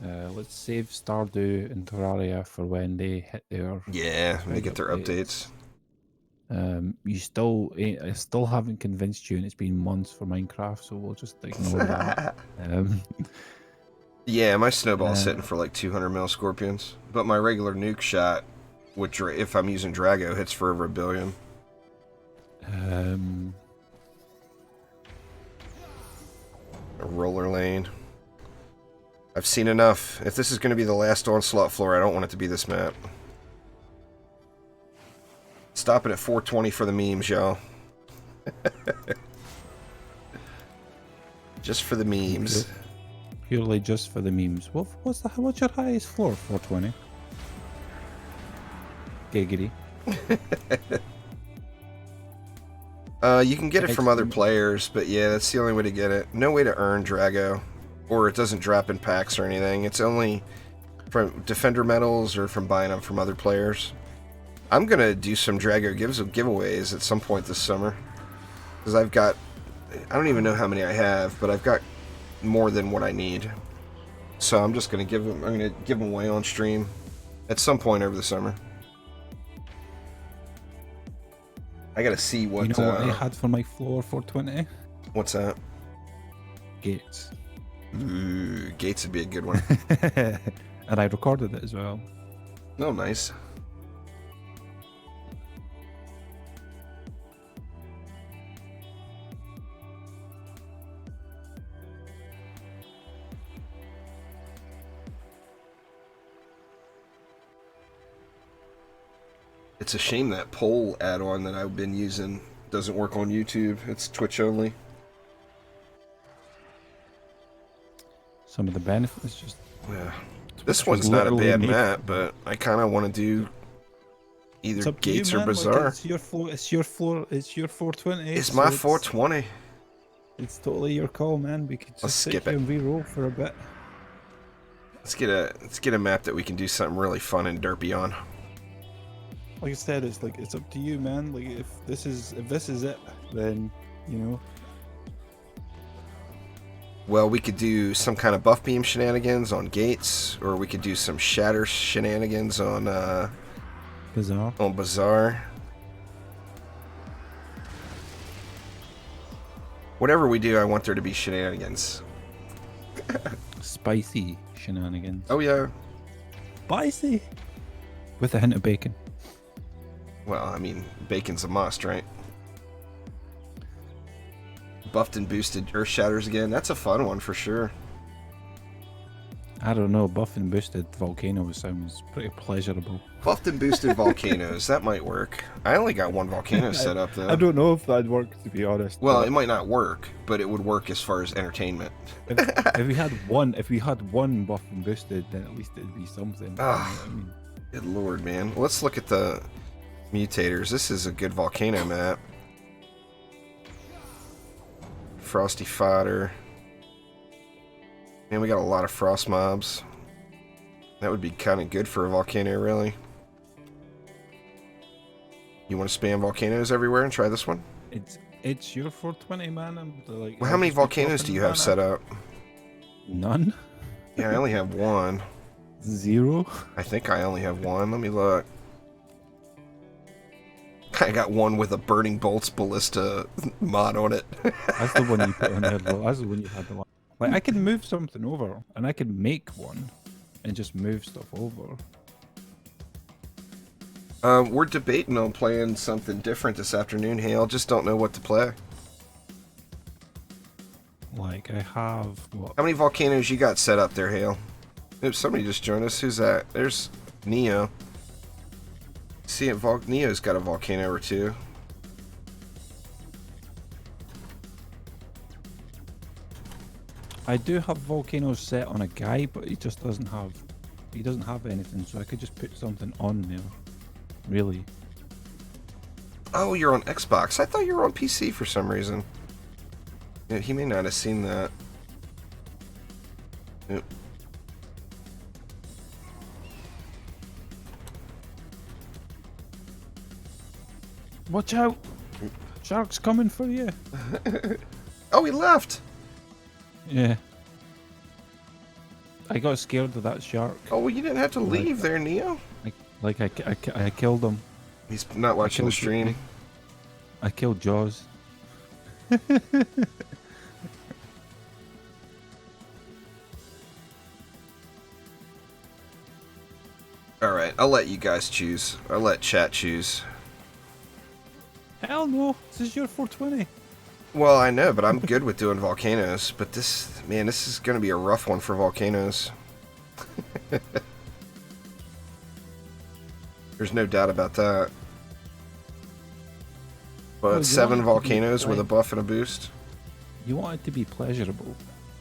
Let's save Stardew and Terraria for when they hit their
When they get their updates.
I still haven't convinced you, and it's been months for Minecraft, so we'll just ignore that.
Yeah, my snowball's sitting for like 200 mil Scorpions, but my regular nuke shot, which if I'm using Drago, hits for over 1 billion. A roller lane. I've seen enough. If this is going to be the last Onslaught floor, I don't want it to be this map. Stop it at 420 for the memes, y'all. Just for the memes.
Purely just for the memes. What's your highest floor? 420. Giggity.
You can get it from other players, but yeah, that's the only way to get it. No way to earn Drago, or it doesn't drop in packs or anything. It's only from Defender medals or from buying them from other players. I'm gonna do some Drago giveaways at some point this summer, because I don't even know how many I have, but I've got more than what I need. So I'm just gonna give them away on stream at some point over the summer. I gotta see what.
You know what I had for my floor 420?
What's that?
Gates.
Ooh, Gates would be a good one.
And I recorded it as well.
Oh, nice. It's a shame that poll add-on that I've been using doesn't work on YouTube. It's Twitch only.
Some of the benefits just.
Yeah. This
Twitch was
one's not a
literally
bad
made
map, but I kind of want to do
It's
either
up to you,
Gates or
man. Like,
Bazaar.
it's your floor. It's your floor. It's your 420.
It's
so
my 420.
It's totally your call, man. We could
Let's
just sit
skip
here
it.
and re-roll for a bit.
Let's get a map that we can do something really fun and derpy on.
Like I said, it's like it's up to you, man. Like if this is it, then you know.
Well, we could do some kind of buff beam shenanigans on Gates, or we could do some shatter shenanigans on
Bizarre.
Bazaar. Whatever we do, I want there to be shenanigans.
Spicy shenanigans.
Oh yeah.
Spicy.
With a hint of bacon.
Well, I mean, bacon's a must, right? Buffed and boosted Earth Shatters again. That's a fun one for sure.
I don't know, buff and boosted volcano sounds pretty pleasurable.
Buffed and boosted volcanoes. That might work. I only got one volcano set up though.
I don't know if that'd work, to be honest.
Well,
but
it might not work, but it would work as far as entertainment.
if we had one buff and boosted, then at least it'd be something.
Ah.
I mean,
Good lord, man. Let's look at the mutators. This is a good volcano map. Frosty fodder. Man, we got a lot of frost mobs. That would be kind of good for a volcano, really. You want to spam volcanoes everywhere and try this one?
it's your 420, man. I'm like.
Well, how many volcanoes do you have set up?
None?
Yeah, I only have one.
0.
I think I only have one. Let me look. I got one with a Burning Bolts Ballista mod on it.
That's the one you put on there. That's the one you had the one. Like I can move something over, and I can make one, and just move stuff over.
We're debating on playing something different this afternoon, Hale. Just don't know what to play.
Like I have what?
How many volcanoes you got set up there, Hale? Oops, somebody just joined us. Who's that? There's Neo. See it, Neo's got a volcano or two.
I do have volcanoes set on a guy, but he just doesn't have anything, so I could just put something on there. Really.
Oh, you're on Xbox. I thought you were on PC for some reason. Yeah, he may not have seen that. Yep.
Watch out! Shark's coming for you.
Oh, he left!
Yeah. I got scared of that shark.
Oh, well, you didn't have to leave there, Neo.
I killed him.
He's not watching the
killed-
stream.
I killed Jaws.
Alright, I'll let you guys choose. I'll let chat choose.
Hell no! This is your 420.
Well, I know, but I'm good with doing volcanoes. But this is going to be a rough one for volcanoes. There's no doubt about that. But
Well, you
7
want it to be
volcanoes with a
like-
buff and a boost.
You want it to be pleasurable.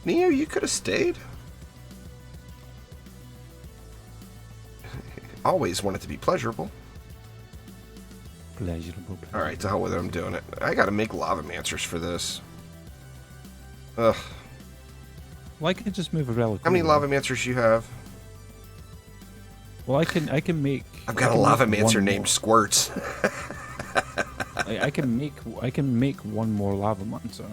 Neo, you could have stayed. Always want it to be pleasurable.
Pleasurable.
Alright, to hell with it, I'm doing it. I gotta make lava mancers for this. Ugh.
Well, I can just move a relic.
How many
over.
lava mancers you have?
Well, I can make.
I've got
I
a
can
lava
make
mancer
one
named
more.
Squirts.
I can make one more lava mancer.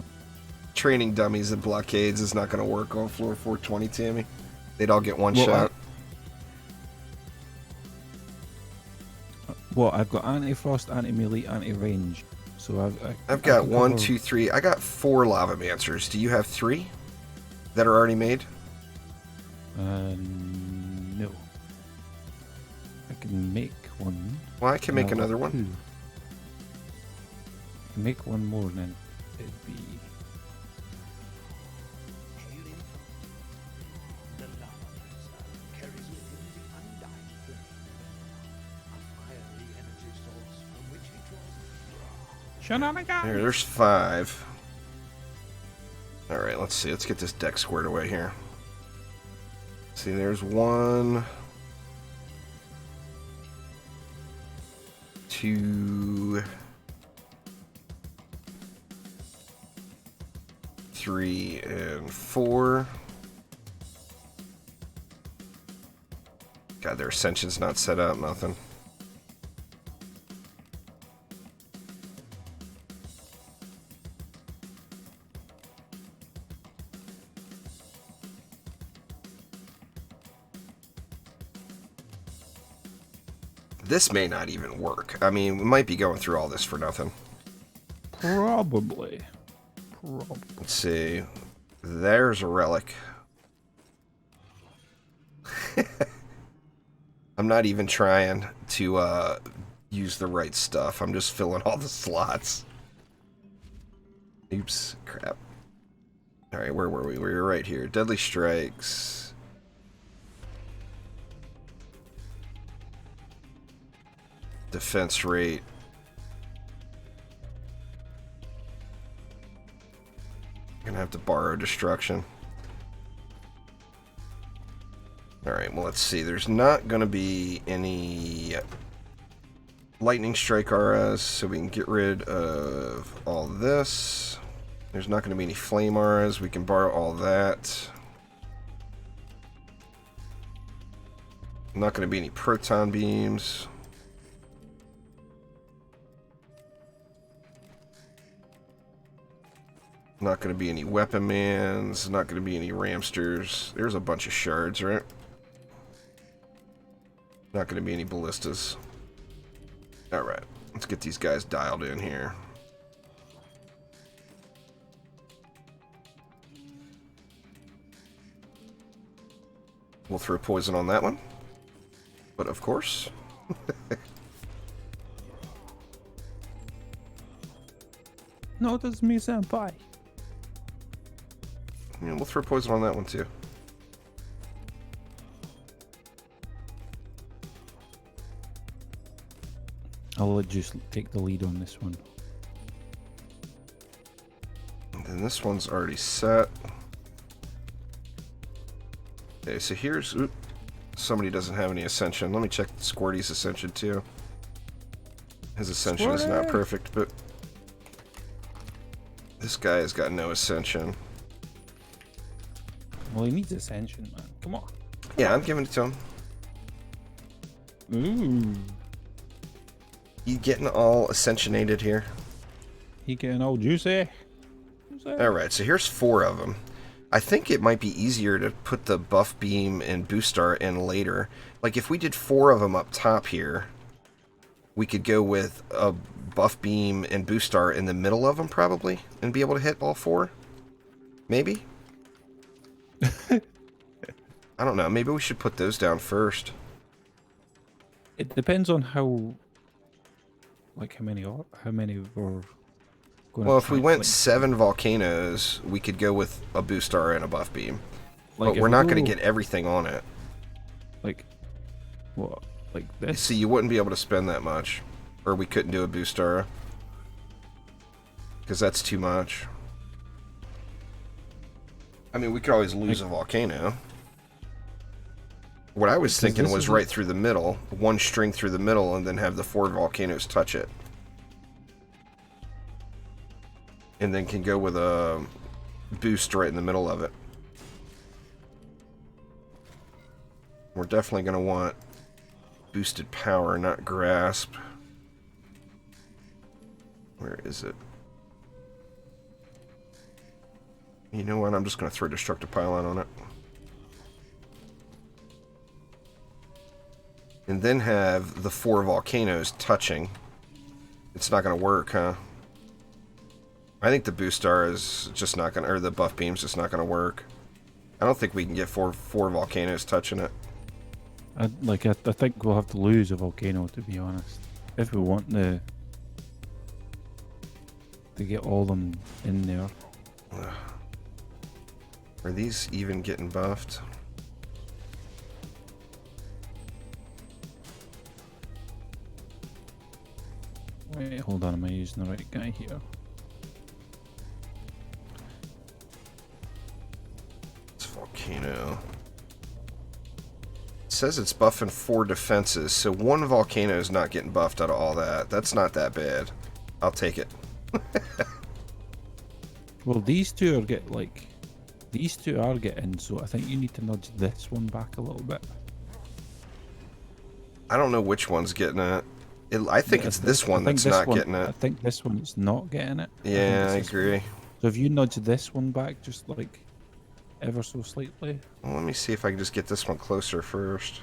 Training dummies and blockades is not gonna work on floor 420, Tammy. They'd all get one
Well,
shot.
Well, I've got anti-frost, anti-melee, anti-range. So
I've got
can
1,
cover-
2, 3. I got 4 lava mancers. Do you have 3 that are already made?
No. I can make one.
Well, I can make
No,
another one.
2. I can make one more, and then it'd be.
Hailing from the lava monster carries within the undying flame a fiery energy
Shenanigans!
There's 5. Alright, let's see. Let's get this deck squared away here. See, there's 1, 2, 3, and 4. God, their Ascension's not set up, nothing. This may not even work. I mean, we might be going through all this for nothing.
Probably.
Let's see. There's a relic. I'm not even trying to use the right stuff. I'm just filling all the slots. Oops. Crap. Alright, where were we? We were right here. Deadly Strikes. Defense rate. Gonna have to borrow Destruction. Alright, well, let's see. There's not gonna be any Lightning Strike auras, so we can get rid of all this. There's not gonna be any Flame auras. We can borrow all that. Not gonna be any Proton Beams. Not going to be any Weapon Mans. Not going to be any Ramsters. There's a bunch of shards, right? Not going to be any Ballistas. Alright, let's get these guys dialed in here. We'll throw poison on that one. But of course.
Notice me, senpai.
Yeah, we'll throw poison on that one too.
I'll just take the lead on this one.
And then this one's already set. Okay, so here's... Oop, somebody doesn't have any Ascension. Let me check Squirty's Ascension too. His Ascension is not perfect, but... This guy has got no Ascension.
Well, he needs Ascension, man. Come on.
Yeah, I'm giving it to him.
Ooh.
You getting all Ascensionated here?
He getting all juicy.
Alright, so here's 4 of them. I think it might be easier to put the Buff Beam and Boost Star in later. Like, if we did 4 of them up top here, we could go with a Buff Beam and Boost Star in the middle of them, probably, and be able to hit all 4? Maybe? I don't know. Maybe we should put those down first.
It depends on how... Like, how many were...
Well, if we went 7 volcanoes, we could go with a Boost Star and a Buff Beam.
Like,
but we're not going to get everything on it.
Like, what? Like this?
See, you wouldn't be able to spend that much. Or we couldn't do a Boost Star. Because that's too much. I mean, we could always lose a volcano. What I was thinking was right through the middle. 1 string through the middle, and then have the 4 volcanoes touch it. And then can go with a boost right in the middle of it. We're definitely going to want boosted power, not grasp. Where is it? You know what? I'm just going to throw Destructive Pylon on it. And then have the 4 volcanoes touching. It's not going to work, huh? I think the Boost Star is just not going to... Or the Buff Beam's just not going to work. I don't think we can get four volcanoes touching it.
I think we'll have to lose a volcano, to be honest. If we want to get all them in there.
Are these even getting buffed?
Wait, hold on, am I using the right guy here?
It's volcano. It says it's buffing 4 defenses, so 1 volcano is not getting buffed out of all that. That's not that bad. I'll take it.
Well, these two are getting, so I think you need to nudge this one back a little bit.
I don't know which one's getting it. I think it's this one that's not getting
I
it.
think this one's not getting it.
Yeah, I
think it's this one.
agree.
So if you nudge this one back just like ever so slightly.
Well, let me see if I can just get this one closer first.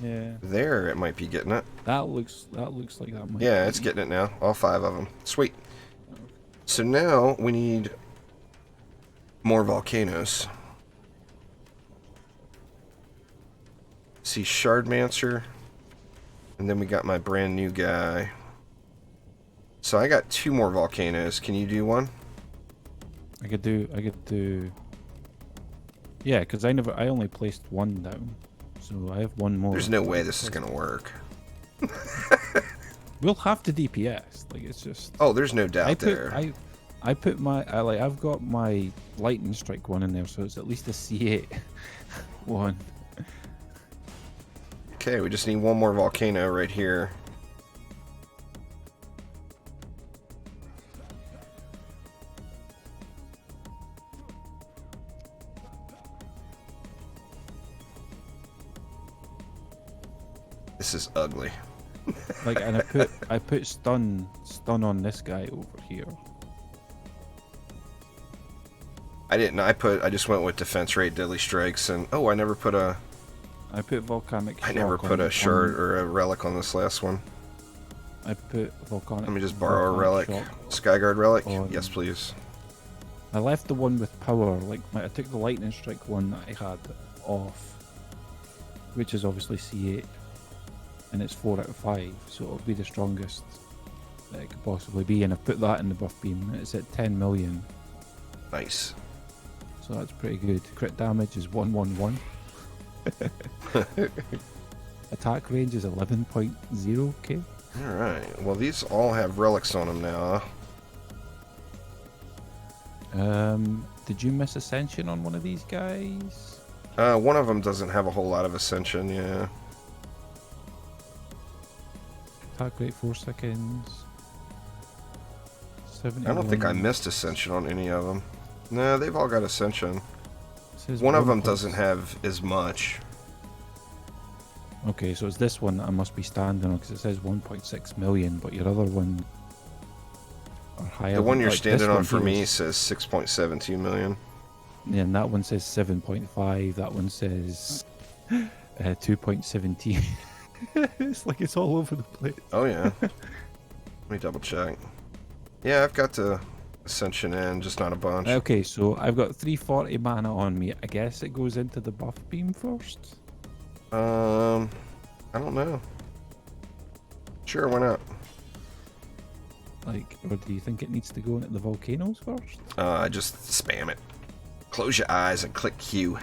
Yeah.
There, it might be getting it.
That looks like that might
Yeah,
be.
it's getting it now. All 5 of them. Sweet. So now we need more volcanoes. See Shardmancer. And then we got my brand new guy. So I got 2 more volcanoes. Can you do one?
I could do Yeah, because I only placed 1 down. So I have 1 more.
There's no way this is gonna work.
We'll have to DPS. Like it's just
Oh, there's no doubt there.
I put my I've got my lightning strike one in there, so it's at least a C8 one.
Okay, we just need 1 more volcano right here. This is ugly.
Like, and I put stun on this guy over here.
I didn't. I just went with defense rate, deadly strikes, and oh, I never put a.
I put volcanic.
I never
shock
put a
on-
shard or a relic on this last one.
I put volcanic.
Let me just borrow a relic.
volcanic shock.
Skyguard relic.
on-
Yes, please.
I left the one with power. Like I took the lightning strike one that I had off, which is obviously C8, and it's 4 out of 5, so it'll be the strongest that it could possibly be. And I put that in the buff beam. And it's at 10 million,
Nice.
so that's pretty good. Crit damage is 111. Attack range is 11.0k.
All right. Well, these all have relics on them now.
Did you miss ascension on one of these guys?
One of them doesn't have a whole lot of ascension. Yeah.
Attack rate 4 seconds. 70.
I don't think I missed ascension on any of them. No, they've all got ascension. One of them doesn't have as much.
Okay, so it's this one that I must be standing on because it says 1.6 million, but your other one are higher.
The one
than-
you're
like,
standing
this
on
one
for
here
me
is-
says 6.72 million.
Yeah, and that one says 7.5. That one says 2.17. It's like it's all over the place.
Oh yeah. Let me double check. Yeah, I've got the ascension in, just not a bunch.
Okay, so I've got 340 mana on me. I guess it goes into the buff beam first.
I don't know. Sure, why not?
Like, or do you think it needs to go into the volcanoes first?
Just spam it. Close your eyes and click Q.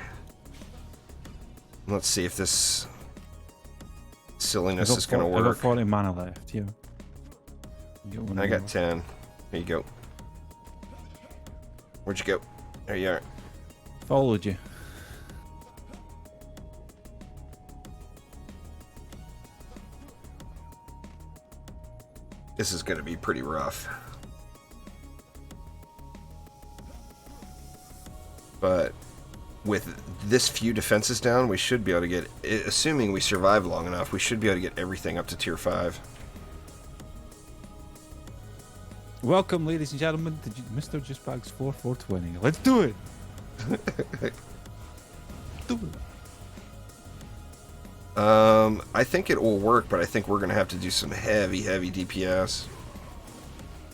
Let's see if this silliness is gonna
I got
work.
40 mana left. Here. Get one
I got
more.
10. Here you go. Where'd you go? There you are.
Followed you.
This is gonna be pretty rough. But with this few defenses down, we should be able to get, assuming we survive long enough, we should be able to get everything up to tier 5.
Welcome, ladies and gentlemen, to Mr. Justbag's 4420. Let's do it. Do it.
I think it will work, but I think we're gonna have to do some heavy DPS.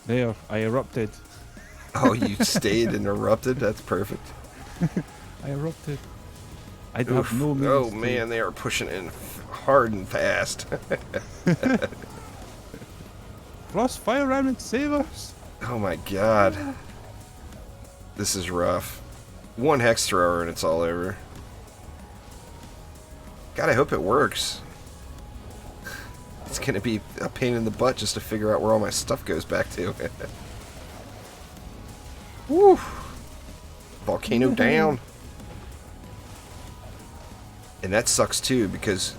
There, I erupted.
Oh, you stayed and erupted? That's perfect.
I erupted. I
Oof.
have no means
Oh
to-
man, they are pushing in hard and fast.
Frost, fire around and save us.
Oh my god. This is rough. One hex thrower and it's all over. God, I hope it works. It's gonna be a pain in the butt just to figure out where all my stuff goes back to. Woo! Volcano down. And that sucks too, because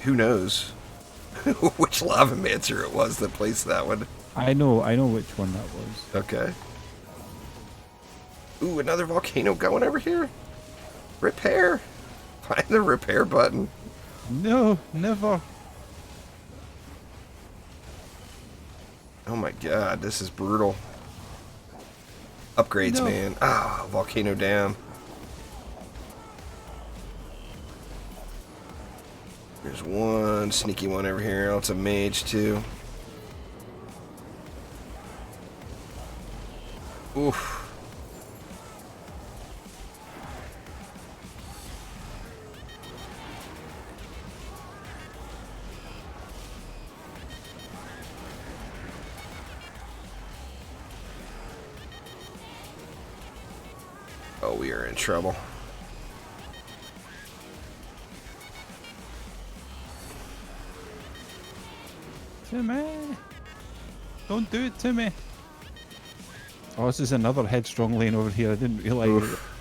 who knows which lava mancer it was that placed that one.
I know which one that was.
Okay. Ooh, another volcano going over here. Repair. Find the repair button.
No, never.
Oh my god, this is brutal. Upgrades,
No.
man. Ah, volcano down. There's one sneaky one over here. Oh, it's a mage too. Oof. Oh, we are in trouble.
Timmy! Don't do it to me! Oh, this is another headstrong lane over here. I didn't realise.
Oof.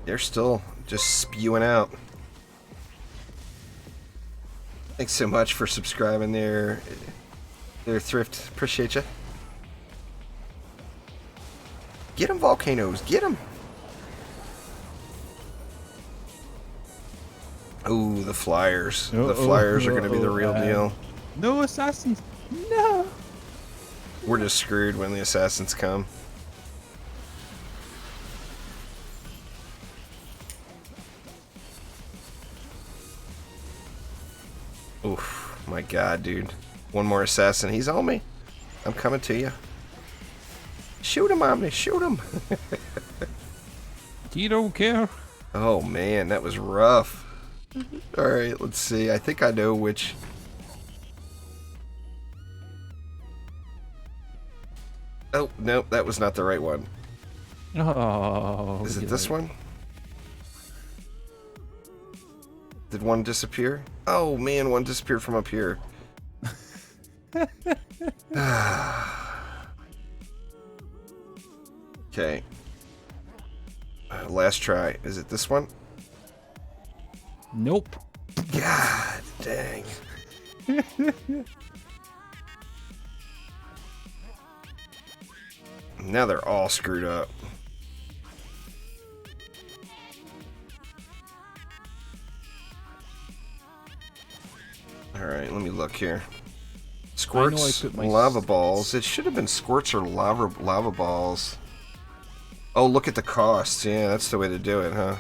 They're still just spewing out. Thanks so much for subscribing there, Thrift. Appreciate you. Get them, volcanoes. Get them. Ooh, the flyers. The flyers are going to be the real deal.
No assassins! No!
We're just screwed when the assassins come. Oof, my god, dude. One more assassin. He's on me. I'm coming to you. Shoot him, Omni. Shoot him.
You don't care.
Oh, man. That was rough. Alright, let's see. I think I know which... Oh, nope. That was not the right one.
Oh.
Is it this one? Did one disappear? Oh man, one disappeared from up here. Okay. Last try. Is it this one?
Nope.
God dang. Now they're all screwed up. Alright, let me look here. Squirts,
put my
lava balls. It should have been squirts or lava balls. Oh, look at the costs. Yeah, that's the way to do it, huh?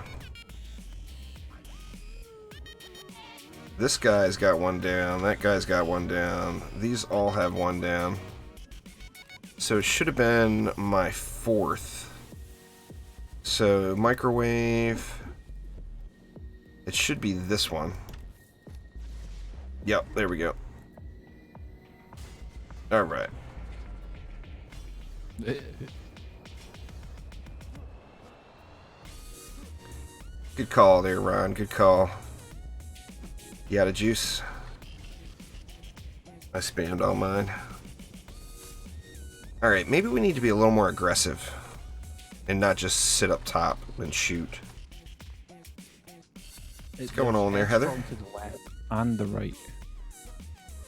This guy's got one down. That guy's got one down. These all have one down. So it should have been my fourth. So, microwave. It should be this one. Yep, there we go. Alright. Good call there, Ron. Good call. You out of juice? I spammed all mine. Alright, maybe we need to be a little more aggressive. And not just sit up top and shoot. What's going on there, Heather?
To the left and the right.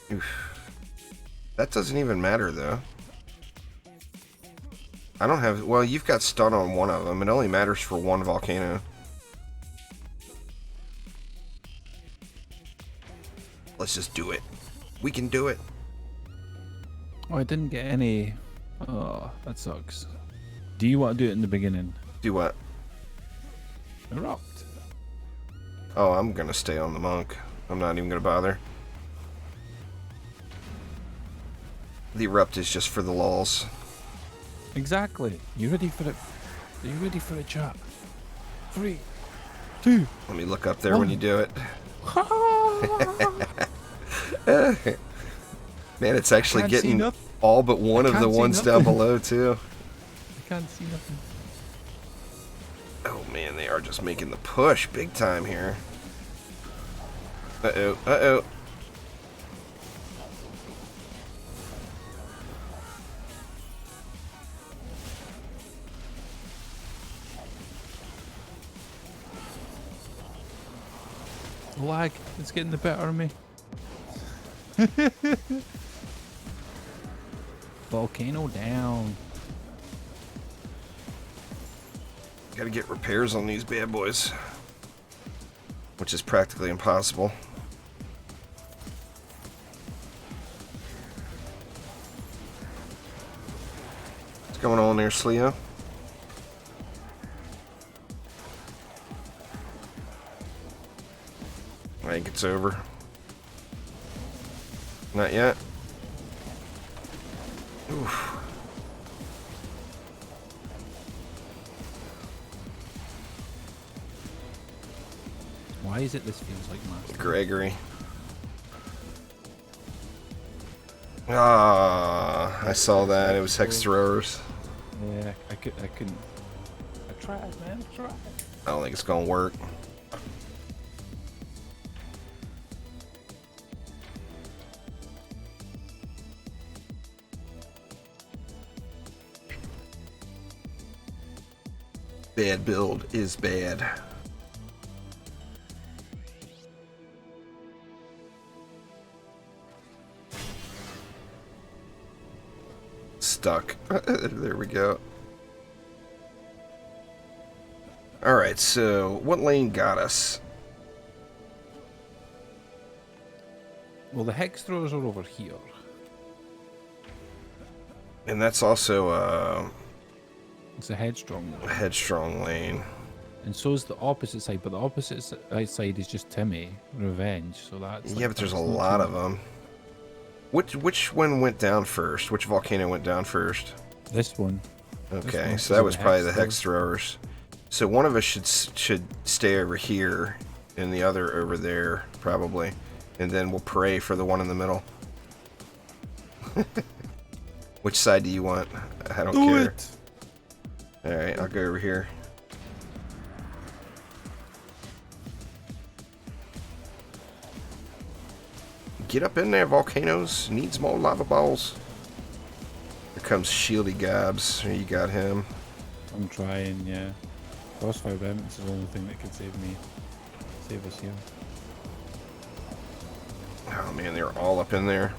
Oof. That doesn't even matter, though. I don't have... Well, you've got stun on one of them. It only matters for one volcano. Let's just do it. We can do it.
Oh, I didn't get any. Oh, that sucks. Do you want to do it in the beginning?
Do what?
Erupt.
Oh, I'm gonna stay on the monk. I'm not even gonna bother. The erupt is just for the lulz.
Exactly. You ready for it? Are you ready for a chat? 3, 2.
Let me look up there when you do it. Man, it's actually
Can't see
getting
nothing.
all but one
I
of the
can't see
ones down
nothing.
below, too.
I can't see nothing.
Oh, man, they are just making the push big time here. Uh-oh, uh-oh.
Lag. It's getting the better of me. Volcano down.
Gotta get repairs on these bad boys. Which is practically impossible. What's going on there, Sleo? I think it's over. Not yet. Oof.
Why is it this feels like master?
Gregory. Ah, I saw that. It was hex throwers.
Yeah, I couldn't. I tried, man. I tried.
I don't think it's gonna work. Bad build is bad. Stuck. There we go. Alright, so what lane got us?
Well, the hex throwers are over here.
And that's also
It's a headstrong
a
one.
headstrong lane.
And so is the opposite side, but the opposite side is just Timmy, Revenge, so that's...
Yeah, but there's a lot of them. Which one went down first? Which volcano went down first?
This one.
Okay,
one
so
is
that
the
was probably the
hex
hex throwers. So one of us should stay over here, and the other over there, probably. And then we'll pray for the one in the middle. Which side do you want? I don't care. Alright, I'll go over here. Get up in there, volcanoes. Needs more lava balls. Here comes Shieldy Gobs. You got him.
I'm trying, yeah. Crossfire Remnants is the only thing that can save us here.
Oh man, they're all up in there.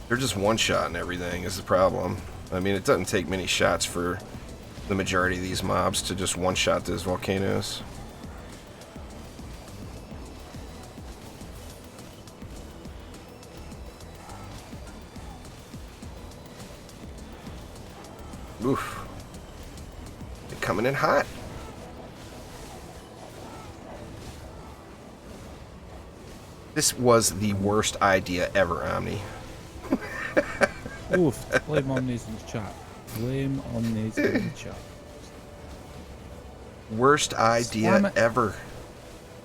They're just one-shotting everything is the problem. I mean, it doesn't take many shots for the majority of these mobs to just one-shot those volcanoes. Oof. They're coming in hot. This was the worst idea ever, Omni.
Oof, blame Omnis in the chat. Blame Omnis in the chat.
Worst idea
Spam it.
ever.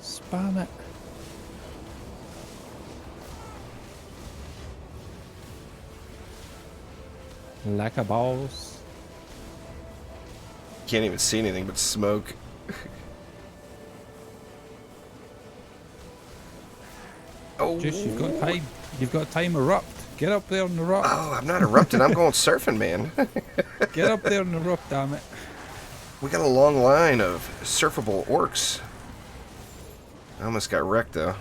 Spam it. Like a boss.
Can't even see anything but smoke. Oh,
Just, you've got time. You've got time. Erupt. Get up there and erupt.
oh, I'm not erupting. I'm going surfing, man.
Get up there and erupt, damn it.
We got a long line of surfable orcs. I almost got wrecked, though.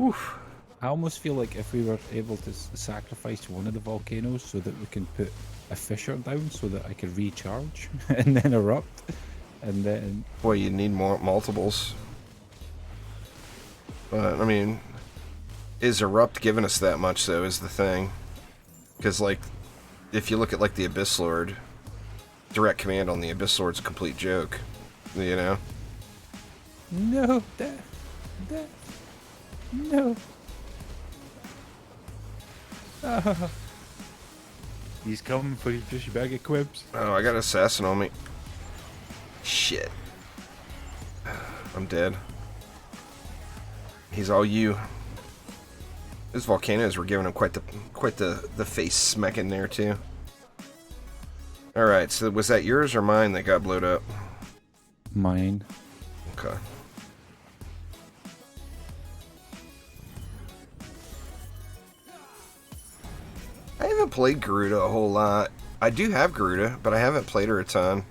Oof.
I almost feel like if we were able to sacrifice one of the volcanoes so that we can put a fissure down so that I could recharge and then erupt, and then...
Boy, you need more multiples. But, I mean, is Erupt giving us that much, though, is the thing. Because, like, if you look at, like, the Abyss Lord, direct command on the Abyss Lord's a complete joke. You know?
No, no. He's coming for your fishy bag of quibs.
Oh, I got an assassin on me. Shit. I'm dead. He's all you. Those volcanoes were giving him quite the face smacking there too. All right, so was that yours or mine that got blowed up?
Mine.
Okay. I haven't played Garuda a whole lot. I do have Garuda, but I haven't played her a ton.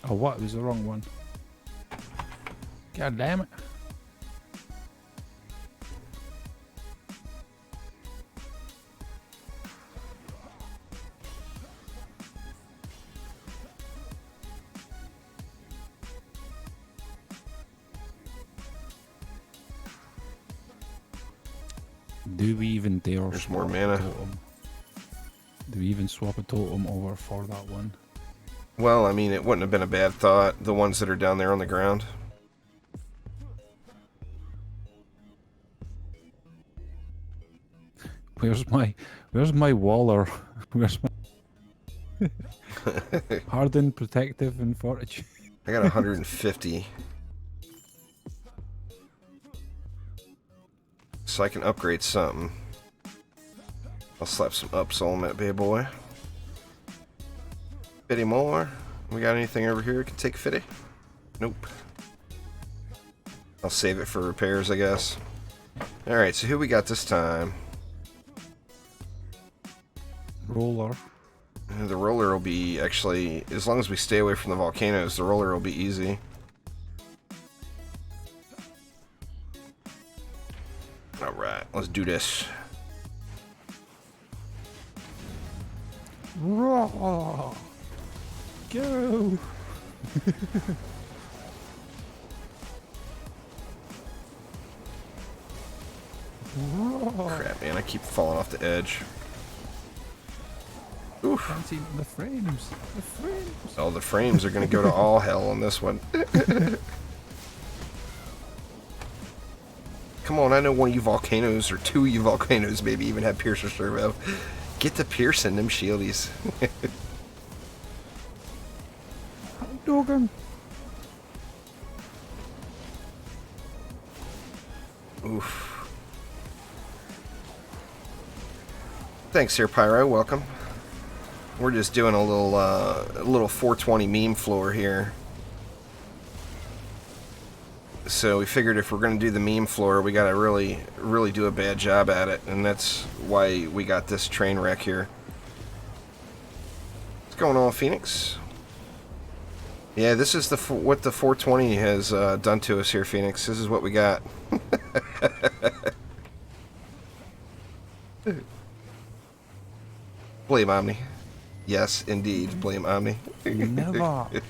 Oh, what? It was the wrong one. God damn it. Do we even dare
There's more
swap a
mana.
totem? Do we even swap a totem over for that one?
Well, I mean, it wouldn't have been a bad thought. The ones that are down there on the ground.
Where's my Waller? Where's my hardened, protective, and fortitude?
I got 150. So I can upgrade something. I'll slap some ups on that bad boy. 50 more. We got anything over here? Can take 50? Nope. I'll save it for repairs, I guess. Alright, so who we got this time?
Roller.
The roller will be, actually, as long as we stay away from the volcanoes, the roller will be easy. Alright, let's do this.
Raw. Go.
Crap, man, I keep falling off the edge. Oof.
Fancy the frames. The frames.
Oh, the frames are going to go to all hell on this one. Come on, I know one of you volcanoes, or two of you volcanoes maybe even have Piercer Servo. Get the Pierce in them shieldies.
Doggone.
Oof. Thanks here, Pyro. Welcome. We're just doing a little 420 meme floor here. So we figured if we're going to do the meme floor, we got to really do a bad job at it, and that's why we got this train wreck here. What's going on, Phoenix? Yeah, this is what the 420 has done to us here, Phoenix. This is what we got. Blame Omni. Yes, indeed, blame Omni.
Never. Never.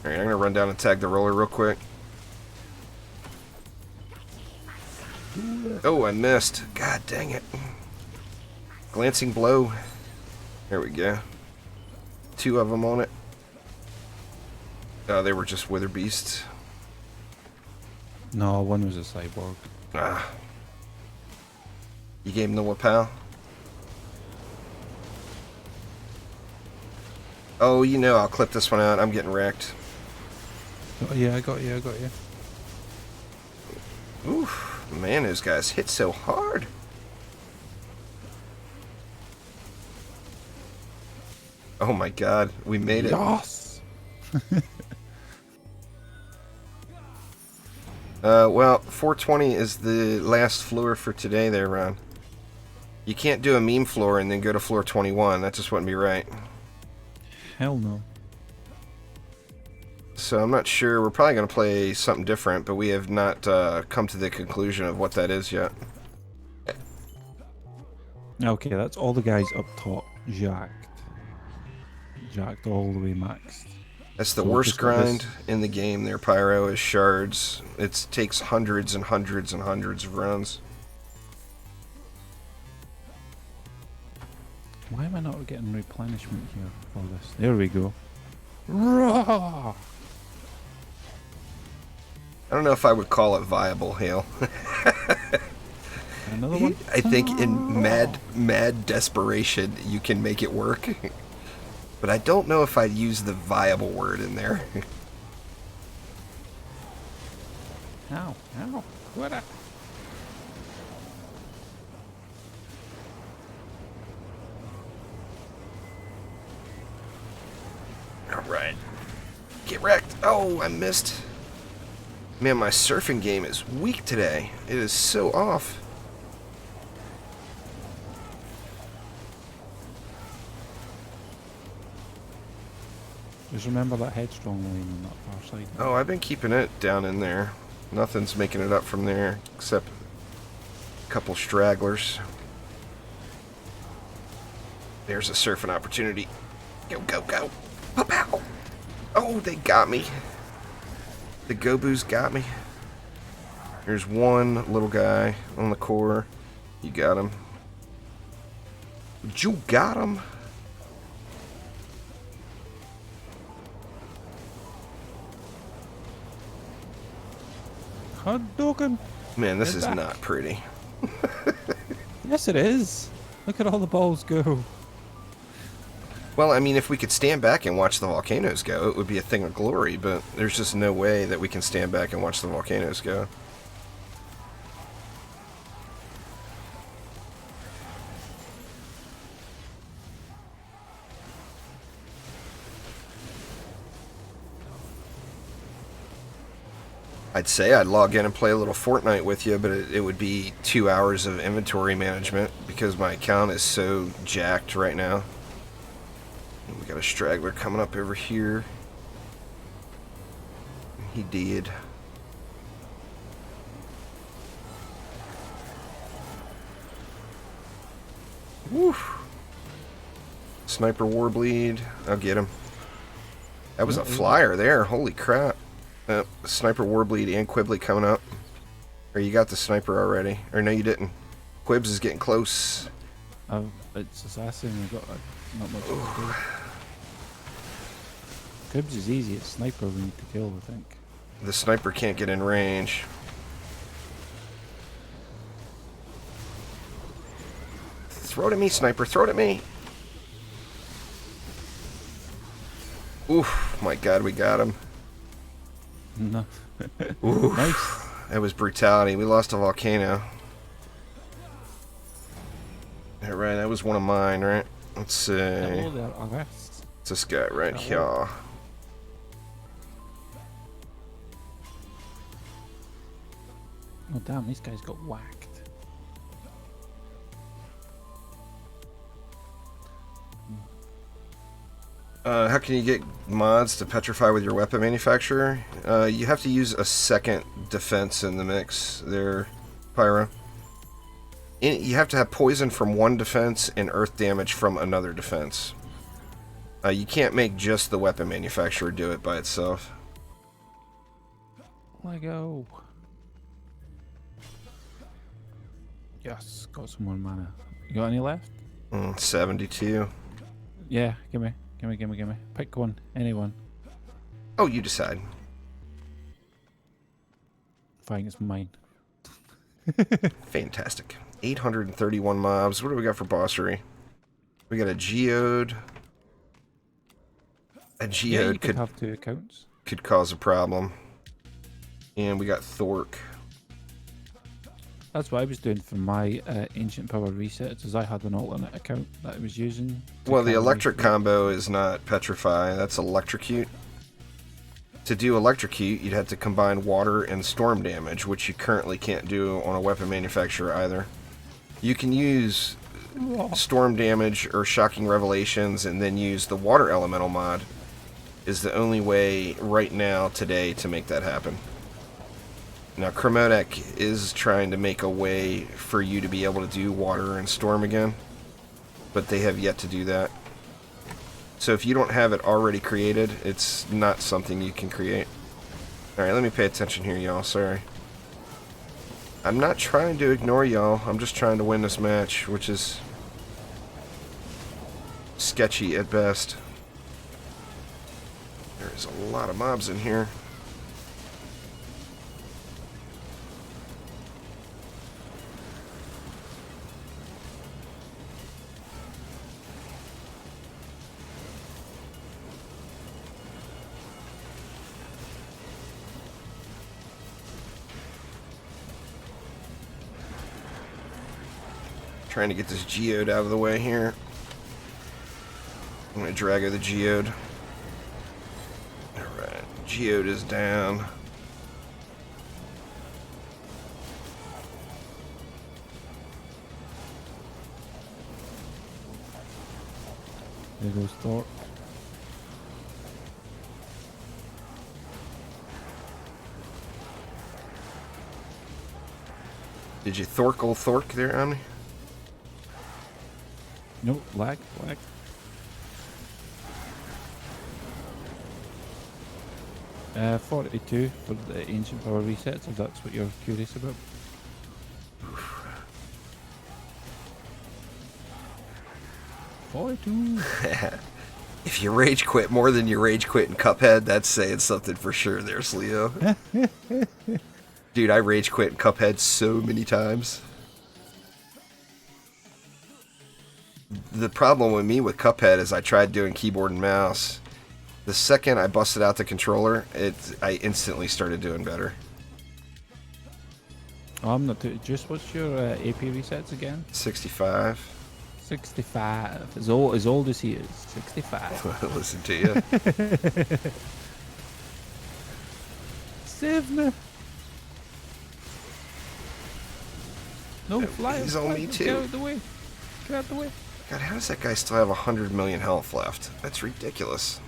Alright, I'm gonna run down and tag the roller real quick. Oh, I missed. God dang it. Glancing blow. There we go. Two of them on it. Oh, they were just wither beasts.
No, one was a cyborg.
Ah. You gave him the what, pal? Oh, you know, I'll clip this one out. I'm getting wrecked.
Oh, yeah, I got you.
Oof. Man, those guys hit so hard. Oh my god, we made it.
Yes!
Well, 420 is the last floor for today there, Ron. You can't do a meme floor and then go to floor 21. That just wouldn't be right.
Hell no.
So I'm not sure. We're probably going to play something different, but we have not come to the conclusion of what that is yet.
Okay, that's all the guys up top jacked. Jacked all the way maxed.
That's the
So
worst
just like
grind
this.
in the game there, Pyro, is shards. It takes hundreds and hundreds and hundreds of runs.
Why am I not getting replenishment here for this? There we go. Raw!
I don't know if I would call it viable, Hale.
Another one.
I think in mad desperation, you can make it work. But I don't know if I'd use the viable word in there.
Ow, ow, what a...
Alright. Get wrecked. Oh, I missed. Man, my surfing game is weak today. It is so off.
Just remember that headstrong lane on that far side.
Oh, I've been keeping it down in there. Nothing's making it up from there, except a couple stragglers. There's a surfing opportunity. Go, go, go. Pow! Oh, they got me. The Goboos got me. There's one little guy on the core. You got him. You got him.
Hadouken!
Man, this
Get
is
back.
not pretty.
Yes, it is. Look at all the balls go.
Well, I mean, if we could stand back and watch the volcanoes go, it would be a thing of glory, but there's just no way that we can stand back and watch the volcanoes go. I'd say I'd log in and play a little Fortnite with you, but it would be 2 hours of inventory management because my account is so jacked right now. And we got a straggler coming up over here. He did. Woo! Sniper Warbleed. I'll get him. That was a flyer there. Holy crap. Sniper Warbleed and Quibbly coming up. Or you got the sniper already. Or no, you didn't. Quibs is getting close.
Oh, it's assassin. We've got not much to do. Cribs is easy. It's sniper we need to kill, I think.
The sniper can't get in range. Throw it at me, sniper. Throw it at me. Oof. My god, we got him.
No.
Oof.
Nice.
That was brutality. We lost a volcano. Alright, that was one of mine, right? Let's see.
Hello there, August.
It's this guy right here.
Hello. Oh damn, these guys got whacked.
How can you get mods to petrify with your weapon manufacturer? You have to use a second defense in the mix there, Pyro. You have to have poison from one defense and earth damage from another defense. You can't make just the weapon manufacturer do it by itself.
Let go. Yes, got some more mana. You got any left?
72.
Yeah, give me. Pick one, anyone.
Oh, you decide.
Fine, it's mine.
Fantastic. 831 mobs. What do we got for bossery? We got a geode. A
Yeah,
geode
you could have 2 accounts.
could cause a problem. And we got Thork.
That's what I was doing for my Ancient Power resets, is I had an alternate account that I was using.
Well, the
carry
electric
through.
combo is not petrify, that's electrocute. To do electrocute, you'd have to combine water and storm damage, which you currently can't do on a weapon manufacturer either. You can use storm damage or shocking revelations and then use the water elemental mod is the only way right now today to make that happen. Now Chromatic is trying to make a way for you to be able to do water and storm again, but they have yet to do that. So if you don't have it already created, it's not something you can create. Alright, let me pay attention here, y'all. Sorry. I'm not trying to ignore y'all. I'm just trying to win this match, which is sketchy at best. There's a lot of mobs in here. Trying to get this geode out of the way here. I'm going to Drago the geode. Alright, geode is down.
There goes Thorpe.
Did you Thork there on me?
Nope, lag. 42 for the ancient power resets, if that's what you're curious about.
If you rage quit more than you rage quit in Cuphead, that's saying something for sure there, Leo. Dude, I rage quit in Cuphead so many times. The problem with me with Cuphead is I tried doing keyboard and mouse. The second I busted out the controller, I instantly started doing better.
Oh, I'm not too. Just what's your AP resets again?
65.
65. As old as he is. 65.
Listen to you.
7. No, fly.
He's on me
Get
too.
out of the way. Get out of the way.
God, how does that guy still have 100 million health left? That's ridiculous.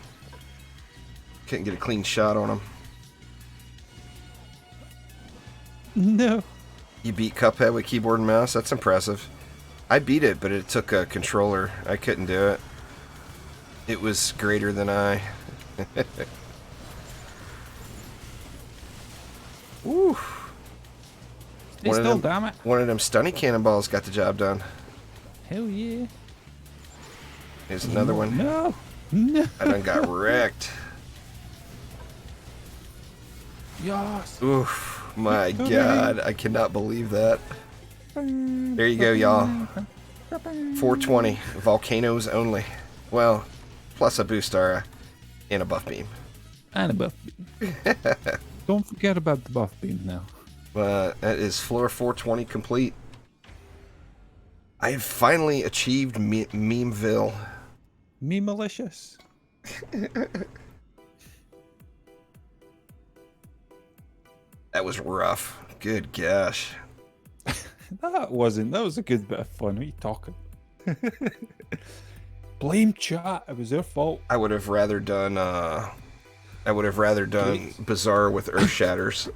Couldn't get a clean shot on him.
No.
You beat Cuphead with keyboard and mouse? That's impressive. I beat it, but it took a controller. I couldn't do it. It was greater than I. Woo.
Stay still, damn it.
One of them stunny cannonballs got the job done.
Hell yeah.
Here's another one.
No.
I done got wrecked.
Yes.
Oof. My God. I cannot believe that. There you go, y'all. 420. Volcanoes only. Well, plus a boost aura and a buff beam.
And a buff beam. Don't forget about the buff beam now.
That is floor 420 complete. I have finally achieved Memeville.
Me malicious.
That was rough. Good gosh.
That wasn't. That was a good bit of fun. What are you talking? Blame chat. It was their fault.
I would have rather done Bizarre with Earth Shatters.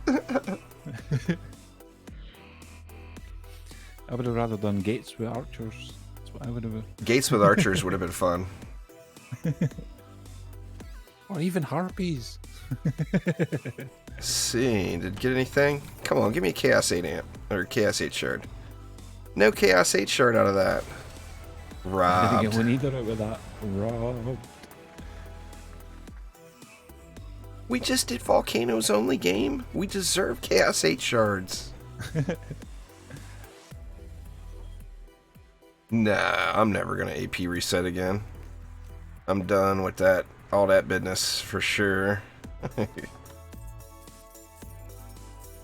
I would have rather done Gates with archers. That's what I would have.
Gates with Archers would have been fun.
Or even harpies.
See, did it get anything? Come on, give me a Chaos 8 amp. Or Chaos 8 shard. No Chaos 8 shard out of that.
I didn't
Robbed.
get one either out of that. Robbed.
We just did Volcanoes only game. We deserve Chaos 8 shards. Nah, I'm never gonna AP reset again. I'm done with that, all that business for sure.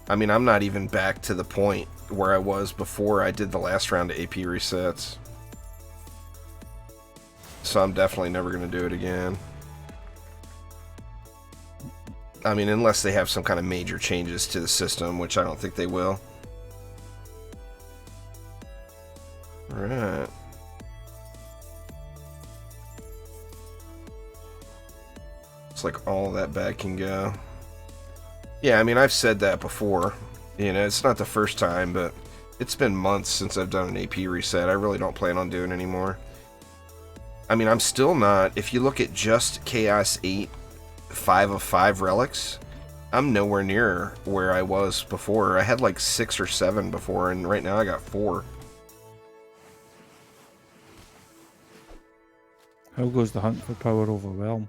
I mean, I'm not even back to the point where I was before I did the last round of AP resets. So I'm definitely never gonna do it again. I mean, unless they have some kind of major changes to the system, which I don't think they will. Alright. It's like all that bad can go. Yeah, I mean, I've said that before. You know, it's not the first time, but it's been months since I've done an AP reset. I really don't plan on doing anymore. I mean, I'm still not. If you look at just Chaos 8 5 of 5 relics, I'm nowhere near where I was before. I had like 6 or 7 before, and right now I got 4.
How goes the hunt for power overwhelm?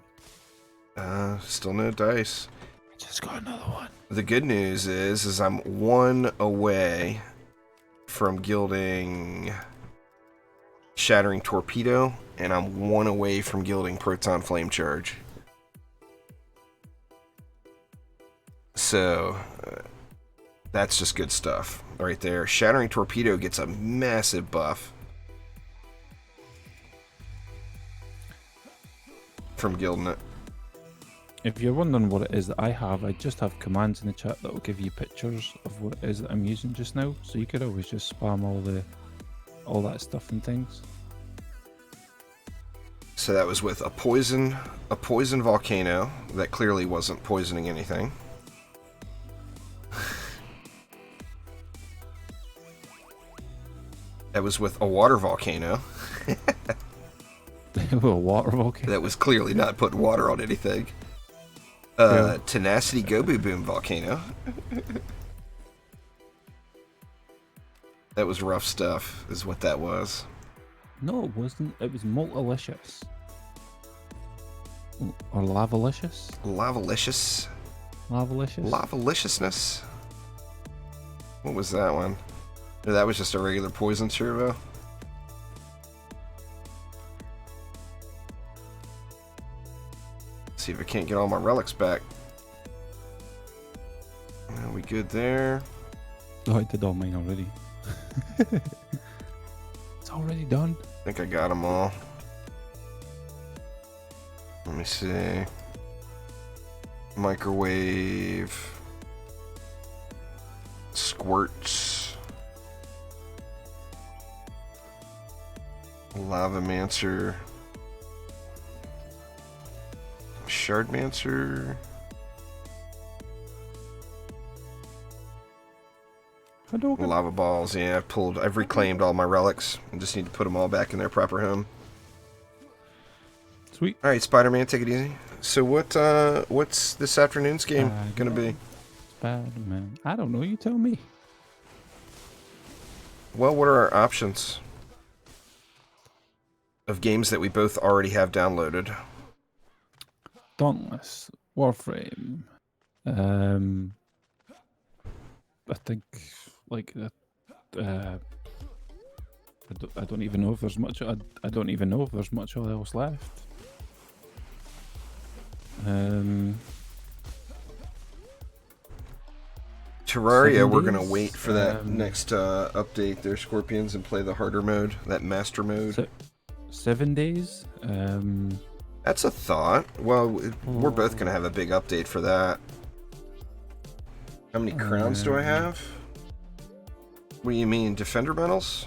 Still no dice.
I just got another one.
The good news is I'm 1 away from gilding Shattering Torpedo, and I'm 1 away from gilding Proton Flame Charge. So, that's just good stuff right there. Shattering Torpedo gets a massive buff. from guilding it.
If you're wondering what it is that I have, I just have commands in the chat that will give you pictures of what it is that I'm using just now. So you could always just spam all that stuff and things.
So that was with a poison volcano that clearly wasn't poisoning anything. That was with a water volcano.
A water volcano.
That was clearly not putting water on anything.
Yeah.
Tenacity Gobu Boom volcano. That was rough stuff, is what that was.
No, it wasn't. It was Moltalicious. Or Lavalicious?
Lavalicious.
Lavalicious?
Lavaliciousness. What was that one? No, that was just a regular poison turbo. See if I can't get all my relics back. Are we good there?
Oh, I did all mine already. It's already done.
I think I got them all. Let me see. Microwave. Squirts. Lavamancer. Shardmancer.
Hadouken.
Lava balls, yeah, I've reclaimed all my relics. I just need to put them all back in their proper home.
Sweet.
Alright, Spider-Man, take it easy. So what's this afternoon's game gonna be?
Spider-Man. I don't know, you tell me.
Well, what are our options of games that we both already have downloaded?
Dauntless. Warframe. I think, like, I don't even know if there's much. I don't even know if there's much else left.
Terraria,
7
we're gonna
days,
wait for that next update there, Scorpions, and play the harder mode, that master mode.
7 days.
That's a thought. Well, we're both gonna have a big update for that. How many crowns do I have? What do you mean, defender medals?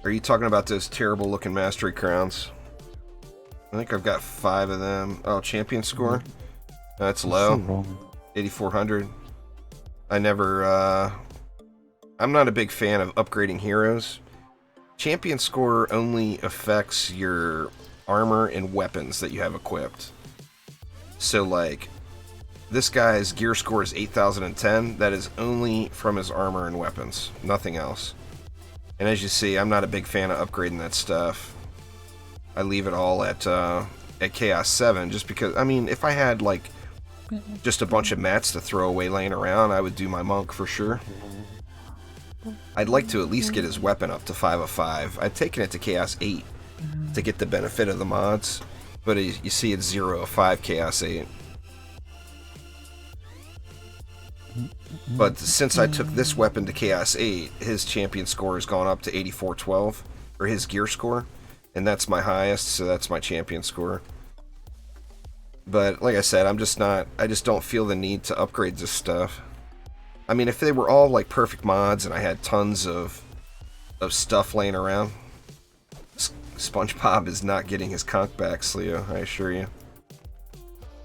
Are you talking about those terrible looking mastery crowns? I think I've got 5 of them. Oh, champion score? That's low.
So wrong.
8,400. I never, I'm not a big fan of upgrading heroes. Champion score only affects your armor and weapons that you have equipped. So, like, this guy's gear score is 8,010. That is only from his armor and weapons. Nothing else. And as you see, I'm not a big fan of upgrading that stuff. I leave it all at Chaos 7 just because, I mean, if I had, like, just a bunch of mats to throw away laying around, I would do my monk for sure. I'd like to at least get his weapon up to 5 of 5. I'd taken it to Chaos 8 to get the benefit of the mods, but you see it's 0 of 5 Chaos 8. But since I took this weapon to Chaos 8, his champion score has gone up to 8412, or his gear score, and that's my highest, so that's my champion score. But like I said, I just don't feel the need to upgrade this stuff. I mean, if they were all like perfect mods and I had tons of stuff laying around, SpongeBob is not getting his conch back, Sleo, I assure you.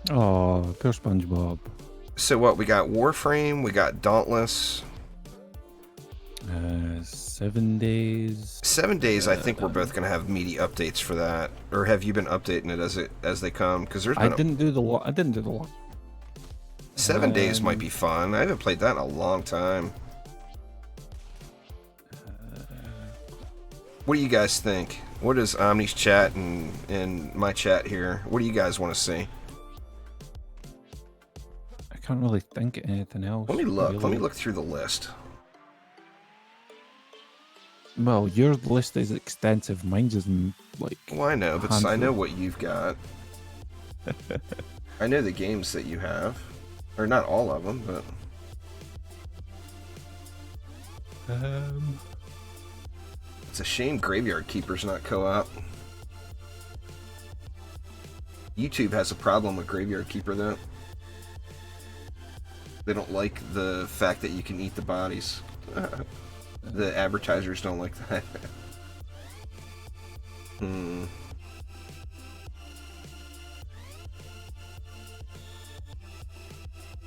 Oh, poor SpongeBob.
So what, we got Warframe, we got Dauntless.
7 days.
7 days, I think we're both going to have meaty updates for that. Or have you been updating it as they come? Because there's been
I didn't do the lot.
7 days might be fun. I haven't played that in a long time. What do you guys think? What is Omni's chat and my chat here? What do you guys want to see?
I can't really think of anything else.
Let me look.
really.
Let me look through the list.
Well, your list is extensive. Mine's is like.
Well, I know, but I know what you've got. I know the games that you have. Or not all of them, but it's a shame Graveyard Keeper's not co-op. YouTube has a problem with Graveyard Keeper, though. They don't like the fact that you can eat the bodies. The advertisers don't like that.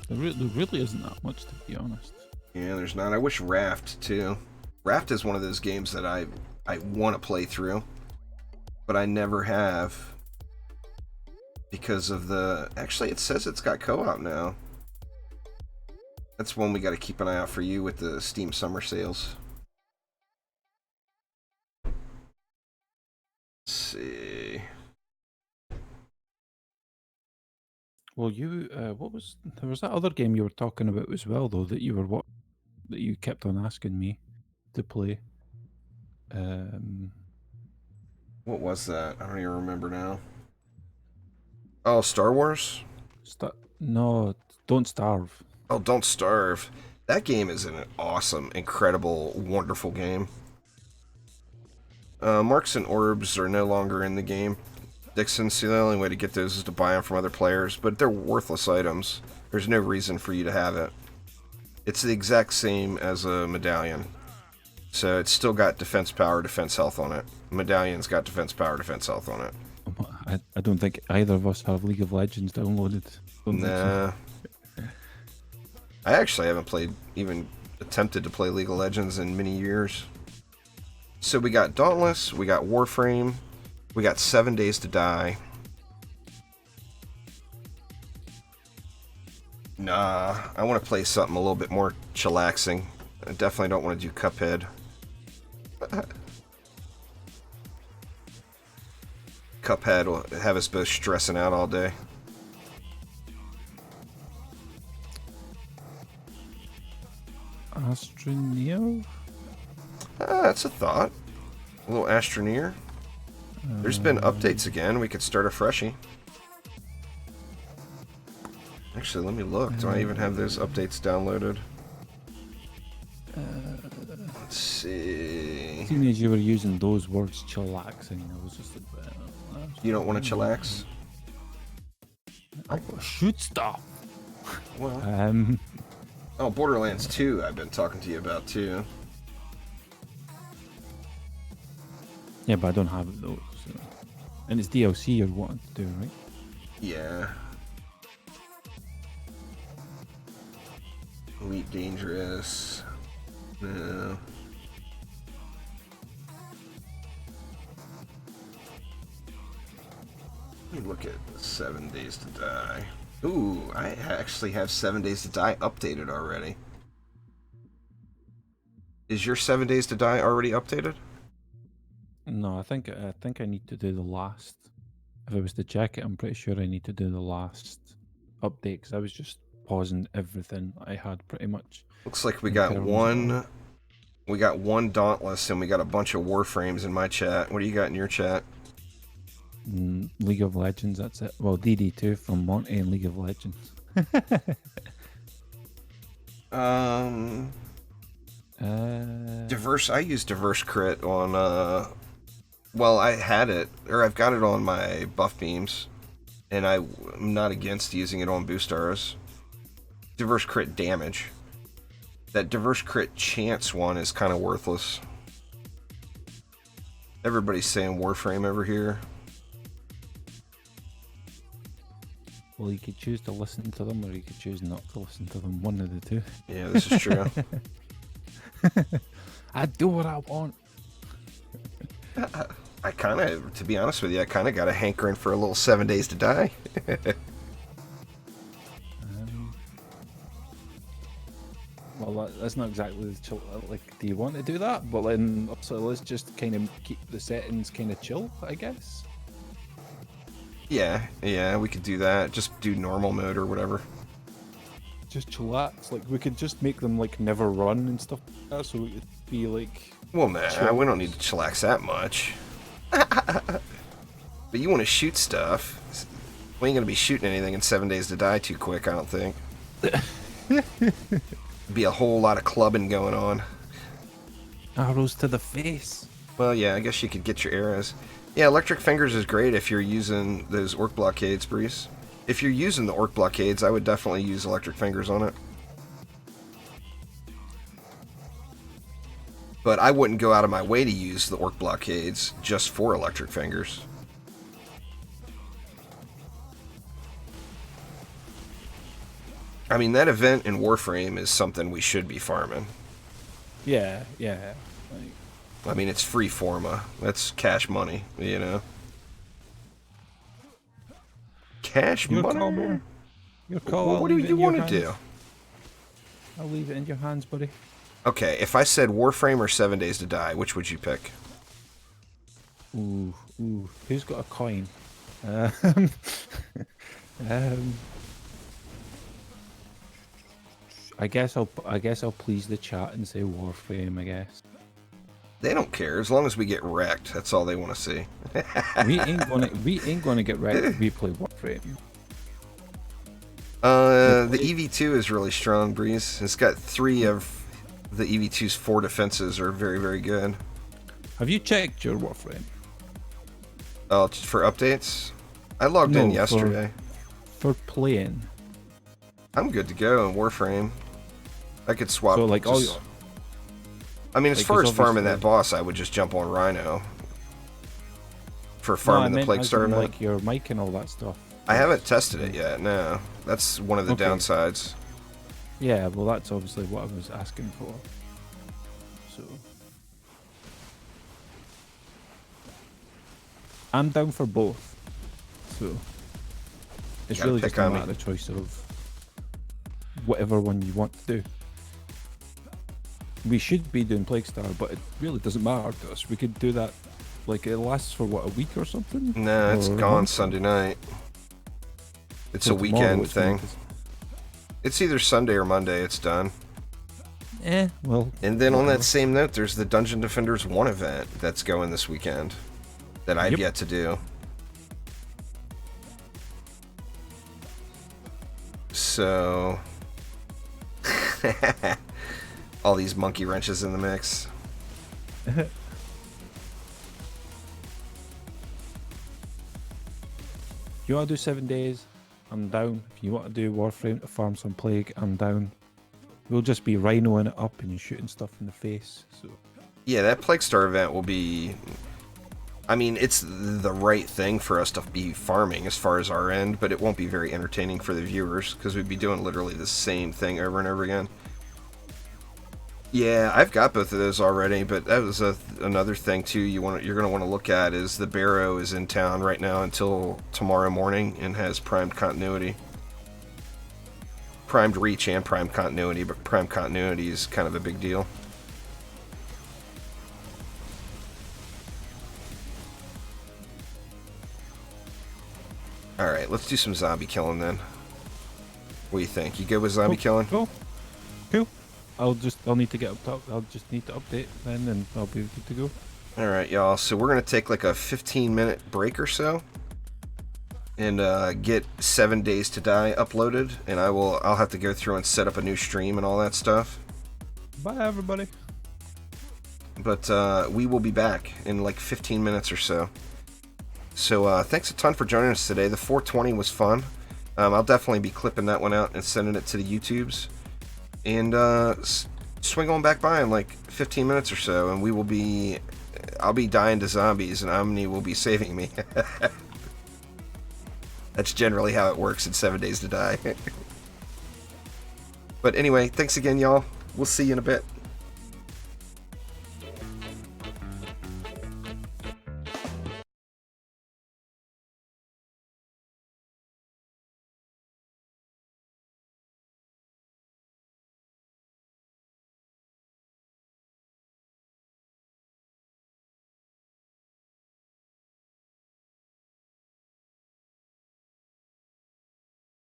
There really isn't that much, to be honest.
Yeah, there's not. I wish Raft, too. Raft is one of those games that I want to play through, but I never have because of the... Actually, it says it's got co-op now. That's one we got to keep an eye out for you with the Steam Summer Sales. Let's see.
Well, there was that other game you were talking about as well, though, that you kept on asking me to play.
What was that? I don't even remember now. Oh, Star Wars?
No, Don't Starve.
Oh, Don't Starve. That game is an awesome, incredible, wonderful game. Marks and Orbs are no longer in the game. Dixon, see, the only way to get those is to buy them from other players, but they're worthless items. There's no reason for you to have it. It's the exact same as a medallion. So it's still got defense power, defense health on it. Medallion's got defense power, defense health on it.
I don't think either of us have League of Legends downloaded.
Nah. I actually haven't even attempted to play League of Legends in many years. So we got Dauntless, we got Warframe, we got 7 Days to Die. Nah, I want to play something a little bit more chillaxing. I definitely don't want to do Cuphead. Cuphead will have us both stressing out all day.
Astroneer?
That's a thought. A little Astroneer. There's been updates again. We could start a freshie. Actually, let me look. Do I even have those updates downloaded? Let's see.
Seeing as you were using those words, chillaxing, I was just like,
You don't want to chillax?
I should stop.
Well. Oh, Borderlands 2 I've been talking to you about, too.
Yeah, but I don't have it, though. So. And it's DLC you're wanting to do, right?
Yeah. Elite Dangerous. No. Let me look at 7 Days to Die. Ooh, I actually have 7 Days to Die updated already. Is your 7 Days to Die already updated?
No, I think I need to do the last. If I was to check it, I'm pretty sure I need to do the last update because I was just pausing everything I had pretty much.
Looks like we got one. We got one Dauntless and we got a bunch of Warframes in my chat. What do you got in your chat?
League of Legends, that's it. Well, DD2 from Monty and League of Legends.
Diverse. I use Diverse Crit on. Well, I had it, or I've got it on my buff beams, and I'm not against using it on boost arrows. Diverse Crit damage. That Diverse Crit chance one is kind of worthless. Everybody's saying Warframe over here.
Well, you could choose to listen to them, or you could choose not to listen to them. One of the two.
Yeah, this is true.
I do what I want.
I kind of, to be honest with you, I kind of got a hankering for a little 7 Days to Die.
Well, that's not exactly the chill. Like, do you want to do that? But then, so let's just kind of keep the settings kind of chill, I guess.
Yeah, we could do that. Just do normal mode or whatever.
Just chillax. Like, we could just make them, like, never run and stuff like that, so we could be, like...
Well, nah, we don't need to chillax that much. But you want to shoot stuff. We ain't gonna be shooting anything in 7 Days to Die too quick, I don't think. Be a whole lot of clubbing going on.
Arrows to the face.
Well, yeah, I guess you could get your arrows. Yeah, electric fingers is great if you're using those orc blockades, Breeze. If you're using the orc blockades, I would definitely use electric fingers on it. But I wouldn't go out of my way to use the orc blockades just for electric fingers. I mean, that event in Warframe is something we should be farming.
Yeah, yeah. Like,
I mean, it's free forma. That's cash money, you know? Cash
your
money?
call, man. Your call.
Well,
I'll
what do
leave it
you
in your
want to
hands.
do?
I'll leave it in your hands, buddy.
Okay, if I said Warframe or 7 Days to Die, which would you pick?
Ooh, ooh. Who's got a coin? Um, I guess I'll please the chat and say Warframe. I guess
They don't care as long as we get wrecked. That's all they want to see.
we ain't gonna get wrecked if we play Warframe.
The EV2 is really strong, Breeze. It's got 3 of the EV2's 4 defenses are very, very good.
Have you checked your Warframe?
Oh, for updates? I logged in
No,
yesterday.
For playing.
I'm good to go in Warframe. I could swap.
So like all.
I mean, as
like,
far
it's
as farming that
obviously-
boss, I would just jump on Rhino. For
No, I
farming the
meant
Plague
as
Star
in,
event.
like your mic and all that stuff.
I haven't tested it yet, no. That's one of the
Okay.
downsides.
Yeah, well, that's obviously what I was asking for. So, I'm down for both. So, it's
Gotta
really
pick
just a
on me.
matter of choice of whatever one you want to do. We should be doing Plague Star, but it really doesn't matter to us. We could do that, like, it lasts for what, a week or something?
No, it's
Or a
gone
month?
Sunday night. It's
So
a
tomorrow
weekend
it's gonna
thing. It's either Sunday or Monday, it's done.
Well.
And then on
whatever.
that same note, there's the Dungeon Defenders 1 event that's going this weekend that I've
Yep.
yet to do. So... all these monkey wrenches in the mix.
If you want to do 7 days, I'm down. If you want to do Warframe to farm some Plague, I'm down. We'll just be rhinoing it up and shooting stuff in the face. So
Yeah, that Plague Star event will be... I mean, it's the right thing for us to be farming as far as our end, but it won't be very entertaining for the viewers, because we'd be doing literally the same thing over and over again. Yeah, I've got both of those already, but that was another thing too you're going to want to look at is the Barrow is in town right now until tomorrow morning and has primed continuity. Primed reach and primed continuity, but primed continuity is kind of a big deal. Alright, let's do some zombie killing then. What do you think? You good with zombie killing?
Cool. I'll need to get up top. I'll just need to update then, and I'll be good to go.
Alright, y'all. So we're going to take like a 15-minute break or so. And get 7 Days to Die uploaded. And I'll have to go through and set up a new stream and all that stuff.
Bye, everybody.
But we will be back in like 15 minutes or so. So thanks a ton for joining us today. The 420 was fun. I'll definitely be clipping that one out and sending it to the YouTubes. And swing on back by in like 15 minutes or so, and I'll be dying to zombies, and Omni will be saving me. That's generally how it works in 7 Days to Die. But anyway, thanks again, y'all. We'll see you in a bit.